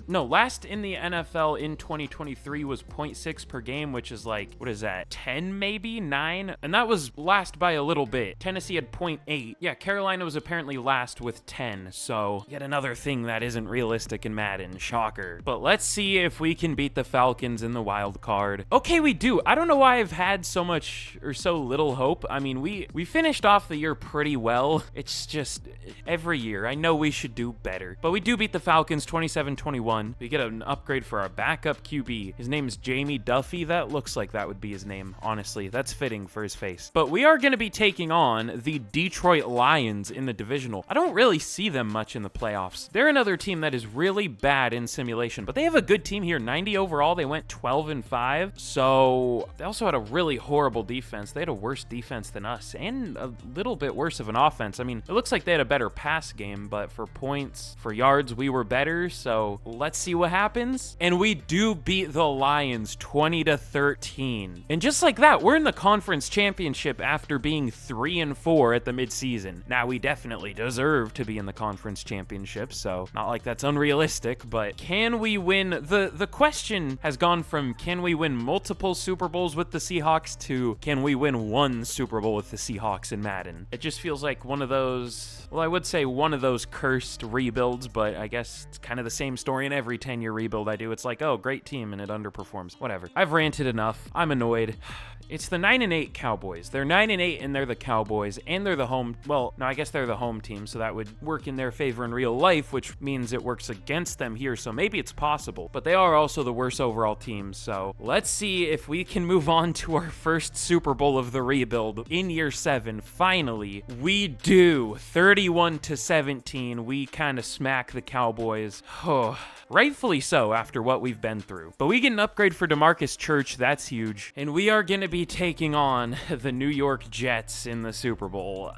last in the NFL in 2023 was 0.6 per game, which is what is that? 10 maybe? 9? And that was last by a little bit. Tennessee had 0.8. Yeah, Carolina was apparently last with 10. So yet another thing that isn't realistic in Madden. Shocker. But let's see if we can beat the Falcons in the wild card. Okay, we do. I don't know why I've had so much or so little hope. I mean, we finished off the year pretty well. It's just every year. I know we should do better. But we do beat the Falcons 27-21. We get an upgrade for our backup QB. His name is Jamie Duffy. That looks like that would be his name, honestly. That's fitting for his face. But we are going to be taking on the Detroit Lions in the divisional. I don't really see them much in the playoffs. They're another team that is really bad in simulation, but they have a good team here. 90 overall. They went 12-5. So they also had a really horrible defense. They had a worse defense than us and a little bit worse of an offense. I mean, it looks like they had a better pass game, but for points, for yards, we were better. So let's see what happens. And we do beat the Lions 20-13. And just like that, we're in the conference championship after being 3-4 at the midseason. Now, we definitely deserve to be in the conference championship, so not like that's unrealistic, but can we win? The question has gone from can we win multiple Super Bowls with the Seahawks to can we win one Super Bowl with the Seahawks in Madden? It just feels like one of those, well, I would say one of those cursed rebuilds, but I guess it's kind of the same story in every 10-year rebuild I do. It's like, oh, great team, and it underperforms. Whatever. I've ranted enough. I'm annoyed. It's the 9-8 Cowboys. They're 9-8 and they're the Cowboys, and they're the home, well, no, I guess they're the home team, so that would work in their favor in real life, which means it works against them here, so maybe it's possible. But they are also the worst overall team, so let's see if we can move on to our first Super Bowl of the rebuild in year 7. Finally, we do. 31-17. We kind of smack the Cowboys. Oh, rightfully so after what we've been through. But we get an upgrade for DeMarcus Church. That's huge. And we are going to be taking on the New York Jets in the Super Bowl.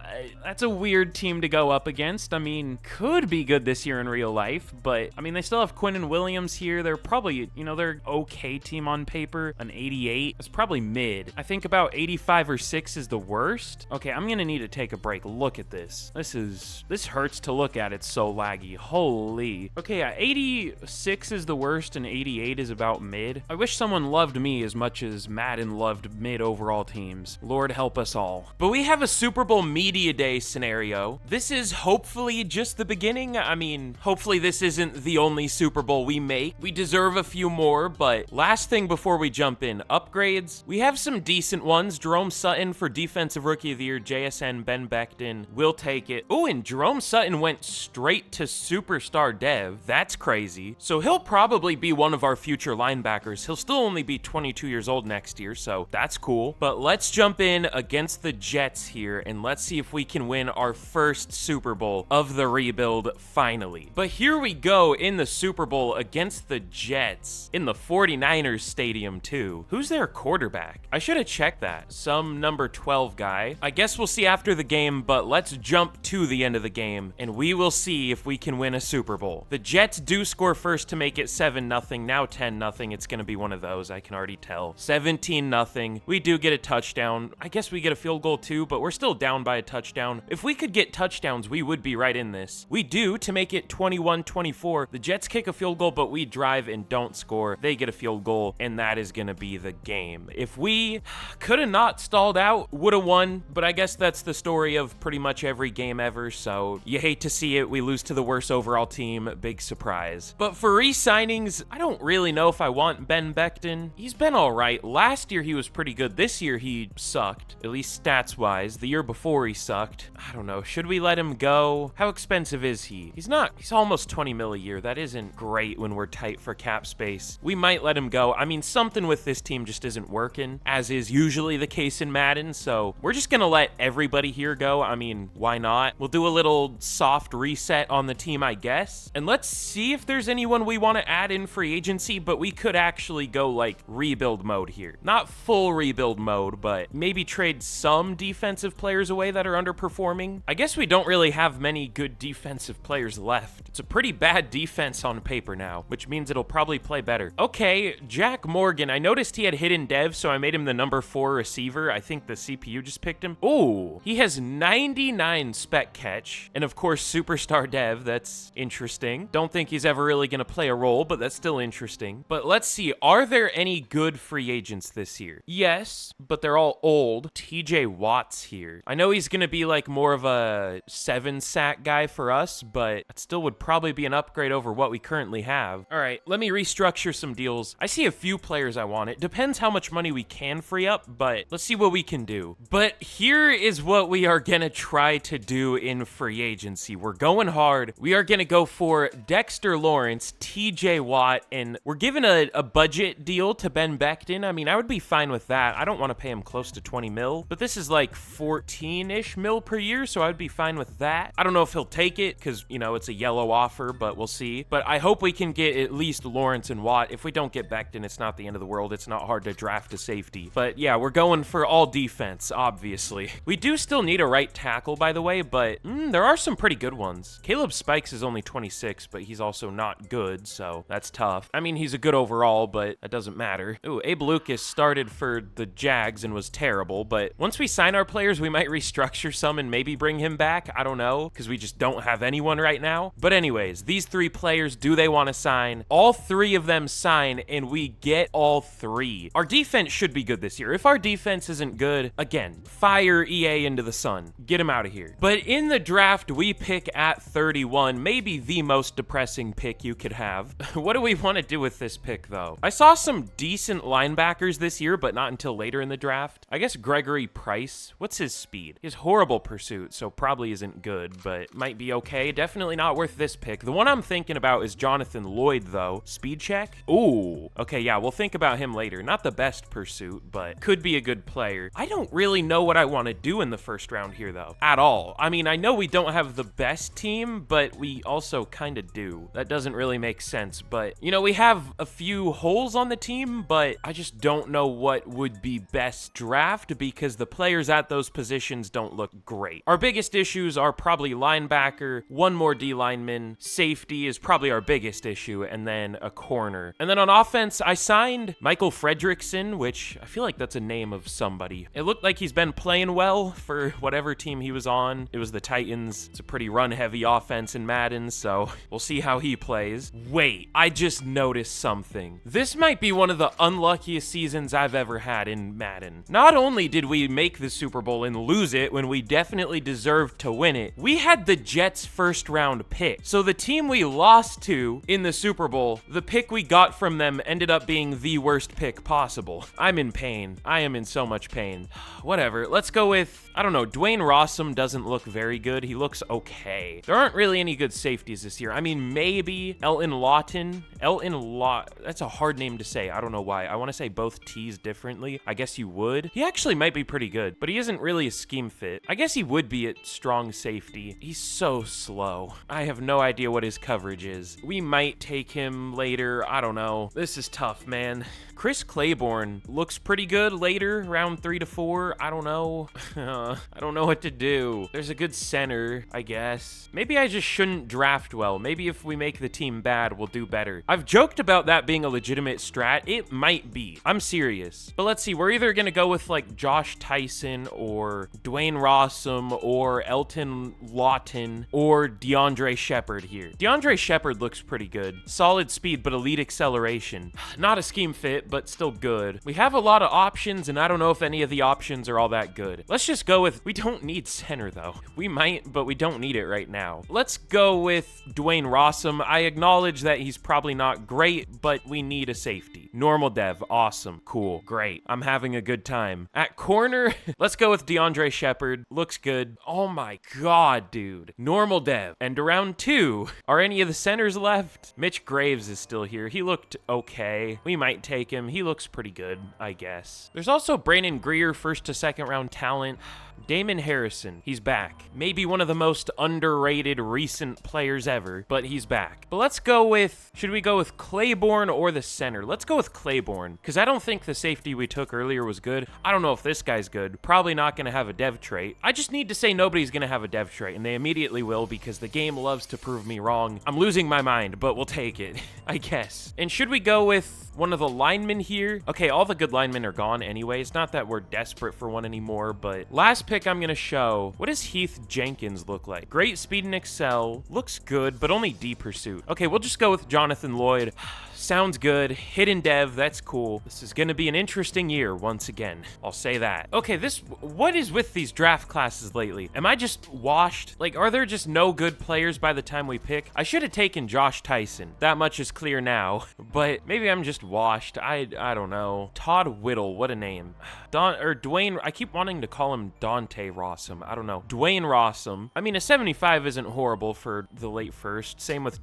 That's a weird team to go up against. I mean, could be good this year in real life, but I mean, they still have Quinnen Williams here. They're probably, they're okay team on paper. An 88 is probably mid. I think about 85 or 6 is the worst. Okay, I'm going to need to take a break. Look at this. This hurts to look at. It's so laggy. Holy. Okay, yeah, 86 is the worst and 88 is about mid. I wish someone loved me as much as Madden loved mid overall teams. Lord help us all. But we have a Super Bowl Media Day scenario. This is hopefully just the beginning. I mean, hopefully this isn't the only Super Bowl we make. We deserve a few more, but last thing before we jump in, upgrades. We have some decent ones. Jerome Sutton for Defensive Rookie of the Year, JSN, Ben Becton. We'll take it. Oh, and Jerome Sutton went straight to Superstar Dev. That's crazy. So he'll probably be one of our future linebackers. He'll still only be 22 years old next year, so that's cool. But let's jump in against the Jets here, and let's see if we can win our first Super Bowl of the rebuild finally. But here we go in the Super Bowl against the Jets in the 49ers stadium too. Who's their quarterback? I should have checked that. Some number 12 guy. I guess we'll see after the game, but let's jump to the end of the game and we will see if we can win a Super Bowl. The Jets do score first to make it 7-0, now 10-0. It's gonna be one of those, I can already tell. 17-0. We do get a touchdown. I guess we get a field goal too, but we're still down by a touchdown. If we could get touchdowns, we would be right in this. We do to make it 21-24. The Jets kick a field goal, but we drive and don't score. They get a field goal, and that is gonna be the game. If we could have not stalled out, would have won, but I guess that's the story of pretty much every game ever, so you hate to see it. We lose to the worst overall team. Big surprise. But for re-signings, I don't really know if I want Ben Becton. He's been all right. Last year, he was pretty good. This year, he sucked, at least stats-wise. The year before, he sucked. I don't know. Should we let him go? How expensive is he? He's almost 20 mil a year. That isn't great when we're tight for cap space. We might let him go. I mean, something with this team just isn't working, as is usually the case in Madden, so we're just gonna let everybody here go. I mean, why not? We'll do a little soft reset on the team, I guess. And let's see if there's anyone we want to add in free agency, but we could actually go like rebuild mode here. Not full rebuild mode, but maybe trade some defensive players away that are underperforming. I guess we don't really have many good defensive players left. It's a pretty bad defense on paper now, which means it'll probably play better. Okay, Jack Morgan. I noticed he had hidden dev, so I made him the number 4 receiver. I think the CPU just picked him. Oh, he has 99 spec catch, and of course, superstar dev. That's interesting. Don't think he's ever really going to play a role, but that's still interesting. But let's see, are there any good free agents this year? Yes, but they're all old. TJ Watt's here. I know he's going to be like more of a 7-sack guy for us, but it still would probably be an upgrade over what we currently have. All right, let me restructure some deals. I see a few players I want. It depends how much money we can free up, but let's see what we can do. But here is what we are going to try to do in free agency. We're going hard. We are going to go for Dexter Lawrence, TJ Watt, and we're giving a budget deal to Ben Becton. I mean, I would be fine with that. I don't want to pay him close to 20 mil, but this is like 14-ish mil per year, so I'd be fine with that. I don't know if he'll take it because, it's a yellow offer, but we'll see. But I hope we can get at least Lawrence and Watt. If we don't get Becton, it's not the end of the world. It's not hard to draft a safety. But yeah, we're going for all defense, obviously. We do still need a right tackle, by the way, but there are some pretty good ones. Caleb Spikes is only 26, but he's also not good, so that's tough. I mean, he's a good overall, but that doesn't matter. Ooh, Abe Lucas started for the Jags and was terrible, but once we sign our players, we might restructure some and maybe bring him back. I don't know, because we just don't have anyone right now. But anyways, these 3 players, do they want to sign? All 3 of them sign, and we get all 3. Our defense should be good this year. If our defense isn't good, again, fire EA into the sun. Get him out of here. But in the draft, we pick at 31, maybe the most depressing pick you could have. What do we want to do with this pick, though? I saw some decent linebackers this year, but not until later in the draft. I guess Gregory Price. What's his speed? He has horrible pursuit, so probably isn't good, but might be okay. Definitely not worth this pick. The one I'm thinking about is Jonathan Lloyd, though. Speed check? Ooh. Okay, yeah, We'll think about him later. Not the best pursuit, but could be a good player. I don't really know what I want to do in the first round here, though, at all. I mean, I know we don't have the best team, but we also kind of do. That doesn't really make sense, but, you know, we have a few holes on the team, but I just don't know what would be best draft because the players at those positions don't look great. Our biggest issues are probably linebacker, one more D lineman, safety is probably our biggest issue, and then a corner. And then on offense, I signed Michael Fredrickson, which I feel like that's a name of somebody. It looked like he's been playing well for whatever team he was on. It was the Titans. It's a pretty run-heavy offense in Madden, so we'll see how he plays. Wait, I just noticed something. This might be one of the unluckiest seasons I've ever had in Madden. Not only did we make the Super Bowl and lose it when we definitely deserved to win it, we had the Jets' first-round pick. So the team we lost to in the Super Bowl, the pick we got from them ended up being the worst pick possible. I'm in pain. I am in so much pain. Whatever. Let's go with, I don't know, Dwayne Rossum doesn't look very good. He looks okay. There aren't really any good safeties this year. I mean, maybe Elton Lawton. That's a hard name to say. I don't know why. I want to say both T's differently. I guess you would. He actually might be pretty good, but he isn't really a scheme fit. I guess he would be at strong safety. He's so slow. I have no idea what his coverage is. We might take him later. I don't know. This is tough, man. Chris Claiborne looks pretty good later, round 3 to 4. I don't know. I don't know what to do. There's a good center, I guess. Maybe I just shouldn't draft well. Maybe if we make the team bad, we'll do better. I've joked about that being a legitimate strat. It might be. I'm serious. But let's see. We're either going to go with like Josh Tyson or Dwayne Rossum or Elton Lawton or DeAndre Shepard here. DeAndre Shepard looks pretty good. Solid speed, but elite acceleration. Not a scheme fit, but still good. We have a lot of options, and I don't know if any of the options are all that good. Let's just go with, we don't need center, though. We might, but we don't need it right now. Let's go with Dwayne Rossum. I acknowledge that he's probably not great, but we need a safety. Normal dev, awesome, cool, great. I'm having a good time. At corner, let's go with DeAndre Shepard. Looks good. Oh my god, dude. Normal dev. And around 2, are any of the centers left? Mitch Graves is still here. He looked okay. We might take him. He looks pretty good, I guess. There's also Brandon Greer, first to second round talent. Damon Harrison, he's back. Maybe one of the most underrated recent players ever, but he's back. But let's go with, should we go with Claiborne or the center? Let's go with Claiborne, because I don't think the safety we took earlier was good. I don't know if this guy's good. Probably not going to have a dev trait. I just need to say nobody's going to have a dev trait, and they immediately will because the game loves to prove me wrong. I'm losing my mind, but we'll take it, I guess. And should we go with one of the linemen here? Okay, all the good linemen are gone anyway. It's not that we're desperate for one anymore, but last pick I'm going to show. What does Heath Jenkins look like? Great speed and excel. Looks good, but only D pursuit. Okay, we'll just go with Jonathan Lloyd. Sounds good. Hidden dev, that's cool. This is going to be an interesting year once again. I'll say that. Okay, what is with these draft classes lately? Am I just washed? Like, are there just no good players by the time we pick? I should have taken Josh Tyson. That much is clear now, but maybe I'm just washed. I don't know. Todd Whittle, what a name. Dwayne, I keep wanting to call him Dante Rossum. I don't know. Dwayne Rossum. I mean, a 75 isn't horrible for the late first. Same with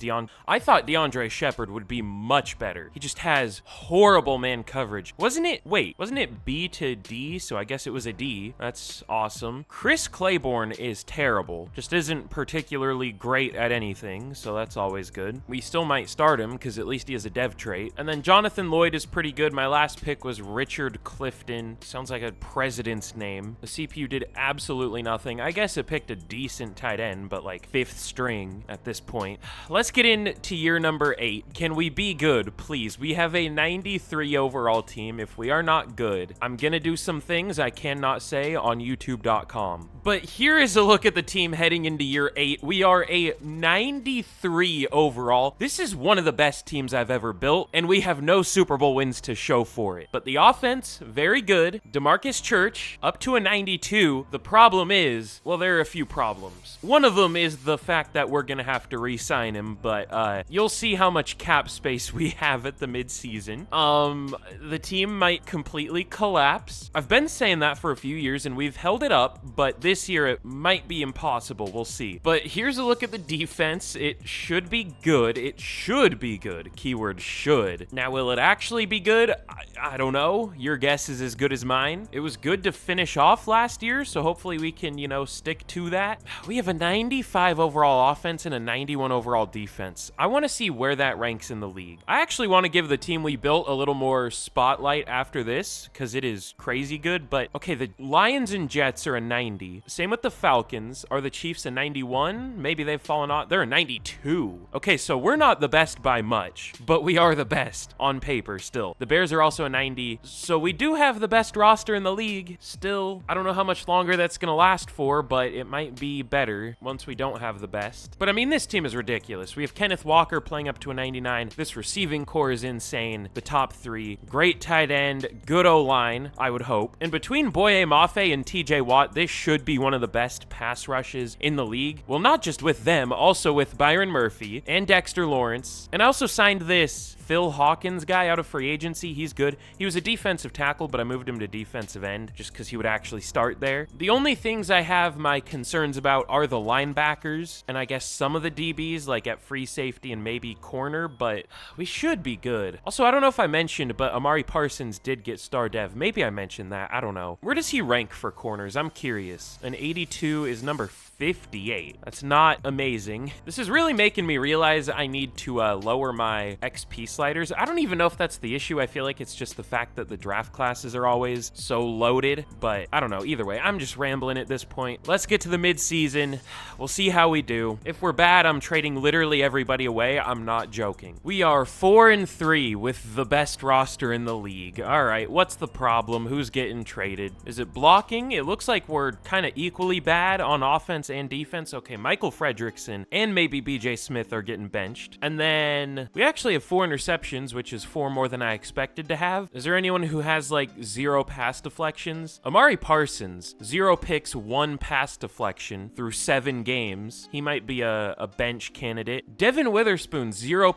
I thought DeAndre Shepard would be much better. He just has horrible man coverage. Wasn't it B to D? So I guess it was a D. That's awesome. Chris Claiborne is terrible. Just isn't particularly great at anything, so that's always good. We still might start him because at least he has a dev trait. And then Jonathan Lloyd is pretty good. My last pick was Richard Clifton. Sounds like a president's name. The CPU did absolutely nothing. I guess it picked a decent tight end, but like 5th string at this point. Let's get into year number 8. Can we be good, please? We have a 93 overall team. If we are not good, I'm gonna do some things I cannot say on youtube.com. But here is a look at the team heading into year 8. We are a 93 overall. This is one of the best teams I've ever built, and we have no Super Bowl wins to show for it. But the offense, very good. DeMarcus Church, up to a 92. The problem is, well, there are a few problems. One of them is the fact that we're gonna have to re-sign him, but you'll see how much cap space we we have at the midseason. The team might completely collapse. I've been saying that for a few years, and we've held it up, but this year it might be impossible. We'll see. But here's a look at the defense. It should be good. It should be good. Keyword should. Now, will it actually be good? I don't know. Your guess is as good as mine. It was good to finish off last year, so hopefully we can, you know, stick to that. We have a 95 overall offense and a 91 overall defense. I want to see where that ranks in the league. I actually want to give the team we built a little more spotlight after this, because it is crazy good. But okay, the Lions and Jets are a 90. Same with the Falcons. Are the Chiefs a 91? Maybe they've fallen off. They're a 92. Okay, so we're not the best by much, but we are the best on paper still. The Bears are also a 90, so we do have the best roster in the league still. I don't know how much longer that's gonna last for, but it might be better once we don't have the best. But I mean, this team is ridiculous. We have Kenneth Walker playing up to a 99. This receiving core is insane. The top three, great tight end, good O-line, I would hope. And between Boye Mafe and TJ Watt, this should be one of the best pass rushes in the league. Well, not just with them, also with Byron Murphy and Dexter Lawrence. And I also signed this Phil Hawkins guy out of free agency. He's good. He was a defensive tackle, but I moved him to defensive end just because he would actually start there. The only things I have my concerns about are the linebackers, and I guess some of the DBs, like at free safety and maybe corner, but we should be good. Also, I don't know if I mentioned, but Amari Parsons did get star dev. Maybe I mentioned that. I don't know. Where does he rank for corners? I'm curious. An 82 is number 58. That's not amazing. This is really making me realize I need to lower my XP sliders. I don't even know if that's the issue. I feel like it's just the fact that the draft classes are always so loaded, but I don't know. Either way, I'm just rambling at this point. Let's get to the mid-season. We'll see how we do. If we're bad, I'm trading literally everybody away. I'm not joking. We are 4-3 with the best roster in the league. All right, what's the problem? Who's getting traded? Is it blocking? It looks like we're kind of equally bad on offense and defense. Okay, Michael Fredrickson and maybe BJ Smith are getting benched. And then we actually have 4 interceptions, which is 4 more than I expected to have. Is there anyone who has like 0 pass deflections? Amari Parsons, 0 picks, 1 pass deflection through 7 games. He might be a bench candidate. Devin Witherspoon, 1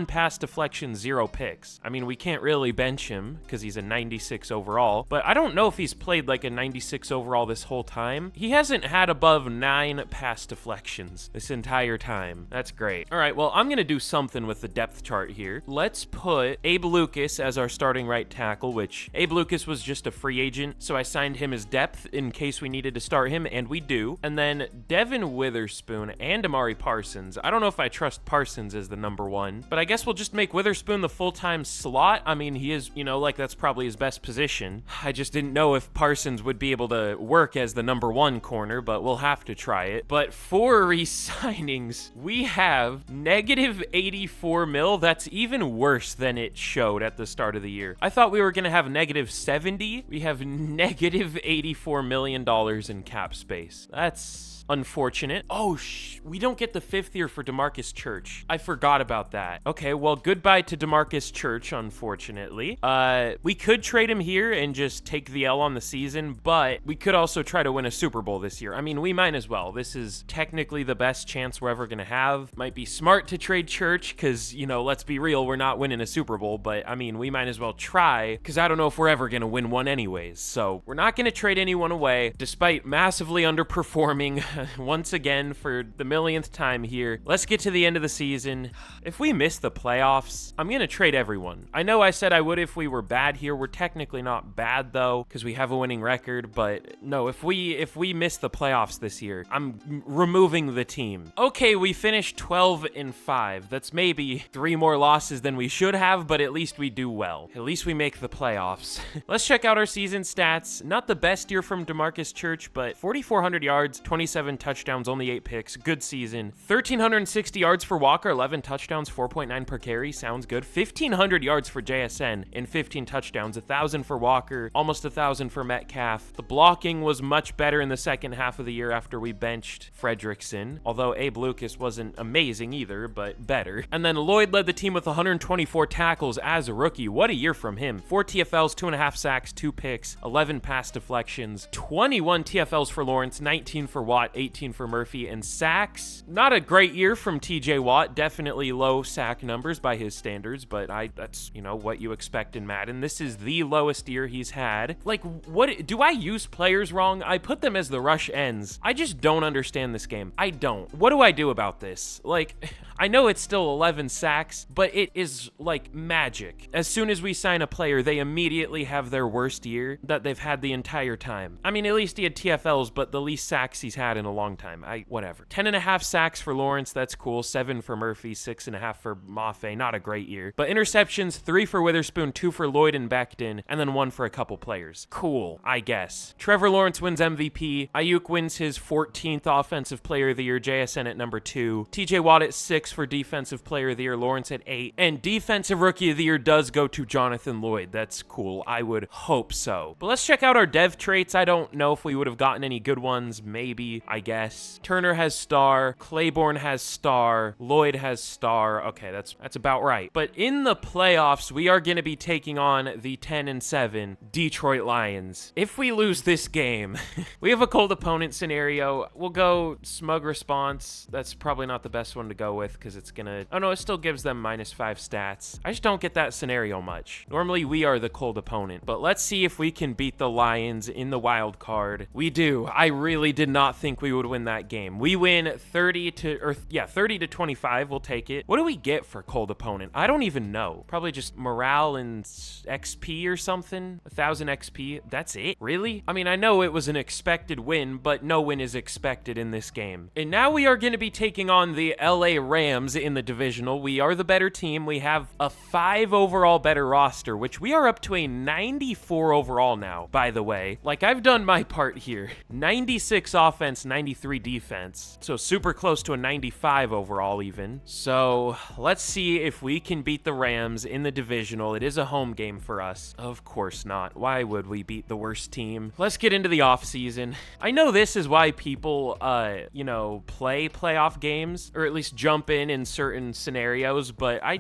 pass deflection, 0 picks. I mean, we can't really bench him because he's a 96 overall, but I don't know if he's played like a 96 overall this whole time. He hasn't had above 9 pass deflections this entire time. That's great. All right, well, I'm gonna do something with the depth chart here. Let's put Abe Lucas as our starting right tackle, which Abe Lucas was just a free agent, so I signed him as depth in case we needed to start him, and we do. And then Devin Witherspoon and Amari Parsons. I don't know if I trust Parsons as the number 1, but I guess we'll just make Witherspoon the full-time slot. I mean, he is, you know, like that's probably his best position. I just didn't know if Parsons would be able to work as the number 1 corner, but we'll have to try it. But for re-signings, we have negative 84 mil. That's even worse than it showed at the start of the year. I thought we were going to have negative 70. We have negative $84 million in cap space. That's unfortunate. Oh, we don't get the 5th year for DeMarcus Church. I forgot about that. Okay, well, goodbye to DeMarcus Church, unfortunately. We could trade him here and just take the L on the season, but we could also try to win a Super Bowl this year. I mean, we might as well. This is technically the best chance we're ever going to have. Might be smart to trade Church because, you know, let's be real, we're not winning a Super Bowl, but I mean, we might as well try because I don't know if we're ever going to win one anyways. So we're not going to trade anyone away despite massively underperforming once again for the millionth time here. Let's get to the end of the season. If we miss the playoffs, I'm gonna trade everyone. I know I said I would if we were bad here. We're technically not bad though, because we have a winning record, but no, if we miss the playoffs this year, I'm removing the team. Okay, we finished 12-5. That's maybe 3 more losses than we should have, but at least we do well. At least we make the playoffs. Let's check out our season stats. Not the best year from DeMarcus Church, but 4,400 yards, 27 touchdowns, only 8 picks. Good season. 1,360 yards for Walker, 11 touchdowns, 4.9 per carry. Sounds good. 1,500 yards for JSN and 15 touchdowns. 1,000 for Walker, almost 1,000 for Metcalf. The blocking was much better in the second half of the year after we benched Fredrickson, although Abe Lucas wasn't amazing either, but better. And then Lloyd led the team with 124 tackles as a rookie. What a year from him. 4 TFLs, 2.5 sacks, 2 picks, 11 pass deflections, 21 TFLs for Lawrence, 19 for Watt, 18 for Murphy, and sacks. Not a great year from TJ Watt. Definitely low sack numbers by his standards, but that's, you know, what you expect in Madden. This is the lowest year he's had. Like, what, do I use players wrong? I put them as the rush ends. I just don't understand this game. I don't. What do I do about this? Like, I know it's still 11 sacks, but it is like magic. As soon as we sign a player, they immediately have their worst year that they've had the entire time. I mean, at least he had TFLs, but the least sacks he's had in a long time. Whatever. 10.5 sacks for Lawrence, that's cool. 7 for Murphy, 6.5 for Mafe, not a great year. But interceptions, 3 for Witherspoon, 2 for Lloyd and Becton, and then 1 for a couple players. Cool, I guess. Trevor Lawrence wins MVP. Ayuk wins his 14th Offensive Player of the Year, JSN at number 2. TJ Watt at 6 for Defensive Player of the Year, Lawrence at 8. And Defensive Rookie of the Year does go to Jonathan Lloyd. That's cool. I would hope so. But let's check out our dev traits. I don't know if we would have gotten any good ones. Maybe, I guess. Turner has star. Claiborne has star. Lloyd has star. Okay, that's about right. But in the playoffs, we are going to be taking on the 10-7 Detroit Lions. If we lose this game, we have a cold opponent scenario. We'll go smug response. That's probably not the best one to go with because it's going to... Oh, no, it still gives them -5 stats. I just don't get that scenario much. Normally, we are the cold opponent. But let's see if we can beat the Lions in the wild card. We do. I really did not think we would win that game. We win 30 to 25. We'll take it. What do we get for cold opponent? I don't even know. Probably just morale and XP or something. 1,000 XP. That's it? Really? I mean, I know it was an expected win, but no win is expected in this game. And now we are going to be taking on the LA Rams in the divisional. We are the better team. We have a 5 overall better roster, which we are up to a 94 overall now, by the way. Like, I've done my part here. 96 offense, 93 defense. So super close to a 95 overall even. So let's see if we can beat the Rams in the divisional. It is a home game for us. Of course not. Why would we beat the worst team? Let's get into the offseason. I know this is why people, you know, play playoff games, or at least jump in certain scenarios, but I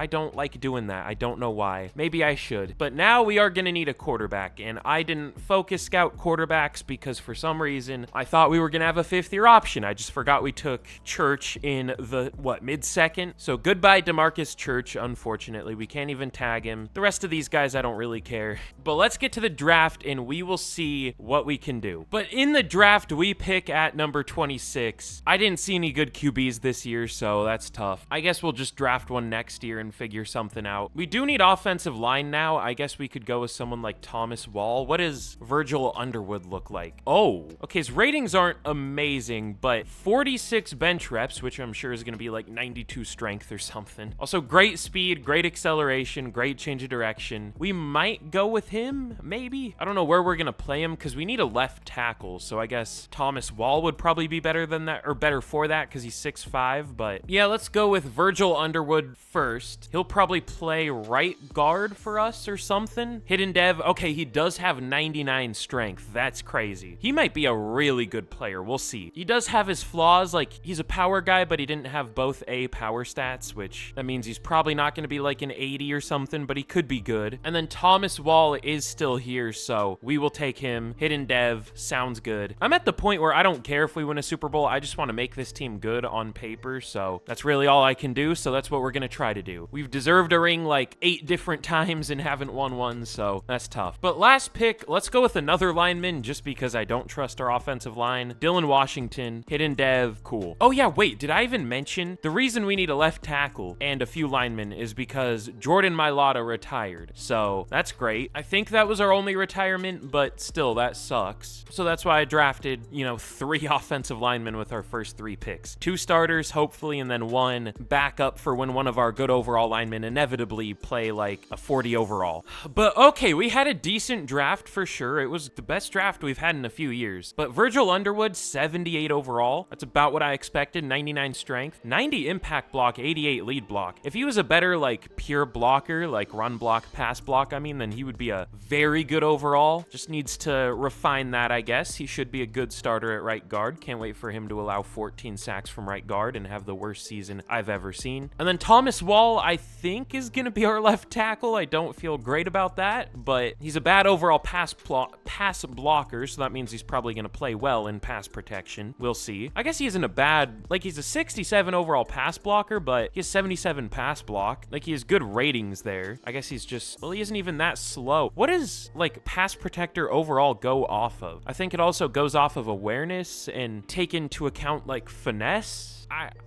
don't like doing that. I don't know why. Maybe I should. But now we are going to need a quarterback, and I didn't focus scout quarterbacks because for some reason I thought we were going to have a 5th-year option. I just forgot we took Church in the, mid-second? So goodbye DeMarcus Church, unfortunately. We can't even tag him. The rest of these guys, I don't really care. But let's get to the draft, and we will see what we can do. But in the draft, we pick at number 26. I didn't see any good QBs this year, so that's tough. I guess we'll just draft one next year and figure something out. We do need offensive line now. I guess we could go with someone like Thomas Wall. What does Virgil Underwood look like? Oh, okay, his ratings aren't amazing, but 46 bench reps, which I'm sure is going to be like 92 strength or something. Also, great speed, great acceleration, great change of direction. We might go with him, maybe. I don't know where we're going to play him because we need a left tackle, so I guess Thomas Wall would probably be better than that, or better for that because he's 6'5", but yeah, let's go with Virgil Underwood first. He'll probably play right guard for us or something. Hidden dev, okay, he does have 99 strength. That's crazy. He might be a really good player. We'll see. He does have his flaws, like he's a power guy, but he didn't have both A power stats, which that means he's probably not going to be like an 80 or something, but he could be good. And then Thomas Wall is still here, so we will take him. Hidden dev, sounds good. I'm at the point where I don't care if we win a Super Bowl. I just want to make this team good on paper, so that's really all I can do, so that's what we're going to try to do. We've deserved a ring like 8 different times and haven't won one, so that's tough. But last pick, let's go with another lineman just because I don't trust our offensive line. Dylan Washington, hidden dev, cool. Oh yeah, wait, did I even mention the reason we need a left tackle and a few linemen is because Jordan Mailata retired, so that's great. I think that was our only retirement, but still, that sucks. So that's why I drafted, 3 offensive linemen with our first 3 picks. 2 starters, hopefully, and then 1 backup for when one of our good overall linemen inevitably play like a 40 overall. But okay, we had a decent draft for sure. It was the best draft we've had in a few years. But Virgil Underwood, 78 overall. That's about what I expected. 99 strength, 90 impact block, 88 lead block. If he was a better like pure blocker, like run block, pass block, then he would be a very good overall. Just needs to refine that, I guess. He should be a good starter at right guard. Can't wait for him to allow 14 sacks from right guard and have the worst season I've ever seen. And then Thomas Wall, I think, is going to be our left tackle. I don't feel great about that, but he's a bad overall pass blocker, so that means he's probably going to play well in pass pass protection. We'll see. I guess he isn't a bad, like he's a 67 overall pass blocker, but he has 77 pass block. Like he has good ratings there. I guess he's just, well, he isn't even that slow. What does like pass protector overall go off of? I think it also goes off of awareness and take into account like finesse.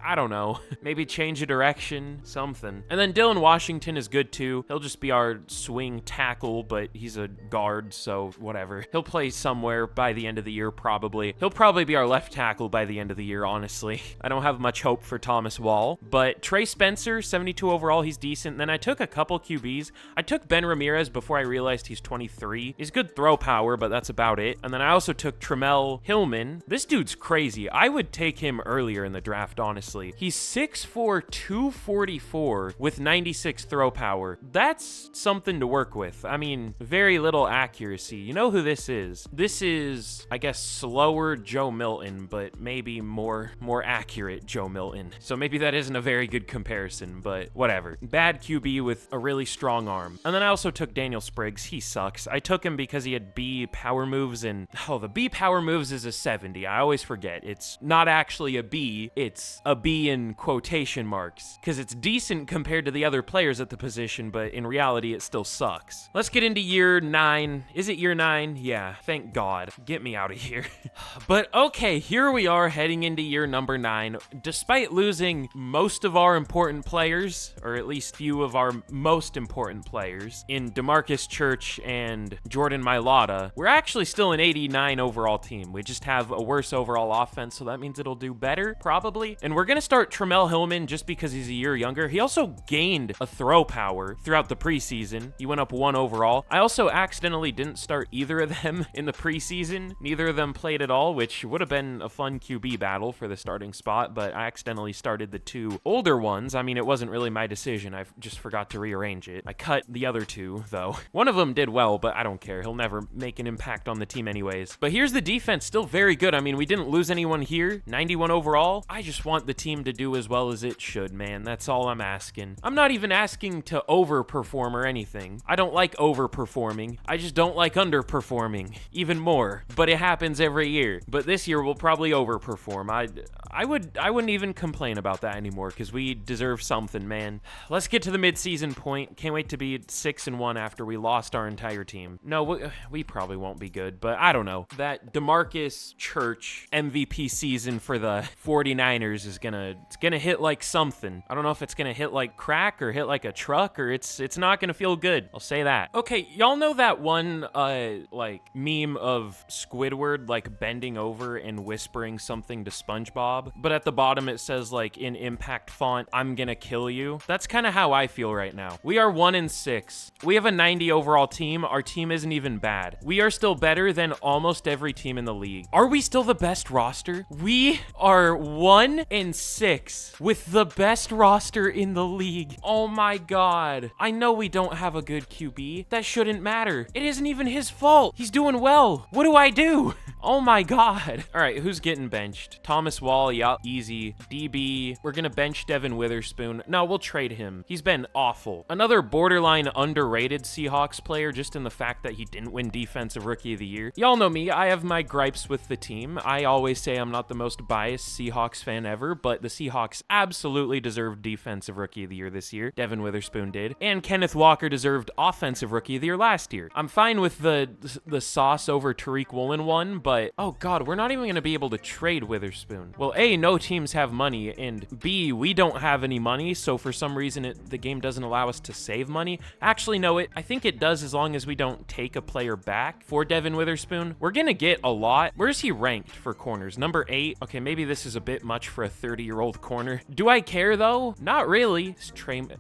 I don't know. Maybe change a direction, something. And then Dylan Washington is good too. He'll just be our swing tackle, but he's a guard, so whatever. He'll play somewhere by the end of the year, probably. He'll probably be our left tackle by the end of the year, honestly. I don't have much hope for Thomas Wall, but Trey Spencer, 72 overall, he's decent. And then I took a couple QBs. I took Ben Ramirez before I realized he's 23. He's good throw power, but that's about it. And then I also took Tramel Hillman. This dude's crazy. I would take him earlier in the draft, honestly. He's 6'4", 244 with 96 throw power. That's something to work with. I mean, very little accuracy. You know who this is? This is, I guess, slower Joe Milton, but maybe more accurate Joe Milton. So maybe that isn't a very good comparison, but whatever. Bad QB with a really strong arm. And then I also took Daniel Spriggs. He sucks. I took him because he had B power moves, and the B power moves is a 70. I always forget. It's not actually a B. It's a B in quotation marks, because it's decent compared to the other players at the position, but in reality, it still sucks. Let's get into year 9. Is it year 9? Yeah, thank God. Get me out of here. But okay, here we are heading into year number 9. Despite losing most of our important players, or at least few of our most important players, in DeMarcus Church and Jordan Mailata, we're actually still an 89 overall team. We just have a worse overall offense, so that means it'll do better, probably. And we're going to start Tramel Hillman just because he's a year younger. He also gained a throw power throughout the preseason. He went up 1 overall. I also accidentally didn't start either of them in the preseason. Neither of them played at all, which would have been a fun QB battle for the starting spot, but I accidentally started the 2 older ones. I mean, it wasn't really my decision. I just forgot to rearrange it. I cut the other 2, though. One of them did well, but I don't care. He'll never make an impact on the team anyways. But here's the defense, still very good. I mean, we didn't lose anyone here. 91 overall. I just want the team to do as well as it should, man. That's all I'm asking. I'm not even asking to overperform or anything. I don't like overperforming. I just don't like underperforming even more. But it happens every year. But this year we'll probably overperform. I wouldn't even complain about that anymore because we deserve something, man. Let's get to the midseason point. Can't wait to be 6-1 after we lost our entire team. No, we probably won't be good, but I don't know. That DeMarcus Church MVP season for the 49ers is gonna hit like something. I don't know if it's gonna hit like crack or hit like a truck, or it's not gonna feel good. I'll say that. Okay, y'all know that one like meme of Squidward like bending over and whispering something to SpongeBob, but at the bottom it says like in impact font, "I'm gonna kill you." That's kind of how I feel right now. We are 1-6. We have a 90 overall team. Our team isn't even bad. We are still better than almost every team in the league. Are we still the best roster? We are 1-6 with the best roster in the league. Oh my God. I know we don't have a good QB. That shouldn't matter. It isn't even his fault. He's doing well. What do I do? Oh my God. All right, who's getting benched? Thomas Wall, yeah, easy. DB, we're gonna bench Devin Witherspoon. No, we'll trade him. He's been awful. Another borderline underrated Seahawks player just in the fact that he didn't win Defensive Rookie of the Year. Y'all know me, I have my gripes with the team. I always say I'm not the most biased Seahawks fan ever, but the Seahawks absolutely deserved Defensive Rookie of the Year this year. Devin Witherspoon did. And Kenneth Walker deserved Offensive Rookie of the Year last year. I'm fine with the sauce over Tariq Woolen one, but oh God, we're not even gonna be able to trade Witherspoon. Well, A, no teams have money, and B, we don't have any money, so for some reason the game doesn't allow us to save money. Actually, no, I think it does as long as we don't take a player back for Devin Witherspoon. We're gonna get a lot. Where's he ranked for corners? Number 8. Okay, maybe this is a bit much for a 30-year-old corner. Do I care though? Not really.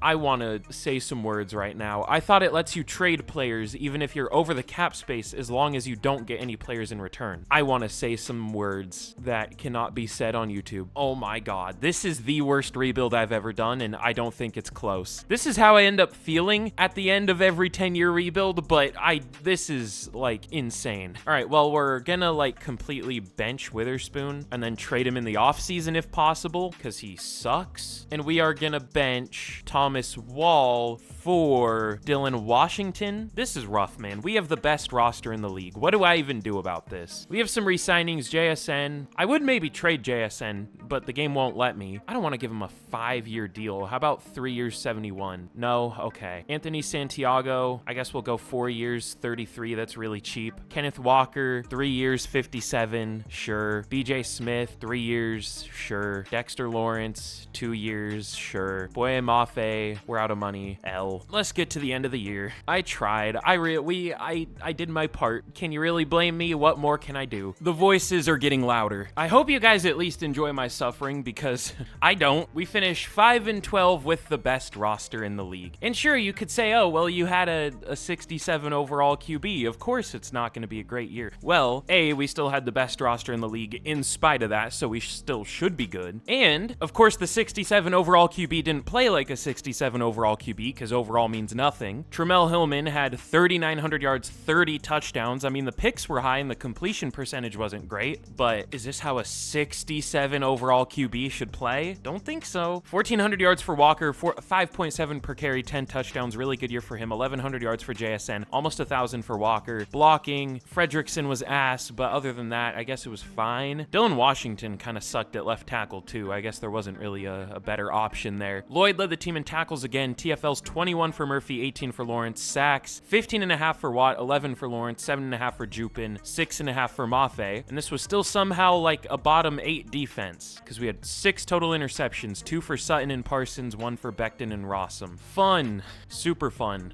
I want to say some words right now. I thought it lets you trade players even if you're over the cap space as long as you don't get any players in return. I want to say some words that cannot be said on YouTube. Oh my God. This is the worst rebuild I've ever done, and I don't think it's close. This is how I end up feeling at the end of every 10-year rebuild, but this is like insane. All right, well, we're gonna like completely bench Witherspoon and then trade him in the offseason if possible, because he sucks. And we are gonna bench Thomas Wall for Dylan Washington. This is rough, man. We have the best roster in the league. What do I even do about this? We have some re-signings, JSN. I would maybe trade JSN, but the game won't let me. I don't want to give him a 5-year deal. How about 3 years, 71? No? Okay. Anthony Santiago, I guess we'll go 4 years, 33. That's really cheap. Kenneth Walker, 3 years, 57. Sure. BJ Smith, 3 years. Sure. Dexter Lawrence, 2 years. Sure. Boye Mafe, we're out of money. L. Let's get to the end of the year. I tried. I did my part. Can you really blame me? What more can I do? The voices are getting louder. I hope you guys at least enjoy my suffering, because I don't. We finished 5-12 with the best roster in the league. And sure, you could say, oh, well, you had a 67 overall QB. Of course it's not going to be a great year. Well, A, we still had the best roster in the league in spite of that, so we still should be good. And, of course, the 67 overall QB didn't play like a 67 overall QB, because overall means nothing. Tramel Hillman had 3,900 yards, 30 touchdowns. I mean, the picks were high and the completion percentage wasn't great, but is this how a 67 overall QB should play? Don't think so. 1,400 yards for Walker, 5.7 per carry, 10 touchdowns. Really good year for him. 1,100 yards for JSN, almost 1,000 for Walker. Blocking, Fredrickson was ass, but other than that, I guess it was fine. Dylan Washington kind of sucked at left tackle too. I guess there wasn't really a better option there. Lloyd led the team in tackles again. TFL's 21 for Murphy, 18 for Lawrence. Sacks, 15.5 for Watt, 11 for Lawrence, 7.5 for Jupin, 6.5 for Mafe. And this was still somehow like a bottom 8 defense, because we had 6 total interceptions, 2 for Sutton and Parsons, 1 for Becton and Rossum. Fun. Super fun.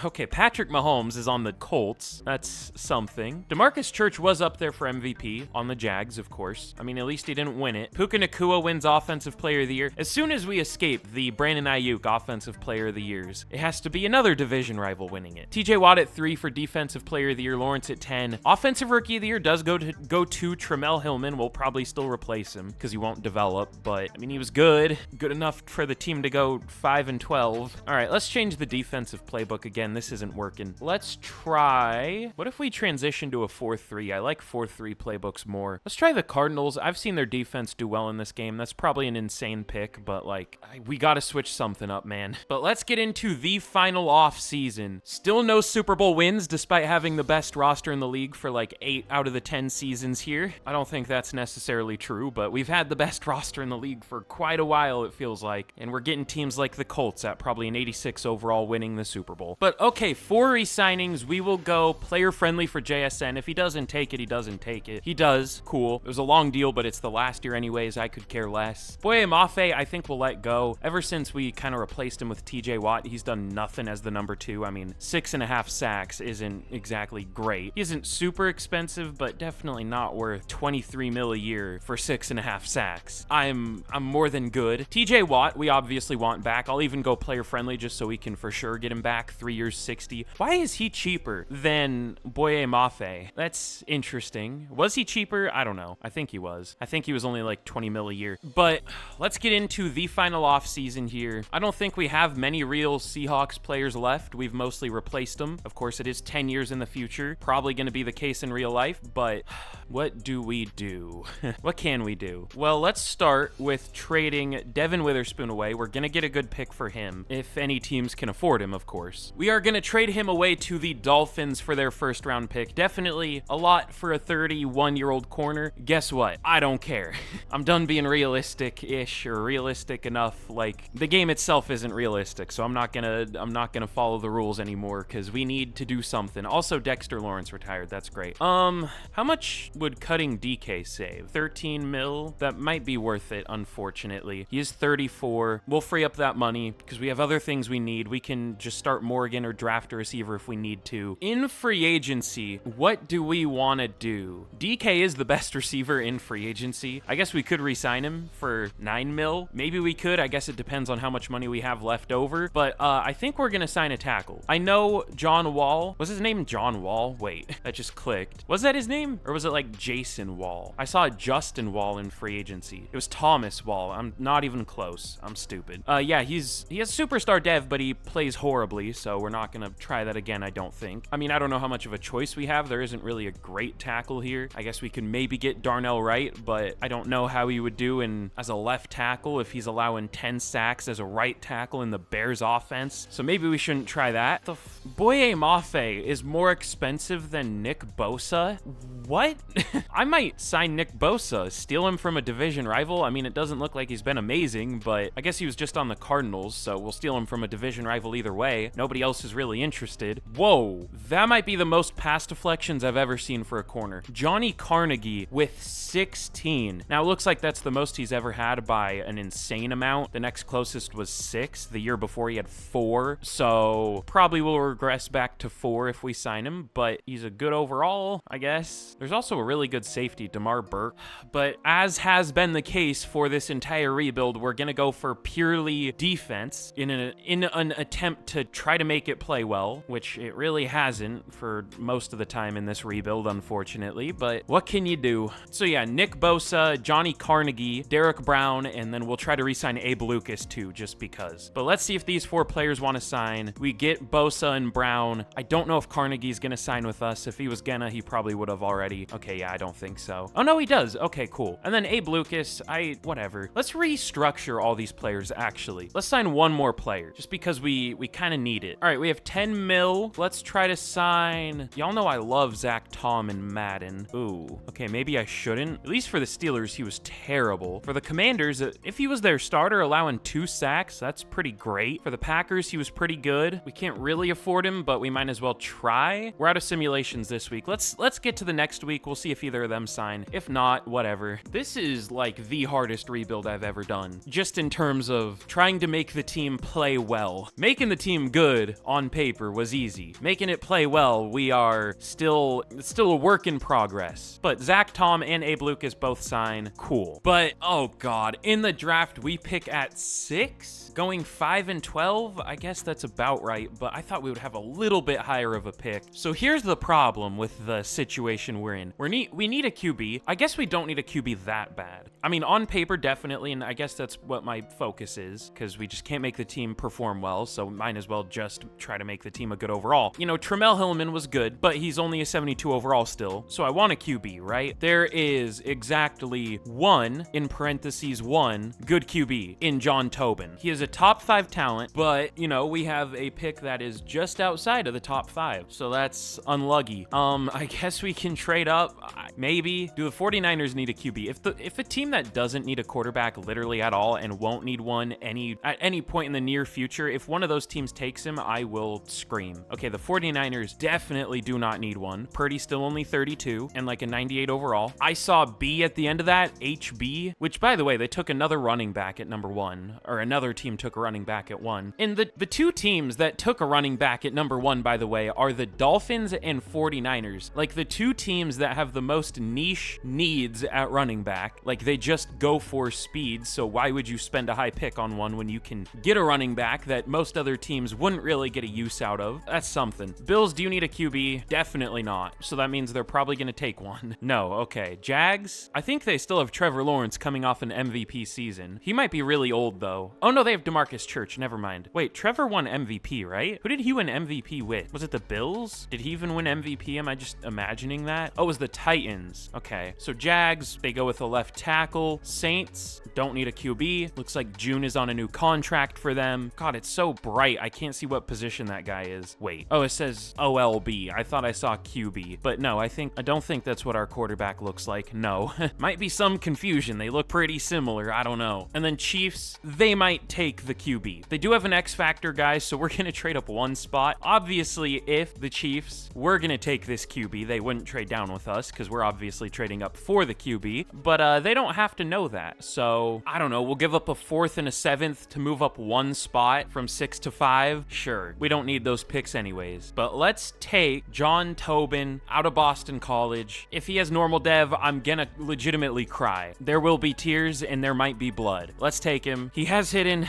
Okay, Patrick Mahomes is on the Colts. That's something. DeMarcus Church was up there for MVP on the Jags, of course. I mean, at least he didn't win it. Puka Nacua wins Offensive Player of the Year. As soon as we escape the Brandon Ayuk Offensive Player of the Years, it has to be another division rival winning it. TJ Watt at 3 for Defensive Player of the Year. Lawrence at 10. Offensive Rookie of the Year does go to Tramel Hillman. We'll probably still replace him because he won't develop, but I mean, he was good enough for the team to go 5-12. All right, let's change the defensive playbook again. This isn't working. Let's try, what if we transition to a 4-3? I like 4-3 playbooks more. Let's try the Cardinals. I've seen their defense do well in this game. That's probably an insane pick, but like, we got to switch something up, man. But let's get into the final off season. Still no Super Bowl wins despite having the best roster in the league for like 8 out of the 10 seasons here. I don't think that's necessarily true, but we've had the best roster in the league for quite a while, it feels like. And we're getting teams like the Colts at probably an 86 overall winning the Super Bowl. But okay, 4 re-signings. We will go player friendly for JSN. If he doesn't take it, he doesn't take it. He does. Cool. It was a long deal, but it's the last year anyways. I could care less. Boye Mafe, I think we'll let go. Ever since we kind of replaced him with TJ Watt, he's done nothing as the number 2. I mean, 6.5 sacks isn't exactly great. He isn't super expensive, but definitely not worth 23 mil a year for 6.5 sacks. I'm more than good. TJ Watt, we obviously want back. I'll even go player friendly just so we can for sure get him back. 3 years, 60. Why is he cheaper than Boye Mafe? That's interesting. Was he cheaper? I don't know. I think he was. I think he was only like 20 mil a year. But let's get into the final off season here. I don't think we have many real Seahawks players left. We've mostly replaced them. Of course, it is 10 years in the future. Probably going to be the case in real life, but what do we do? What can we do? Well, let's start with trading Devin Witherspoon away. We're going to get a good pick for him, if any teams can afford him, of course. We are going to trade him away to the Dolphins for their first round pick. Definitely a lot for a 31-year-old corner. Guess what? I don't care. I'm done being realistic-ish or realistic enough. Like, the game itself isn't realistic, so I'm not gonna follow the rules anymore because we need to do something. Also, Dexter Lawrence retired. That's great. How much would cutting DK save? 13 mil? That might be worth it, unfortunately. He is 34. We'll free up that money because we have other things we need. We can just start Morgan or draft a receiver if we need to. In free agency, what do we want to do? DK is the best receiver in free agency. I guess we could re-sign him for 9 mil. Maybe we could. I guess it depends on how much money we have left over. But I think we're going to sign a tackle. I know John Wall. Was his name John Wall? Wait, that just clicked. Was that his name? Or was it like Jason Wall? I saw Justin Wall in free agency. It was Thomas Wall. I'm not even close. I'm stupid. Yeah, he has superstar dev, but he plays horribly, so we're not going to try that again, I don't think. I mean, I don't know how much of a choice we have. There isn't really a great tackle here. I guess we could maybe get Darnell Wright, but I don't know know how he would do as a left tackle if he's allowing 10 sacks as a right tackle in the Bears offense. So maybe we shouldn't try that. Boye Mafe is more expensive than Nick Bosa? What? I might sign Nick Bosa, steal him from a division rival. I mean, it doesn't look like he's been amazing, but I guess he was just on the Cardinals, so we'll steal him from a division rival either way. Nobody else is really interested. Whoa, that might be the most pass deflections I've ever seen for a corner. Johnny Carnegie with 16. Now, it looks like that's the most he's ever had by an insane amount. The next closest was 6. The year before he had 4, so probably will regress back to 4 if we sign him, but he's a good overall, I guess. There's also a really good safety, DeMar Burke, but as has been the case for this entire rebuild, we're gonna go for purely defense in an attempt to try to make it play well, which it really hasn't for most of the time in this rebuild, unfortunately, but what can you do? So yeah, Nick Bosa, Johnny Carnegie, Derek Brown, and then we'll try to re-sign Abe Lucas too, just because. But let's see if these 4 players want to sign. We get Bosa and Brown. I don't know if Carnegie's gonna sign with us. If he was gonna, he probably would have already. Okay, yeah, I don't think so. Oh, no, he does. Okay, cool. And then Abe Lucas, whatever. Let's restructure all these players, actually. Let's sign one more player, just because we kind of need it. All right, we have 10 mil. Let's try to sign... Y'all know I love Zach Tom in Madden. Ooh, okay, maybe I shouldn't. At least for the Steelers, he was terrible. For the Commanders, if he was their starter, allowing 2 sacks, that's pretty great. For the Packers, he was pretty good. We can't really afford him, but we might as well try. We're out of simulations this week. Let's get to the next week. We'll see if either of them sign. If not, whatever. This is like the hardest rebuild I've ever done, just in terms of trying to make the team play well. Making the team good on paper was easy. Making it play well, we are still a work in progress. But Zach Tom and Abe Lucas both sign. Cool. But oh god, in the draft we pick at 6? Going 5 and 12? I guess that's about right, but I thought we would have a little bit higher of a pick. So here's the problem with the situation we're in. We need a QB. I guess we don't need a QB that bad. I mean, on paper, definitely, and I guess that's what my focus is, because we just can't make the team perform well, so might as well just try to make the team a good overall. You know, Tramel Hillman was good, but he's only a 72 overall still, so I want a QB, right? There is exactly 1, in parentheses 1, good QB in John Tobin. He is a top 5 talent, but, you know, we have a pick that is just outside of the top 5, so that's unlucky. I guess we can trade up, maybe. Do the 49ers need a QB? If a team that doesn't need a quarterback literally at all and won't need one at any point in the near future, if one of those teams takes him, I will scream. Okay, the 49ers definitely do not need one. Purdy's still only 32 and like a 98 overall. I saw B at the end of that, HB, which by the way, they took another running back at number 1, or another team took a running back at 1. And the 2 teams that took a running back at number 1, by the way, are the Dolphins and 49ers. Like the 2 teams that have the most niche needs at running back. Like they just go for speed, so why would you spend a high pick on one when you can get a running back that most other teams wouldn't really get a use out of? That's something. Bills, do you need a QB? Definitely not. So that means they're probably going to take one. No, okay. Jags? I think they still have Trevor Lawrence coming off an MVP season. He might be really old though. Oh no, they have DeMarcus Church. Never mind. Wait, Trevor won MVP, right? Who did he win MVP with? Was it the Bills? Did he even win MVP? Am I just imagining that? Oh, it was the Titans. Okay. So Jags, they go with a left tackle. Saints don't need a QB. Looks like June is on a new contract for them. God, it's so bright. I can't see what position that guy is. Wait. Oh, it says OLB. I thought I saw QB, but no, I don't think that's what our quarterback looks like. No. Might be some confusion. They look pretty similar. I don't know. And then Chiefs, they might take the QB. They do have an X Factor guy, so we're going to trade up 1 spot. Obviously, if the Chiefs were going to take this QB, they wouldn't trade down with us because we're obviously trading up for the QB, but they don't have to know that. So I don't know. We'll give up a 4th and a 7th to move up 1 spot from 6 to 5. Sure. We don't need those picks anyways, but let's take John Tobin out of Boston College. If he has normal dev, I'm gonna legitimately cry. There will be tears and there might be blood. Let's take him. He has hidden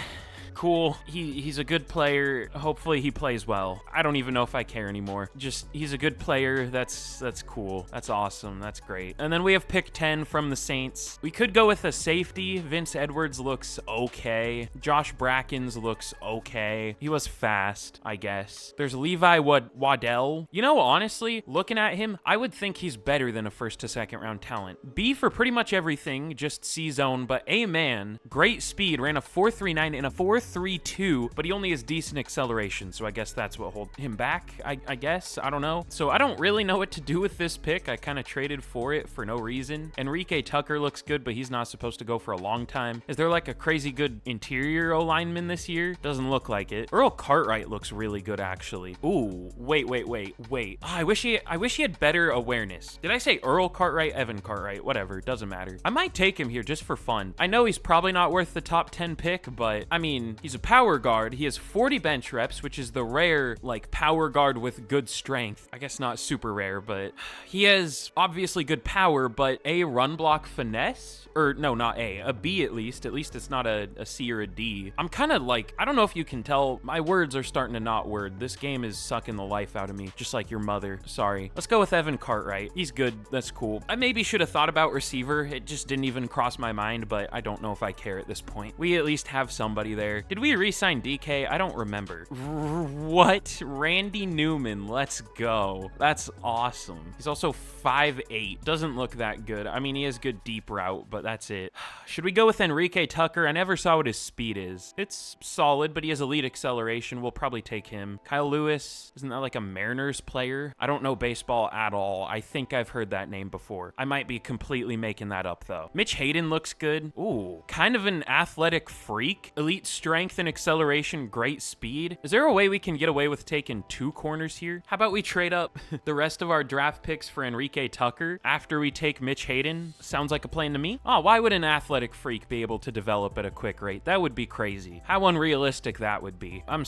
Cool. He's a good player. Hopefully he plays well. I don't even know if I care anymore. Just, he's a good player. That's cool. That's awesome. That's great. And then we have pick 10 from the Saints. We could go with a safety. Vince Edwards looks okay. Josh Brackens looks okay. He was fast, I guess. There's Levi Waddell. You know, honestly, looking at him, I would think he's better than a first to second round talent. B for pretty much everything, just C zone, but A man, great speed, ran a 4.39 and a 4.32, but he only has decent acceleration, so I guess that's what holds him back, I guess. I don't know. So I don't really know what to do with this pick. I kind of traded for it for no reason. Enrique Tucker looks good, but he's not supposed to go for a long time. Is there like a crazy good interior O-lineman this year? Doesn't look like it. Earl Cartwright looks really good, actually. Ooh, wait. Oh, I wish he had better awareness. Did I say Earl Cartwright? Evan Cartwright, whatever, doesn't matter. I might take him here just for fun. I know he's probably not worth the top 10 pick, but I mean, he's a power guard. He has 40 bench reps, which is the rare, like, power guard with good strength. I guess not super rare, but he has obviously good power, but A, run block finesse? Or no, not A B at least. At least it's not a C or a D. I'm kind of like, I don't know if you can tell, my words are starting to not word. This game is sucking the life out of me, just like your mother. Sorry. Let's go with Evan Cartwright. He's good. That's cool. I maybe should have thought about receiver. It just didn't even cross my mind, but I don't know if I care at this point. We at least have somebody there. Did we re-sign DK? I don't remember. What? Randy Newman. Let's go. That's awesome. He's also 5'8". Doesn't look that good. I mean, he has good deep route, but that's it. Should we go with Enrique Tucker? I never saw what his speed is. It's solid, but he has elite acceleration. We'll probably take him. Kyle Lewis, isn't that like a Mariners player? I don't know baseball at all. I think I've heard that name before. I might be completely making that up though. Mitch Hayden looks good. Ooh, kind of an athletic freak. Elite strength and acceleration, great speed. Is there a way we can get away with taking 2 corners here? How about we trade up the rest of our draft picks for Enrique Tucker after we take Mitch Hayden? Sounds like a plan to me. Oh, why would an athletic freak be able to develop at a quick rate? That would be crazy. How unrealistic that would be. I'm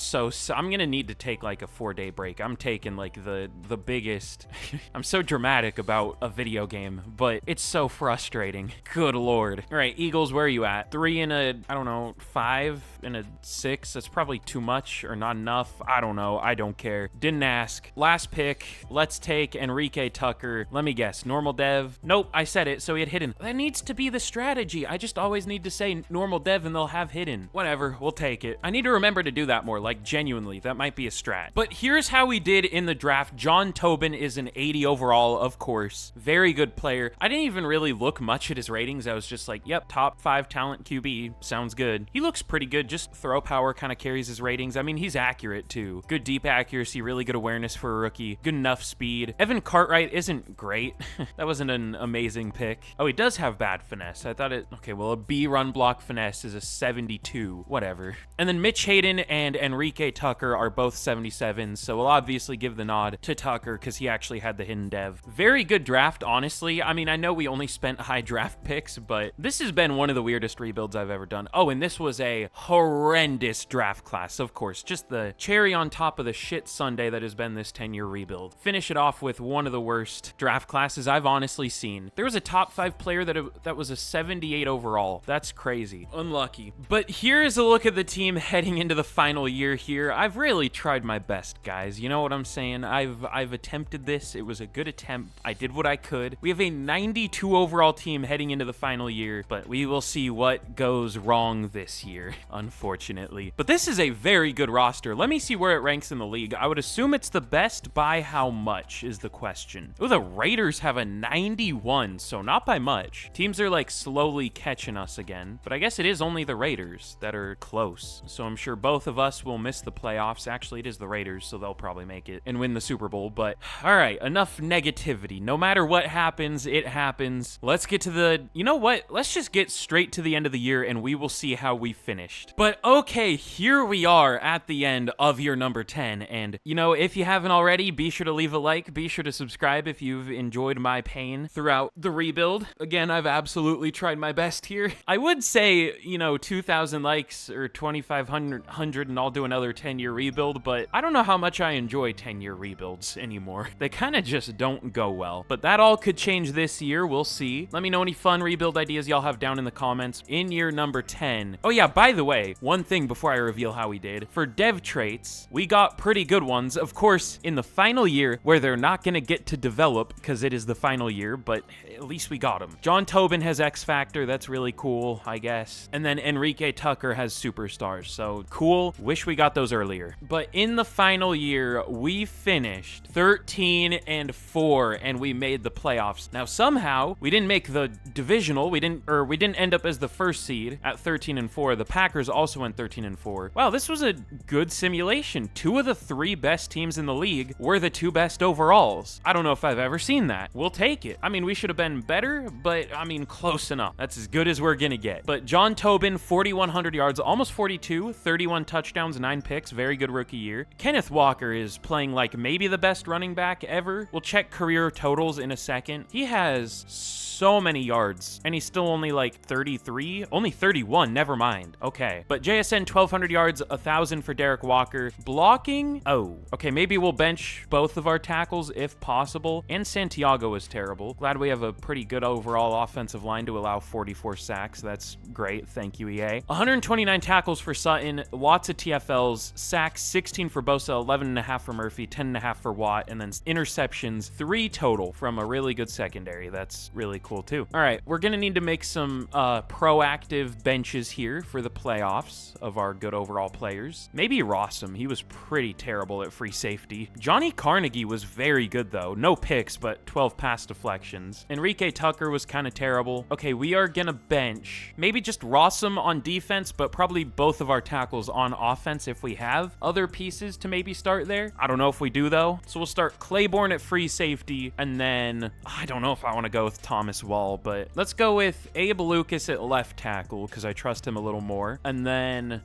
gonna need to take like a 4-day break. I'm taking like the biggest. I'm so dramatic about a video game, but it's so frustrating. Good Lord. All right, Eagles, where are you at? 3 and a, I don't know, 5 and a 6. That's probably too much or not enough. I don't know. I don't care. Didn't ask. Last pick. Let's take Enrique Tucker. Let me guess. Normal dev? Nope, I said it, so he had hidden. That needs to be the strategy. I just always need to say normal dev and they'll have hidden. Whatever, we'll take it. I need to remember to do that more, like genuinely. That might be a strat. But here's how we did in the draft. John Tobin is an 80 overall, of course. Very good player. I didn't even really look much at his ratings. I was just like, yep, top 5 talent QB. Sounds good. He looks pretty good. Just throw power kind of carries his ratings. I mean, he's accurate too. Good deep accuracy, really good awareness for a rookie. Good enough speed. Evan Cartwright isn't great. That wasn't an amazing pick. Oh, he does have bad finesse. I thought it, okay, well, a B run block finesse is a 72, whatever. And then Mitch Hayden and Enrique Tucker are both 77s, so we'll obviously give the nod to Tucker because he actually had the hidden dev. Very good draft, honestly. I mean, I know we only spent high draft picks, but this has been one of the weirdest rebuilds I've ever done. Oh, and this was a horrendous draft class, of course. Just the cherry on top of the shit sundae that has been this 10-year rebuild. Finish it off with one of the worst draft classes I've honestly seen. There was a top 5 player that was a 78 overall. That's crazy. Unlucky. But here is a look at the team heading into the final year here. I've really tried my best, guys. You know what I'm saying? I've attempted this. It was a good attempt. I did what I could. We have a 92 overall team heading into the final year, but we will see what goes wrong this year, unfortunately. But this is a very good roster. Let me see where it ranks in the league. I would assume it's the best. By how much is the question. Oh, the Raiders have a 91, so not by much. Teams are like slowly catching us again, but I guess it is only the Raiders that are close. So I'm sure both of us will miss the playoffs. Actually, it is the Raiders, so they'll probably make it and win the Super Bowl. But all right, enough negativity. No matter what happens, it happens. Let's get to the, you know what? Let's just get straight to the end of the year and we will see how we finished. But okay, here we are at the end of year number 10. And you know, if you haven't already, be sure to leave a like, be sure to subscribe if you've enjoyed my pain throughout the rebuild. Again, I've absolutely tried my best here. I would say, you know, 2,000 likes or 2,500 and I'll do another 10-year rebuild, but I don't know how much I enjoy 10-year rebuilds anymore. They kind of just don't go well, but that all could change this year. We'll see. Let me know any fun rebuild ideas y'all have down in the comments. In year number 10. Oh yeah, by the way, one thing before I reveal how we did. For dev traits, we got pretty good ones. Of course, in the final year where they're not going to get to develop because it is the final year, but at least we got them. John Tobin has X Factor. That's really cool, I guess. And then Enrique Tucker has Superstars. So cool. Wish we got those earlier. But in the final year, we finished 13-4 and we made the playoffs. Now, somehow we didn't make the divisional. We didn't end up as the first seed at 13-4. The Packers also went 13-4. Wow, this was a good simulation. 2 of the 3 best teams in the league were the 2 best overalls. I don't know if I've ever seen that. We'll take it. I mean, we should have been better, but I mean, close enough. That's as good as we're gonna get. But John Tobin, 4,100 yards, almost 42, 31 touchdowns, 9 picks. Very good rookie year. Kenneth Walker is playing like maybe the best running back ever. We'll check career totals in a second. He has so many yards, and he's still only like 33, only 31, never mind. Okay, but JSN 1,200 yards, 1,000 for Derek Walker. Blocking, oh, okay, maybe we'll bench both of our tackles if possible, and Santiago is terrible. Glad we have a pretty good overall offensive line to allow 44 sacks. That's great, thank you, EA. 129 tackles for Sutton, lots of TFLs, sacks 16 for Bosa, 11.5 for Murphy, 10.5 for Watt, and then interceptions 3 total from a really good secondary. That's really cool too. All right, we're gonna need to make some proactive benches here for the playoffs of our good overall players. Maybe Rossum, he was pretty terrible at free safety. Johnny Carnegie was very good though. No picks, but 12 pass deflections. Enrique Tucker was kind of terrible. Okay, we are gonna bench maybe just Rossum on defense, but probably both of our tackles on offense if we have other pieces to maybe start there. I don't know if we do though. So we'll start Claiborne at free safety, and then I don't know if I want to go with Thomas Wall, but let's go with Abe Lucas at left tackle because I trust him a little more. And then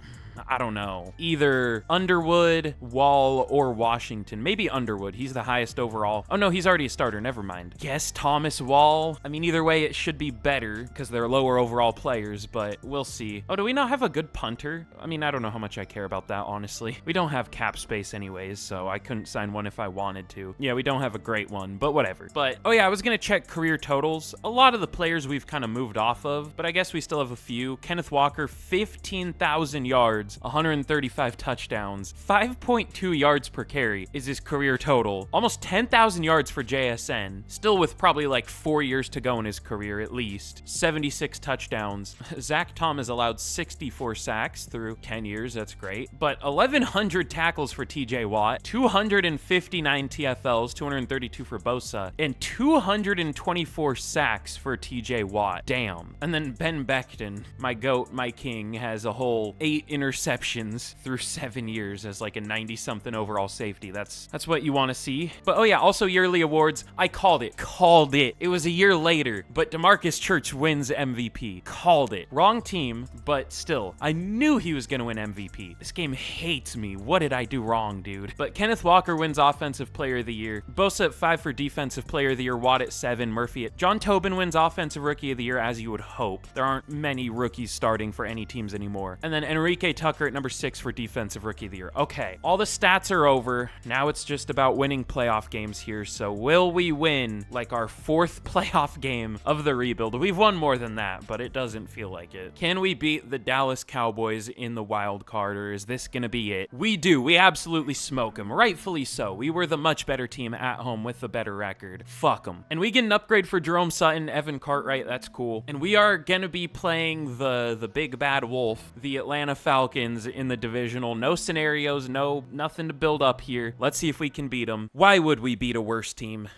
I don't know, either Underwood, Wall, or Washington. Maybe Underwood. He's the highest overall. Oh no, he's already a starter. Never mind. Guess Thomas Wall. I mean, either way, it should be better because they're lower overall players, but we'll see. Oh, do we not have a good punter? I mean, I don't know how much I care about that, honestly. We don't have cap space anyways, so I couldn't sign one if I wanted to. Yeah, we don't have a great one, but whatever. But, oh yeah, I was going to check career totals. A lot of the players we've kind of moved off of, but I guess we still have a few. Kenneth Walker, 15,000 yards. 135 touchdowns, 5.2 yards per carry is his career total. Almost 10,000 yards for JSN, still with probably like 4 years to go in his career at least. 76 touchdowns. Zach Tom has allowed 64 sacks through 10 years, that's great. But 1,100 tackles for TJ Watt, 259 TFLs, 232 for Bosa, and 224 sacks for TJ Watt. Damn. And then Ben Becton, my GOAT, my king, has a whole 8 interceptions through 7 years as like a 90-something overall safety. That's what you want to see. But oh yeah, also yearly awards. I called it. It was a year later, but DeMarcus Church wins MVP. Called it. Wrong team, but still, I knew he was gonna win MVP. This game hates me. What did I do wrong, dude? But Kenneth Walker wins Offensive Player of the Year. Bosa at 5 for Defensive Player of the Year. Watt at 7. Murphy at... John Tobin wins Offensive Rookie of the Year, as you would hope. There aren't many rookies starting for any teams anymore. And then Enrique Tucker at number 6 for Defensive Rookie of the Year. Okay, all the stats are over. Now it's just about winning playoff games here. So will we win like our 4th playoff game of the rebuild? We've won more than that, but it doesn't feel like it. Can we beat the Dallas Cowboys in the wild card, or is this gonna be it? We do. We absolutely smoke them. Rightfully so. We were the much better team at home with the better record. Fuck them. And we get an upgrade for Jerome Sutton, Evan Cartwright. That's cool. And we are gonna be playing the big bad wolf, the Atlanta Falcons in the divisional. No scenarios, nothing to build up here. Let's see if we can beat them. Why would we beat a worse team?